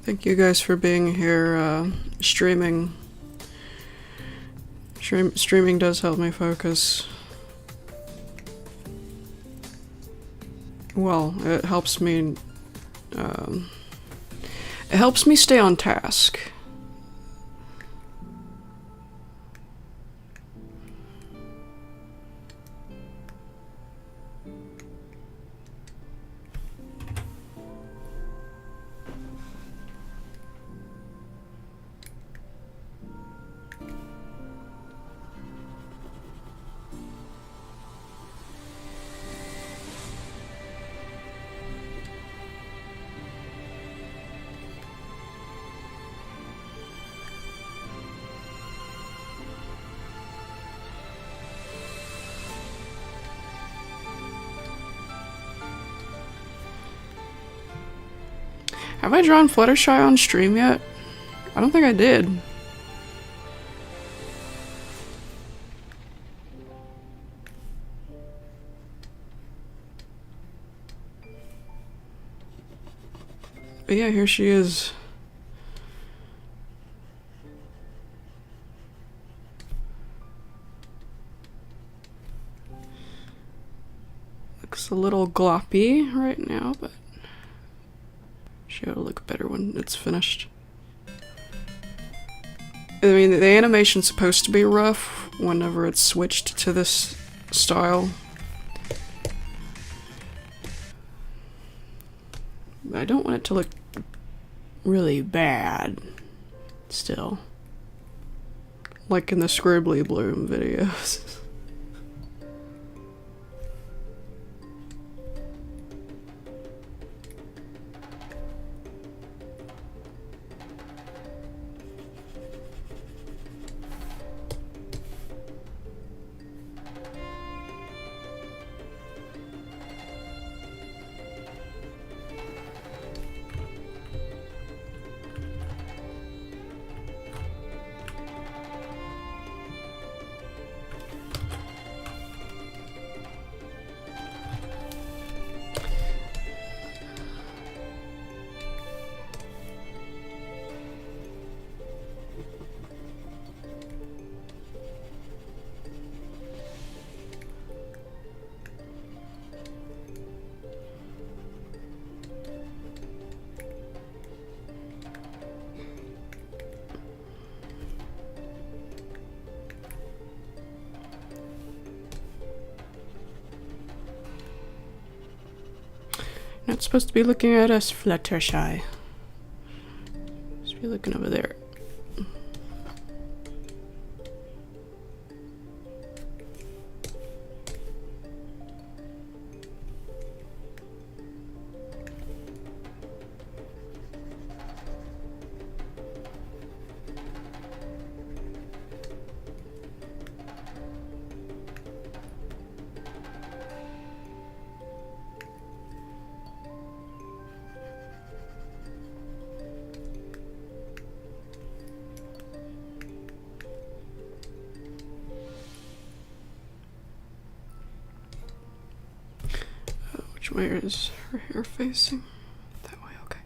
Thank you guys for being here, streaming. Streaming does help me focus. Well, it helps me stay on task. Have I drawn Fluttershy on stream yet? I don't think I did. But yeah, here she is. Looks a little gloppy right now, but she'll look better when it's finished. I mean, the animation's supposed to be rough whenever it's switched to this style. But I don't want it to look really bad still. Like in the Scribbly Bloom videos. Not supposed to be looking at us, Fluttershy. Supposed to be looking over there. Which way is her hair facing? That way, okay.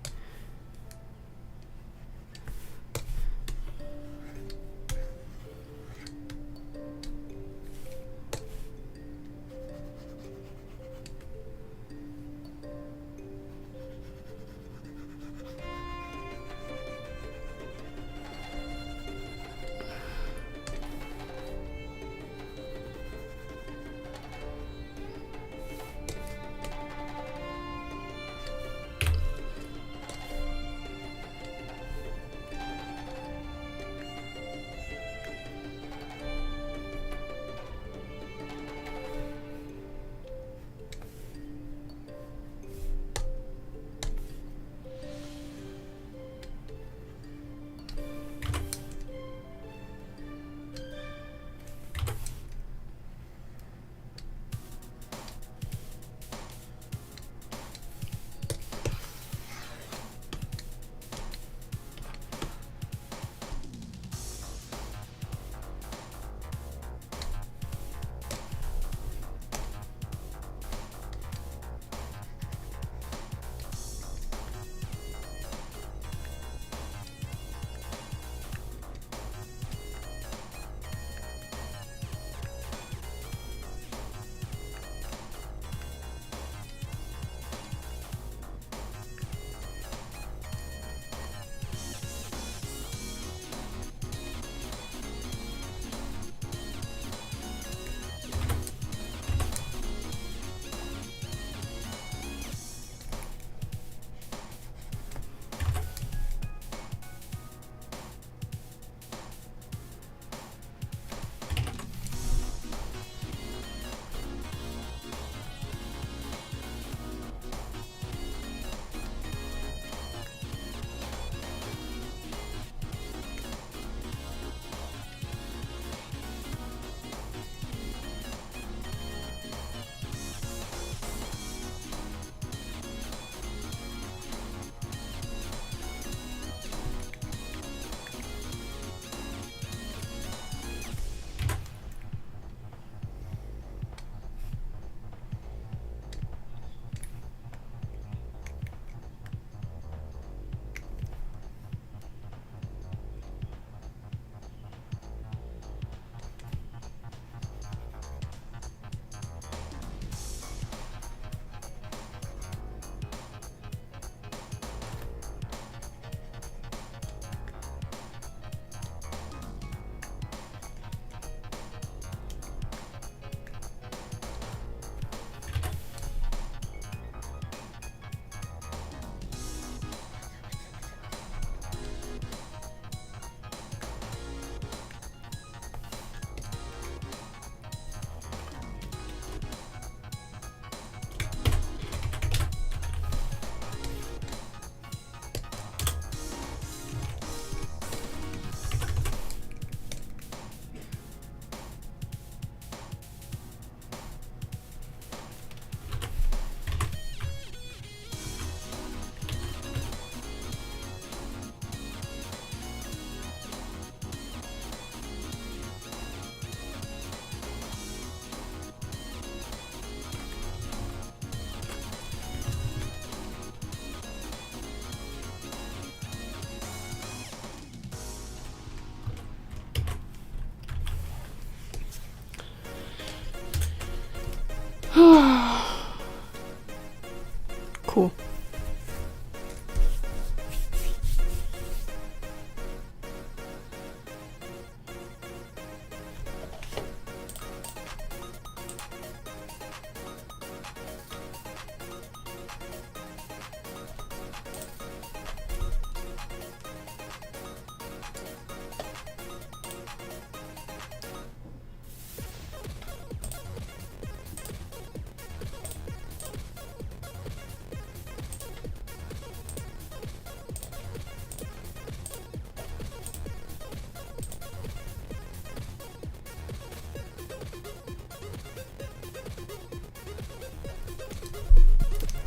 Cool.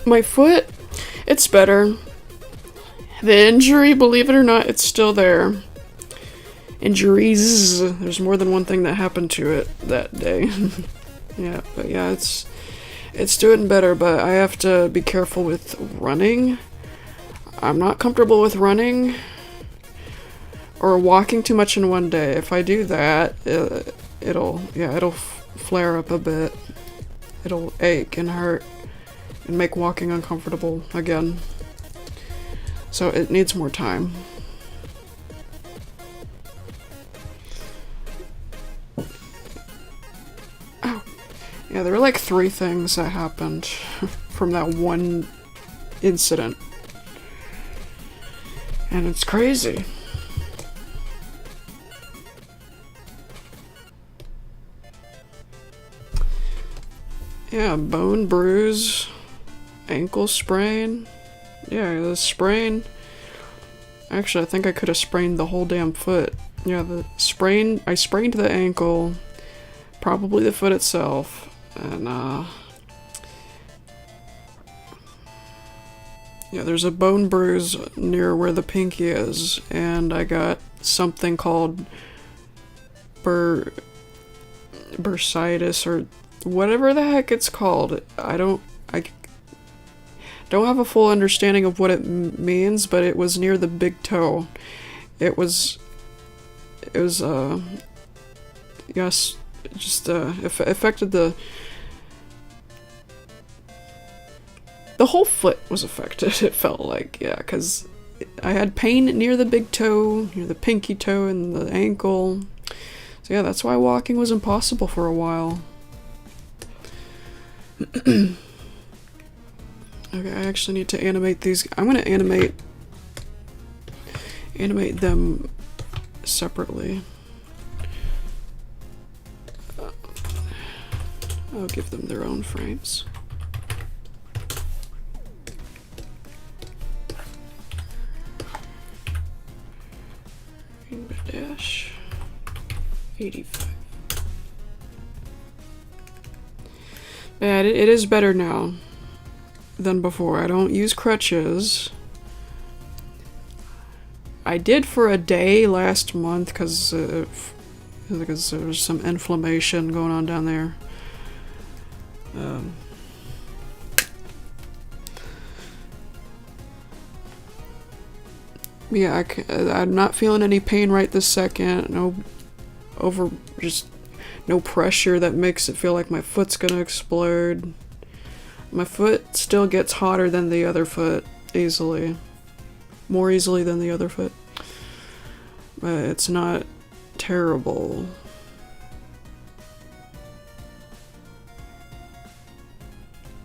My foot, it's better. The injury, believe it or not, it's still there. Injuries, there's more than one thing that happened to it that day. Yeah, but yeah, it's doing better, but I have to be careful with running. I'm not comfortable with running or walking too much in one day. If I do that, it'll flare up a bit. It'll ache and hurt and make walking uncomfortable again. So it needs more time. Oh, yeah, there were like 3 things that happened from that one incident. And it's crazy. Yeah, bone bruise, ankle sprain. Yeah, the sprain. Actually, I think I could have sprained the whole damn foot. Yeah, I sprained the ankle, probably the foot itself, and yeah, there's a bone bruise near where the pinky is, and I got something called bursitis or whatever the heck it's called. I don't have a full understanding of what it means, but it was near the big toe. It was yes, just affected the whole foot was affected. It felt like, yeah, because I had pain near the big toe, near the pinky toe, and the ankle. So yeah, that's why walking was impossible for a while. Okay, I actually need to animate these. I'm gonna animate them separately. I'll give them their own frames. Rainbow Dash 85. Yeah, it is better now than before. I don't use crutches. I did for a day last month because there was some inflammation going on down there. Yeah, I'm not feeling any pain right this second. Just no pressure that makes it feel like my foot's gonna explode. My foot still gets hotter than the other foot, easily. More easily than the other foot. But it's not terrible.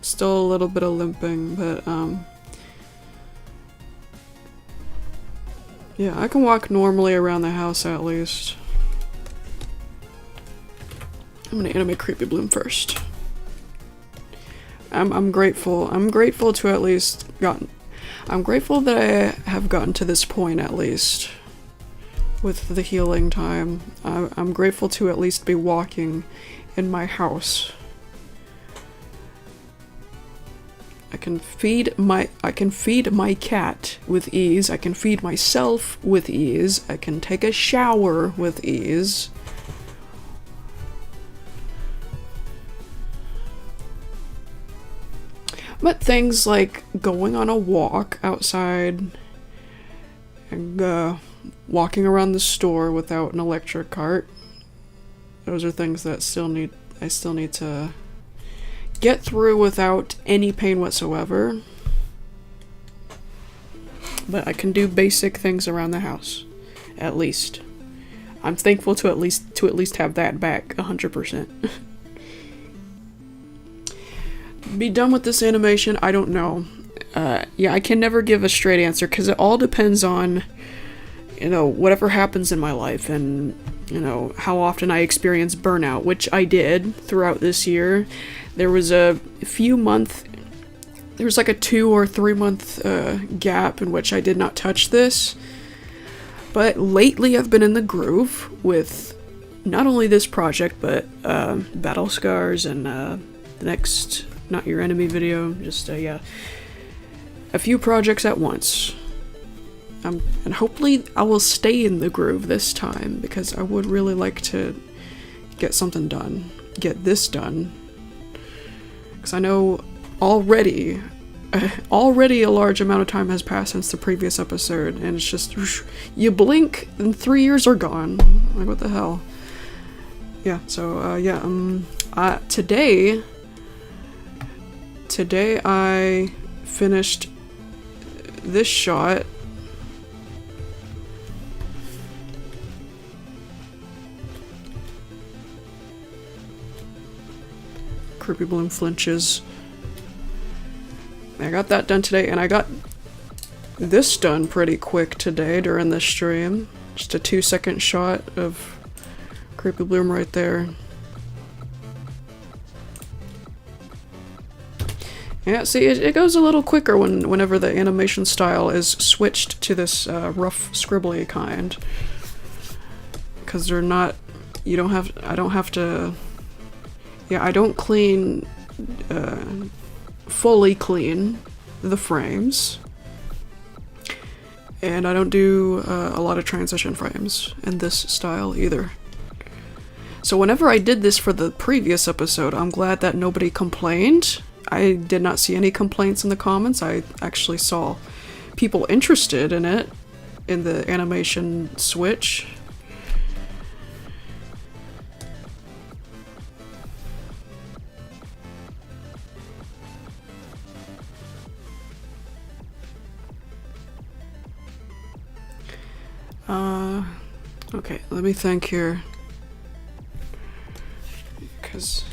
Still a little bit of limping, but yeah, I can walk normally around the house at least. I'm gonna animate Creepy Bloom first. I'm grateful. I'm grateful to at least I'm grateful that I have gotten to this point at least with the healing time. I'm grateful to at least be walking in my house. I can feed my cat with ease. I can feed myself with ease. I can take a shower with ease. But things like going on a walk outside and walking around the store without an electric cart, those are things that I still need to get through without any pain whatsoever. But I can do basic things around the house, at least. I'm thankful to at least have that back 100%. Be done with this animation? I don't know. Yeah, I can never give a straight answer because it all depends on, you know, whatever happens in my life and, you know, how often I experience burnout, which I did throughout this year. There was a few months, there was like a 2 or 3 month gap in which I did not touch this. But lately I've been in the groove with not only this project, but Battle Scars and the next Not Your Enemy video. Just, yeah, a few projects at once. And hopefully I will stay in the groove this time, because I would really like to get something done. Get this done. Because I know already a large amount of time has passed since the previous episode, and it's just, you blink and 3 years are gone. Like, what the hell? Yeah, so, yeah, today I finished this shot. Creepy Bloom flinches. I got that done today, and I got this done pretty quick today during this stream. Just a 2-second shot of Creepy Bloom right there. Yeah, see, it goes a little quicker whenever the animation style is switched to this rough, scribbly kind. Because they're not, I don't have to, yeah, I don't clean, fully clean the frames. And I don't do a lot of transition frames in this style either. So whenever I did this for the previous episode, I'm glad that nobody complained. I did not see any complaints in the comments. I actually saw people interested in it, in the animation switch. Okay, let me think here. Because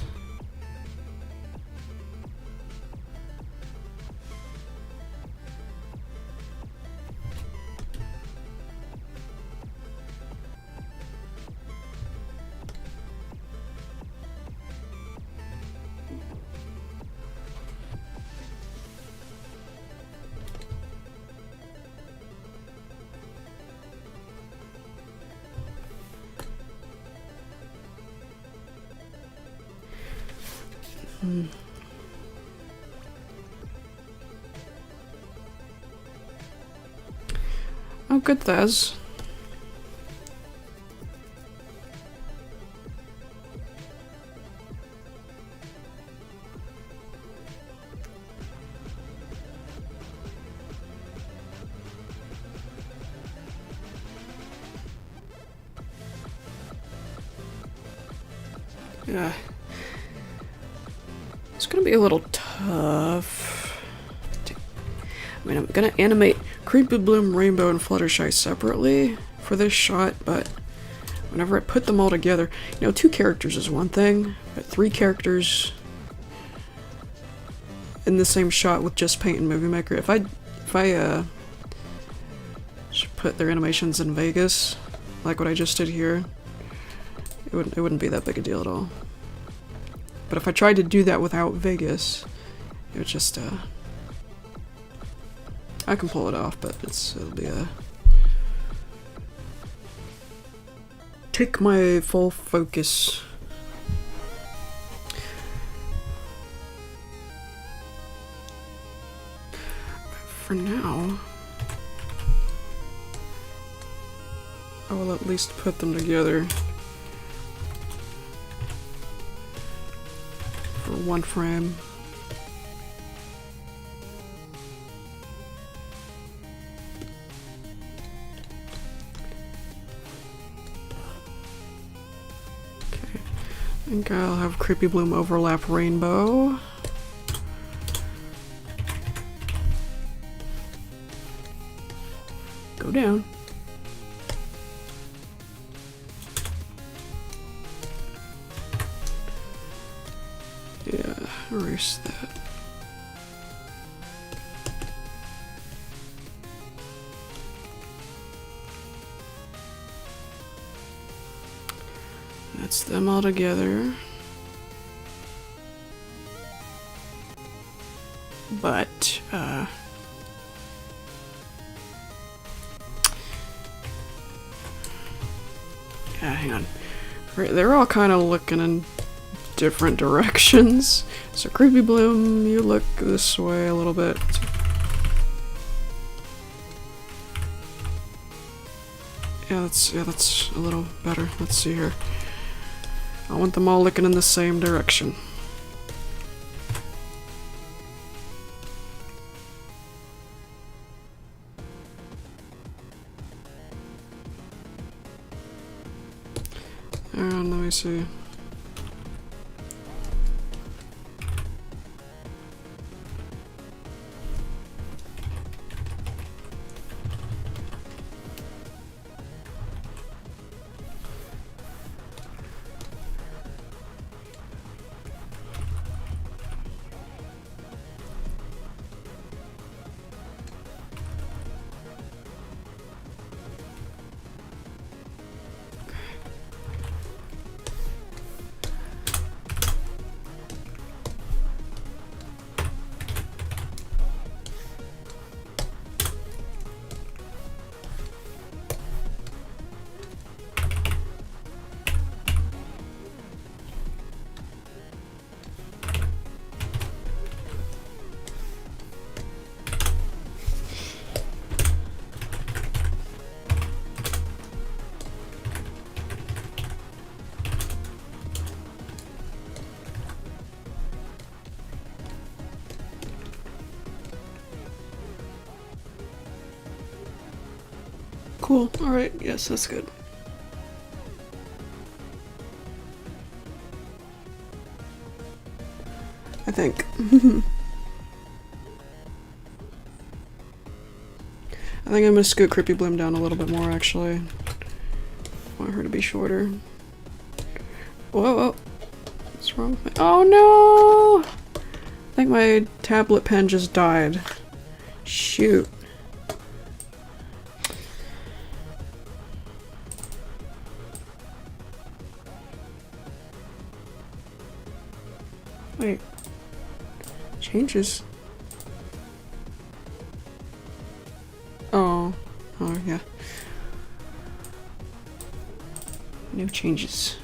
oh, good, Thaz. Yeah. It's gonna be a little tough. I mean, I'm gonna animate Creepy Bloom, Rainbow, and Fluttershy separately for this shot, but whenever I put them all together, you know, 2 characters is one thing, but 3 characters in the same shot with just Paint and Movie Maker. If I should put their animations in Vegas, like what I just did here, it wouldn't be that big a deal at all. But if I tried to do that without Vegas, it would just, I can pull it off, but it'll be a... Take my full focus. For now, I will at least put them together for 1 frame. I think I'll have Creepy Bloom overlap Rainbow. Go down. Yeah, erase that. That's them all together. But, yeah, hang on. Right, they're all kind of looking in different directions. So Creepy Bloom, you look this way a little bit. Yeah, that's a little better. Let's see here. I want them all looking in the same direction. And let me see. Cool. Alright, yes, that's good. I think. I think I'm gonna scoot Creepy Bloom down a little bit more, actually. I want her to be shorter. Whoa, whoa. What's wrong with me? Oh no! I think my tablet pen just died. Shoot. Wait. Changes. Oh. Oh, yeah. No changes.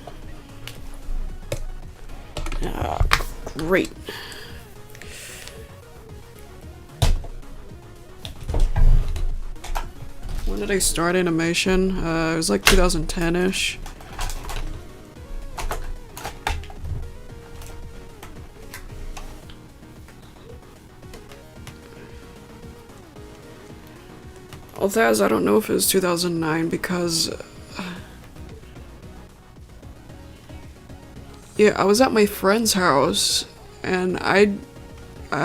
Ah, great. When did I start animation? It was like 2010-ish. Although I don't know if it was 2009 because yeah, I was at my friend's house and I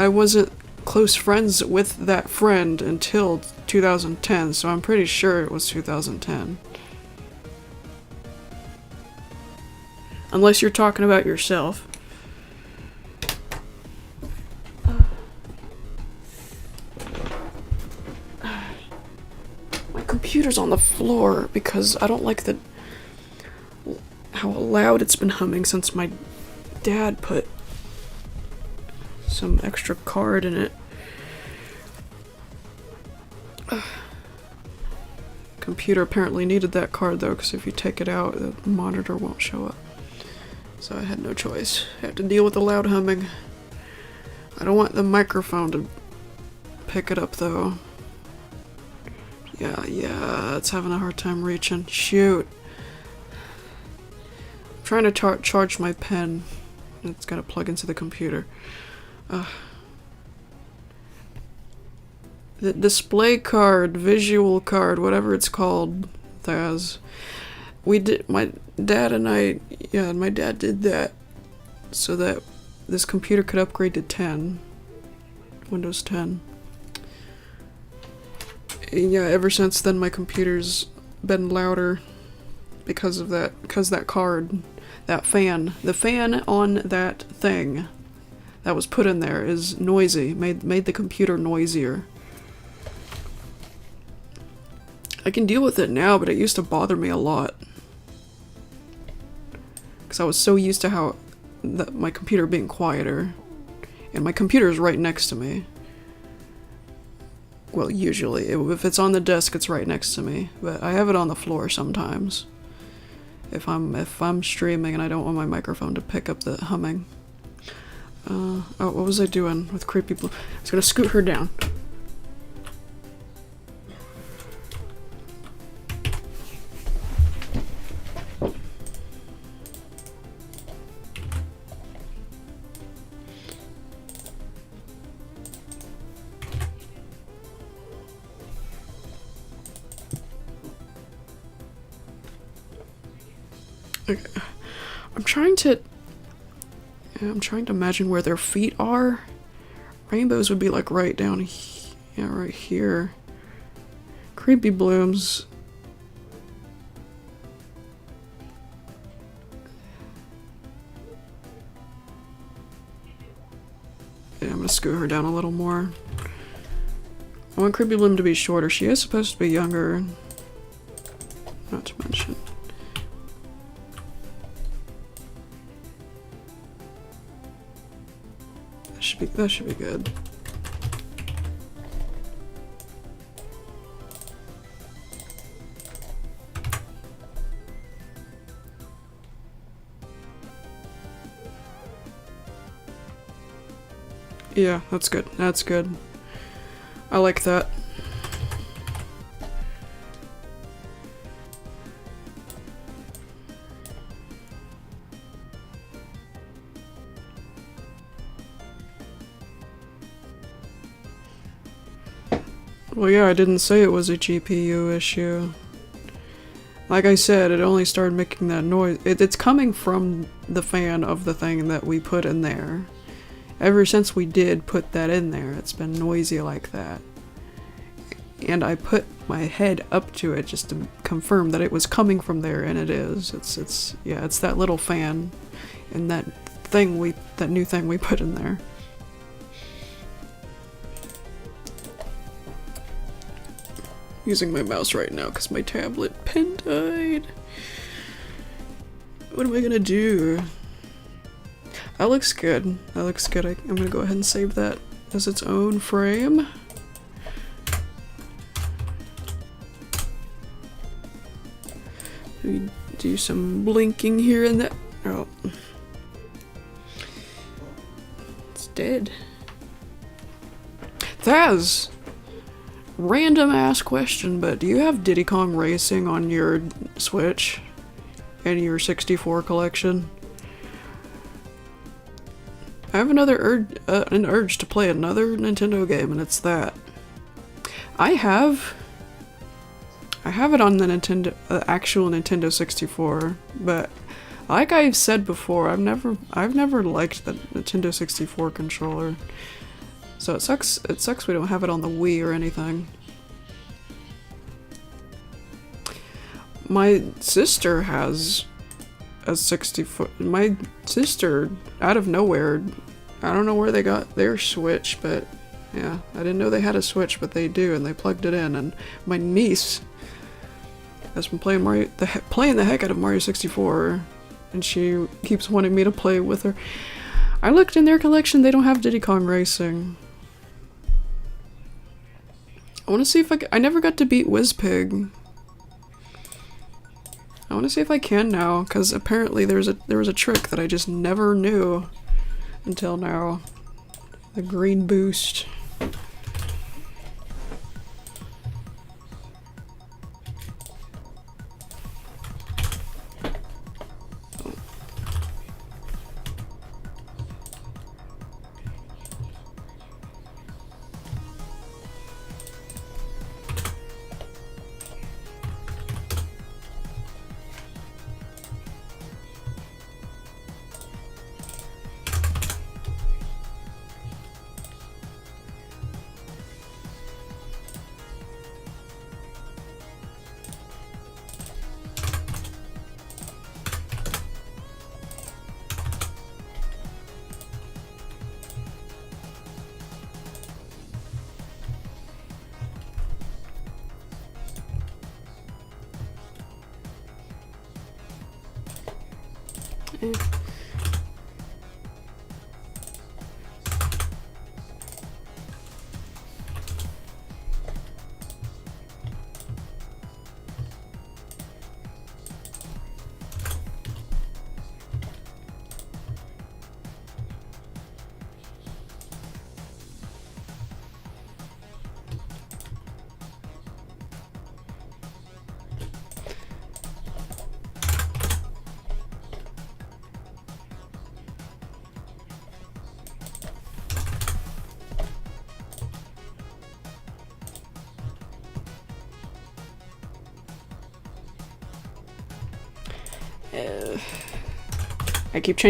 wasn't close friends with that friend until 2010, so I'm pretty sure it was 2010. Unless you're talking about yourself. Computer's on the floor because I don't like how loud it's been humming since my dad put some extra card in it. Computer apparently needed that card though, because if you take it out, the monitor won't show up. So I had no choice. I had to deal with the loud humming. I don't want the microphone to pick it up though. Yeah, it's having a hard time reaching. Shoot. I'm trying to charge my pen. It's gotta plug into the computer. The display card, visual card, whatever it's called, we did, my dad and I, yeah, my dad did that so that this computer could upgrade to 10. Windows 10. And yeah, ever since then my computer's been louder because of that, because that card, that fan, the fan on that thing that was put in there is noisy, made the computer noisier. I can deal with it now, but it used to bother me a lot. Because I was so used to how my computer being quieter. And my computer is right next to me. Well, usually. If it's on the desk, it's right next to me. But I have it on the floor sometimes. If I'm streaming and I don't want my microphone to pick up the humming. Oh, what was I doing with Creepy Blue? I was gonna scoot her down. Okay. I'm trying to imagine where their feet are. Rainbows would be like right down yeah, right here. Creepy Blooms. Yeah, I'm gonna scoot her down a little more. I want Creepy Bloom to be shorter. She is supposed to be younger. Not to mention. That should be good. Yeah, that's good. That's good. I like that. Well, yeah, I didn't say it was a GPU issue. Like I said, it only started making that noise. It's coming from the fan of the thing that we put in there. Ever since we did put that in there, it's been noisy like that. And I put my head up to it just to confirm that it was coming from there, and it is. It's that little fan and that new thing we put in there. Using my mouse right now because my tablet pen died. What am I gonna do? That looks good. That looks good. I'm gonna go ahead and save that as its own frame. We do some blinking here and there. Oh. It's dead. Thaz! Random ass question, but do you have Diddy Kong Racing on your Switch and your 64 collection? I have an urge to play another Nintendo game, and it's that. I have it on the actual Nintendo 64, but like I've said before, I've never liked the Nintendo 64 controller. So it sucks we don't have it on the Wii or anything. My sister has a 64. My sister, out of nowhere, I don't know where they got their Switch, but yeah, I didn't know they had a Switch, but they do, and they plugged it in. And my niece has been playing the heck out of Mario 64, and she keeps wanting me to play with her. I looked in their collection; they don't have Diddy Kong Racing. I want to see if I never got to beat WizPig. I want to see if I can now, because apparently there was a trick that I just never knew until now. The green boost. I keep changing